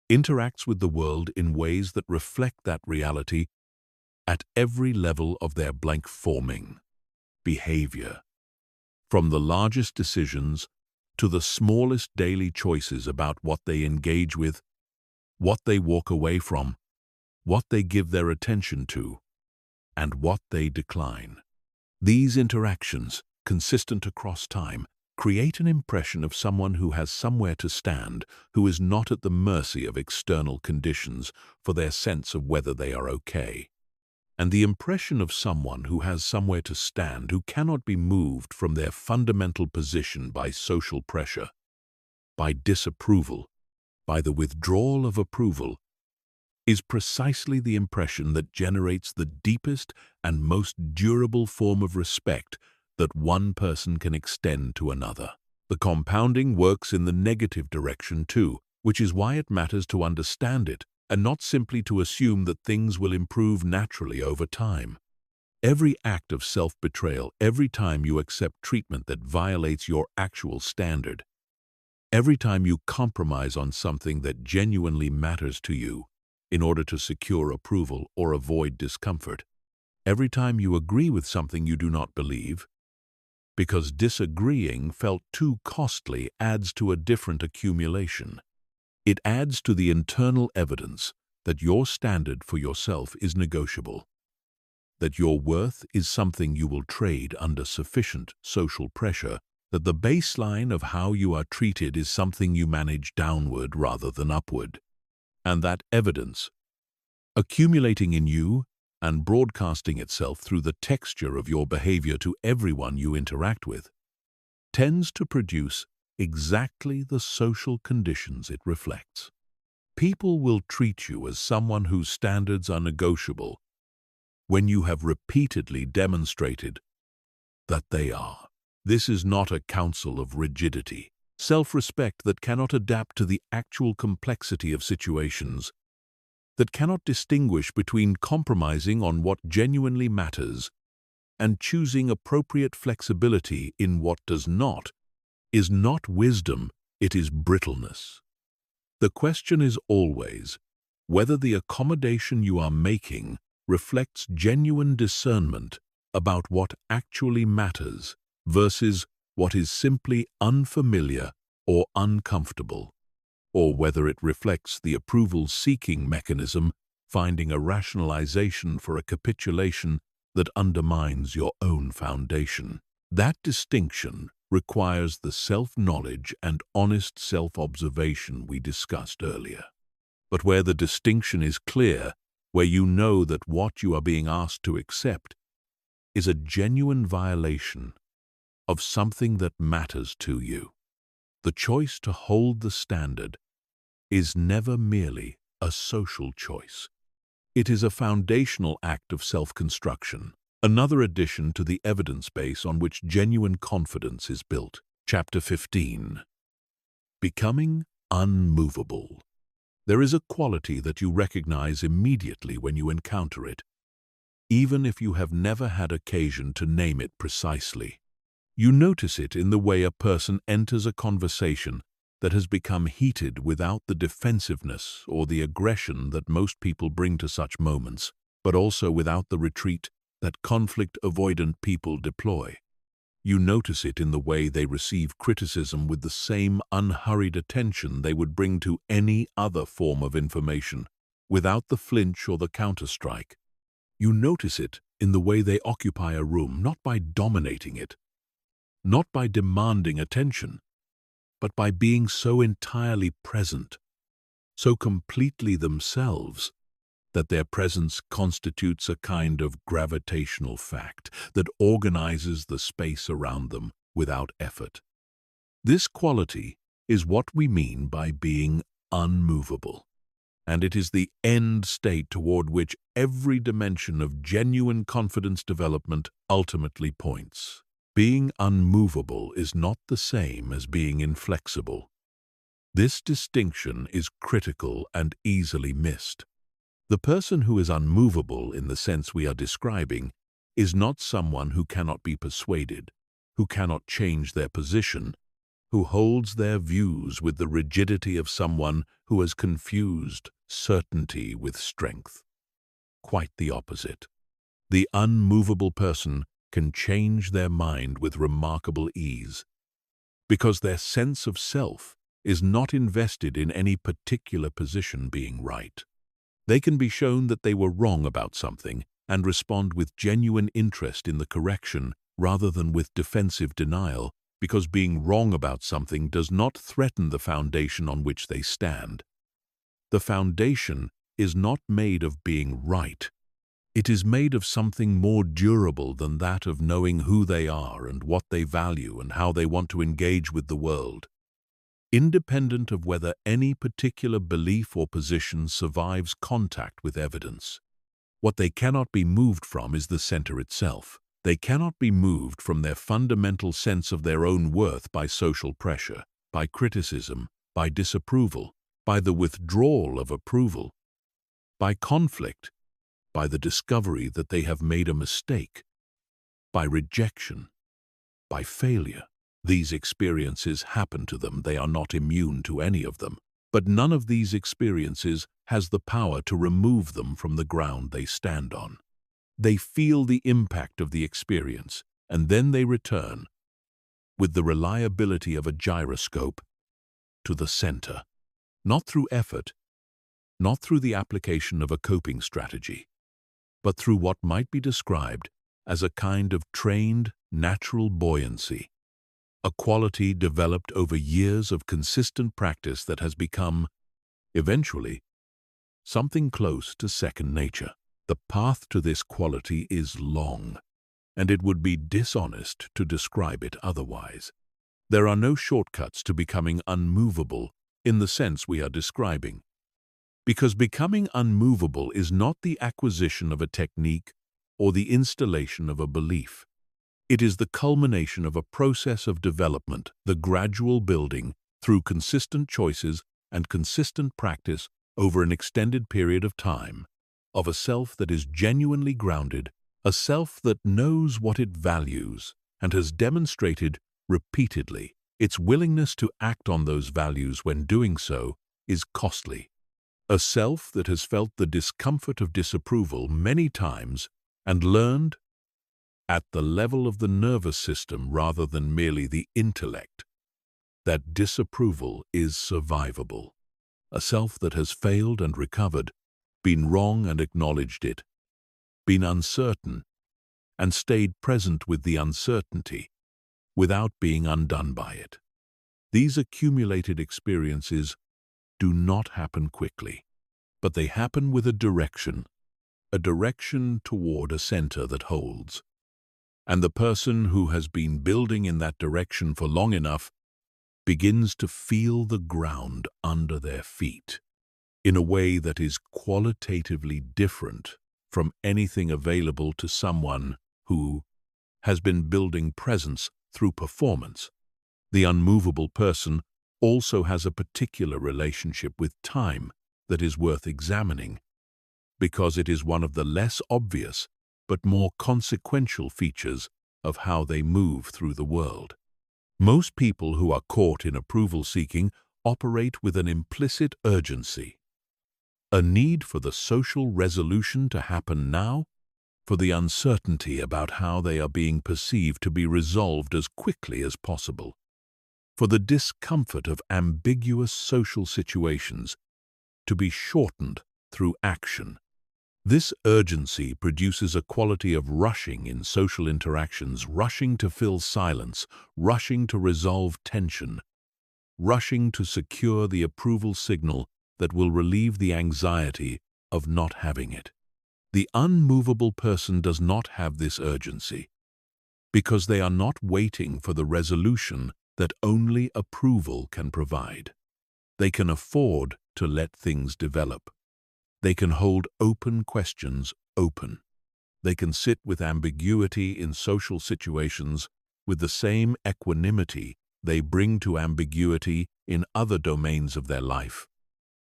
interacts with the world in ways that reflect that reality at every level of their blank-forming behavior. From the largest decisions to the smallest daily choices about what they engage with, what they walk away from, what they give their attention to, and what they decline. These interactions, consistent across time, create an impression of someone who has somewhere to stand, who is not at the mercy of external conditions for their sense of whether they are okay. And the impression of someone who has somewhere to stand, who cannot be moved from their fundamental position by social pressure, by disapproval, by the withdrawal of approval, is precisely the impression that generates the deepest and most durable form of respect that one person can extend to another. The compounding works in the negative direction too, which is why it matters to understand it and not simply to assume that things will improve naturally over time. Every act of self-betrayal, every time you accept treatment that violates your actual standard, every time you compromise on something that genuinely matters to you in order to secure approval or avoid discomfort, every time you agree with something you do not believe, because disagreeing felt too costly adds to a different accumulation. It adds to the internal evidence that your standard for yourself is negotiable, that your worth is something you will trade under sufficient social pressure that the baseline of how you are treated is something you manage downward rather than upward, and that evidence, accumulating in you and broadcasting itself through the texture of your behavior to everyone you interact with, tends to produce exactly the social conditions it reflects. People will treat you as someone whose standards are negotiable when you have repeatedly demonstrated that they are. This is not a counsel of rigidity, self-respect that cannot adapt to the actual complexity of situations, that cannot distinguish between compromising on what genuinely matters and choosing appropriate flexibility in what does not, is not wisdom, it is brittleness. The question is always whether the accommodation you are making reflects genuine discernment about what actually matters versus what is simply unfamiliar or uncomfortable, or whether it reflects the approval-seeking mechanism finding a rationalization for a capitulation that undermines your own foundation. That distinction requires the self-knowledge and honest self-observation we discussed earlier. But where the distinction is clear, where you know that what you are being asked to accept is a genuine violation of something that matters to you, the choice to hold the standard is never merely a social choice. It is a foundational act of self-construction, another addition to the evidence base on which genuine confidence is built. Chapter 15. Becoming unmovable. There is a quality that you recognize immediately when you encounter it, even if you have never had occasion to name it precisely. You notice it in the way a person enters a conversation that has become heated without the defensiveness or the aggression that most people bring to such moments, but also without the retreat that conflict-avoidant people deploy. You notice it in the way they receive criticism with the same unhurried attention they would bring to any other form of information, without the flinch or the counterstrike. You notice it in the way they occupy a room, not by dominating it, not by demanding attention, but by being so entirely present, so completely themselves, that their presence constitutes a kind of gravitational fact that organizes the space around them without effort. This quality is what we mean by being unmovable, and it is the end state toward which every dimension of genuine confidence development ultimately points. Being unmovable is not the same as being inflexible. This distinction is critical and easily missed. The person who is unmovable in the sense we are describing is not someone who cannot be persuaded, who cannot change their position, who holds their views with the rigidity of someone who has confused certainty with strength. Quite the opposite. The unmovable person can change their mind with remarkable ease, because their sense of self is not invested in any particular position being right. They can be shown that they were wrong about something and respond with genuine interest in the correction rather than with defensive denial, because being wrong about something does not threaten the foundation on which they stand. The foundation is not made of being right. It is made of something more durable than that of knowing who they are and what they value and how they want to engage with the world. Independent of whether any particular belief or position survives contact with evidence, what they cannot be moved from is the center itself. They cannot be moved from their fundamental sense of their own worth by social pressure, by criticism, by disapproval, by the withdrawal of approval, by conflict, by the discovery that they have made a mistake, by rejection, by failure. These experiences happen to them. They are not immune to any of them. But none of these experiences has the power to remove them from the ground they stand on. They feel the impact of the experience, and then they return, with the reliability of a gyroscope, to the center, not through effort, not through the application of a coping strategy, but through what might be described as a kind of trained, natural buoyancy. a quality developed over years of consistent practice that has become, eventually, something close to second nature. The path to this quality is long, and it would be dishonest to describe it otherwise. There are no shortcuts to becoming unmovable in the sense we are describing, because becoming unmovable is not the acquisition of a technique or the installation of a belief. It is the culmination of a process of development, the gradual building, through consistent choices and consistent practice over an extended period of time, of a self that is genuinely grounded, a self that knows what it values and has demonstrated repeatedly its willingness to act on those values when doing so is costly. A self that has felt the discomfort of disapproval many times and learned, at the level of the nervous system rather than merely the intellect, that disapproval is survivable. A self that has failed and recovered, been wrong and acknowledged it, been uncertain and stayed present with the uncertainty without being undone by it. These accumulated experiences do not happen quickly, but they happen with a direction toward a center that holds. And the person who has been building in that direction for long enough begins to feel the ground under their feet in a way that is qualitatively different from anything available to someone who has been building presence through performance. The unmovable person also has a particular relationship with time that is worth examining, because it is one of the less obvious but more consequential features of how they move through the world. Most people who are caught in approval-seeking operate with an implicit urgency, a need for the social resolution to happen now, for the uncertainty about how they are being perceived to be resolved as quickly as possible, for the discomfort of ambiguous social situations to be shortened through action. This urgency produces a quality of rushing in social interactions, rushing to fill silence, rushing to resolve tension, rushing to secure the approval signal that will relieve the anxiety of not having it. The unmovable person does not have this urgency because they are not waiting for the resolution that only approval can provide. They can afford to let things develop. They can hold open questions open. They can sit with ambiguity in social situations with the same equanimity they bring to ambiguity in other domains of their life,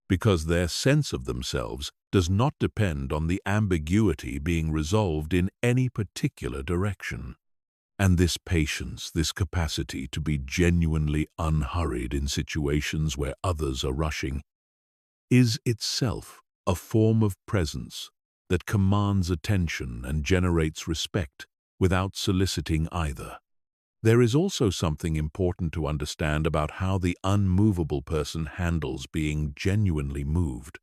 because their sense of themselves does not depend on the ambiguity being resolved in any particular direction. And this patience, this capacity to be genuinely unhurried in situations where others are rushing, is itself a form of presence that commands attention and generates respect without soliciting either. There is also something important to understand about how the unmovable person handles being genuinely moved,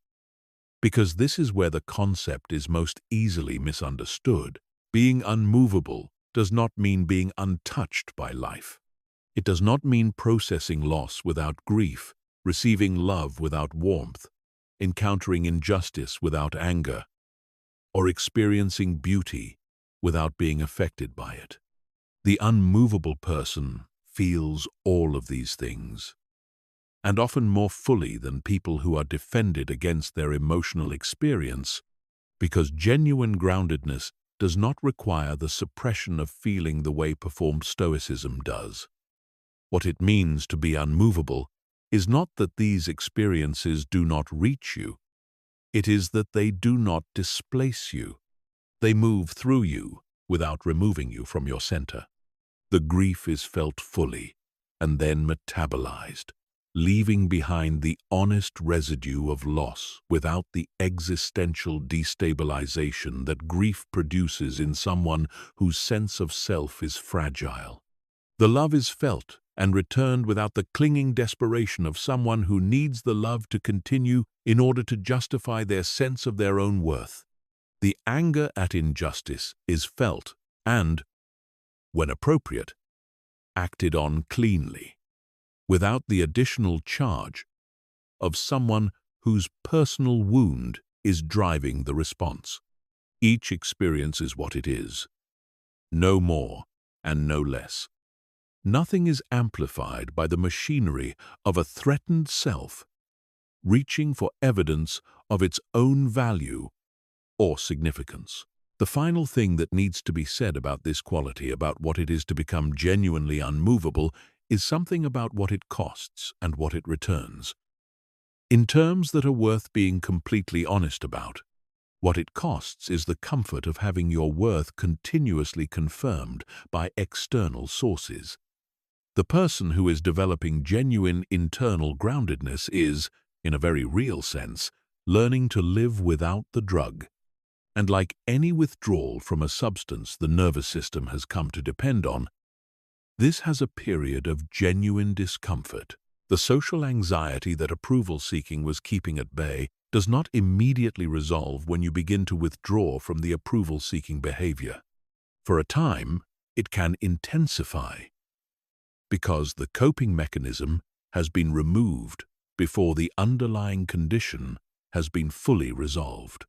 because this is where the concept is most easily misunderstood. Being unmovable does not mean being untouched by life. It does not mean processing loss without grief, receiving love without warmth, encountering injustice without anger, or experiencing beauty without being affected by it. The unmovable person feels all of these things, and often more fully than people who are defended against their emotional experience, because genuine groundedness does not require the suppression of feeling the way performed stoicism does. What it means to be unmovable is not that these experiences do not reach you. It is that they do not displace you. They move through you without removing you from your center. The grief is felt fully and then metabolized, leaving behind the honest residue of loss without the existential destabilization that grief produces in someone whose sense of self is fragile. The love is felt and returned without the clinging desperation of someone who needs the love to continue in order to justify their sense of their own worth. The anger at injustice is felt and, when appropriate, acted on cleanly, without the additional charge of someone whose personal wound is driving the response. Each experience is what it is, no more and no less. Nothing is amplified by the machinery of a threatened self, reaching for evidence of its own value or significance. The final thing that needs to be said about this quality, about what it is to become genuinely unmovable, is something about what it costs and what it returns. In terms that are worth being completely honest about, what it costs is the comfort of having your worth continuously confirmed by external sources. The person who is developing genuine internal groundedness is, in a very real sense, learning to live without the drug. And like any withdrawal from a substance the nervous system has come to depend on, this has a period of genuine discomfort. The social anxiety that approval-seeking was keeping at bay does not immediately resolve when you begin to withdraw from the approval-seeking behavior. For a time, it can intensify, because the coping mechanism has been removed before the underlying condition has been fully resolved.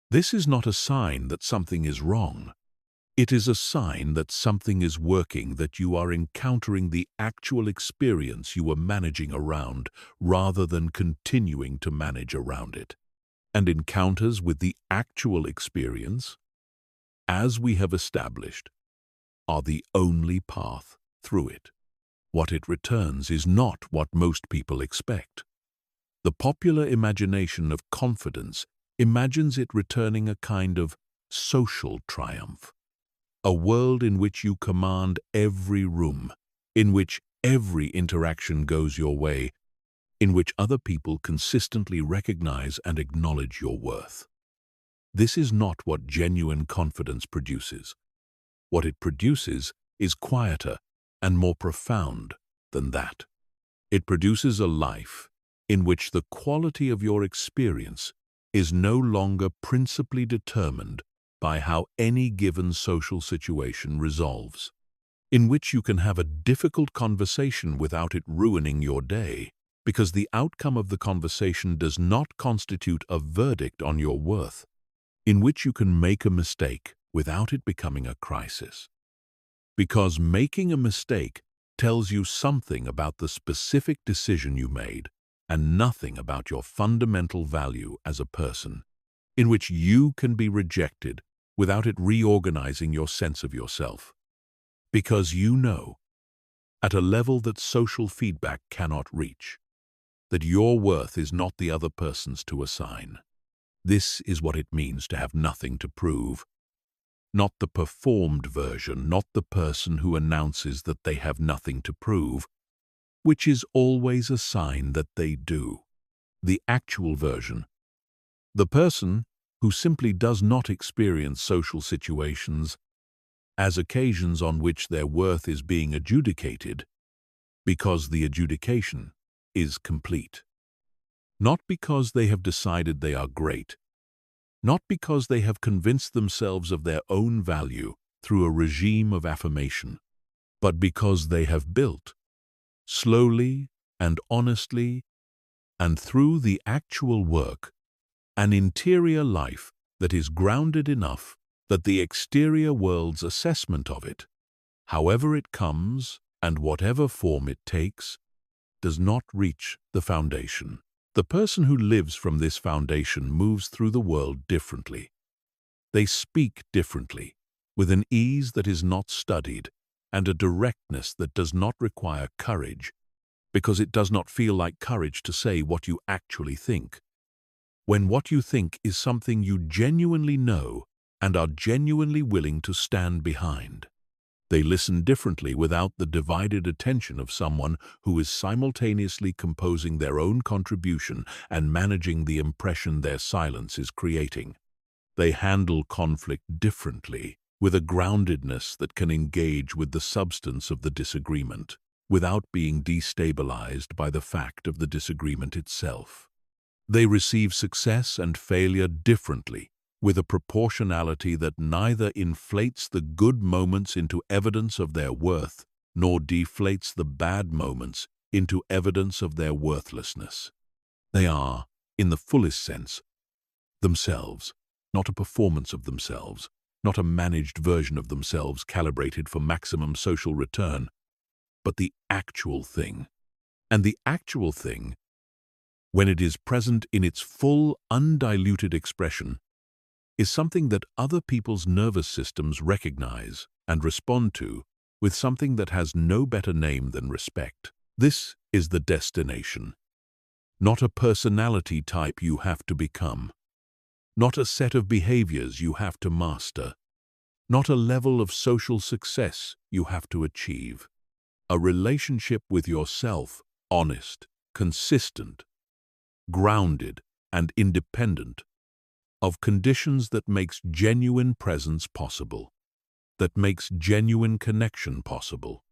This is not a sign that something is wrong. It is a sign that something is working, that you are encountering the actual experience you were managing around rather than continuing to manage around it. And encounters with the actual experience, as we have established, are the only path through it. What it returns is not what most people expect. The popular imagination of confidence imagines it returning a kind of social triumph, a world in which you command every room, in which every interaction goes your way, in which other people consistently recognize and acknowledge your worth. This is not what genuine confidence produces. What it produces is quieter and more profound than that. It produces a life in which the quality of your experience is no longer principally determined by how any given social situation resolves, in which you can have a difficult conversation without it ruining your day, because the outcome of the conversation does not constitute a verdict on your worth, in which you can make a mistake without it becoming a crisis. Because making a mistake tells you something about the specific decision you made and nothing about your fundamental value as a person, in which you can be rejected without it reorganizing your sense of yourself. Because you know, at a level that social feedback cannot reach, that your worth is not the other person's to assign. This is what it means to have nothing to prove. Not the performed version, not the person who announces that they have nothing to prove, which is always a sign that they do. The actual version. The person who simply does not experience social situations as occasions on which their worth is being adjudicated, because the adjudication is complete. Not because they have decided they are great, not because they have convinced themselves of their own value through a regime of affirmation, but because they have built, slowly and honestly, and through the actual work, an interior life that is grounded enough that the exterior world's assessment of it, however it comes and whatever form it takes, does not reach the foundation. The person who lives from this foundation moves through the world differently. They speak differently, with an ease that is not studied and a directness that does not require courage, because it does not feel like courage to say what you actually think. When what you think is something you genuinely know and are genuinely willing to stand behind. They listen differently without the divided attention of someone who is simultaneously composing their own contribution and managing the impression their silence is creating. They handle conflict differently, with a groundedness that can engage with the substance of the disagreement, without being destabilized by the fact of the disagreement itself. They receive success and failure differently, with a proportionality that neither inflates the good moments into evidence of their worth, nor deflates the bad moments into evidence of their worthlessness. They are, in the fullest sense, themselves, not a performance of themselves, not a managed version of themselves calibrated for maximum social return, but the actual thing. And the actual thing, when it is present in its full, undiluted expression, is something that other people's nervous systems recognize and respond to with something that has no better name than respect. This is the destination, not a personality type you have to become, not a set of behaviors you have to master, not a level of social success you have to achieve. A relationship with yourself, honest, consistent, grounded, and independent of conditions that makes genuine presence possible, that makes genuine connection possible,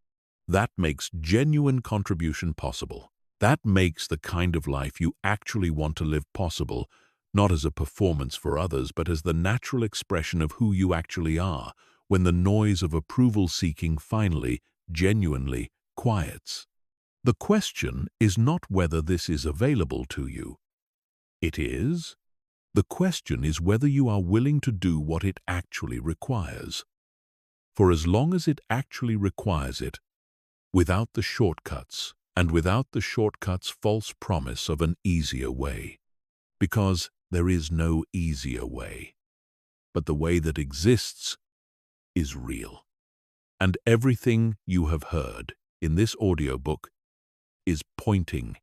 that makes genuine contribution possible, that makes the kind of life you actually want to live possible, not as a performance for others, but as the natural expression of who you actually are when the noise of approval-seeking finally, genuinely quiets. The question is not whether this is available to you. It is. The question is whether you are willing to do what it actually requires. For as long as it actually requires it, without the shortcuts, and without the shortcuts' false promise of an easier way. Because there is no easier way. But the way that exists is real. And everything you have heard in this audiobook is pointing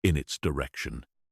in its direction.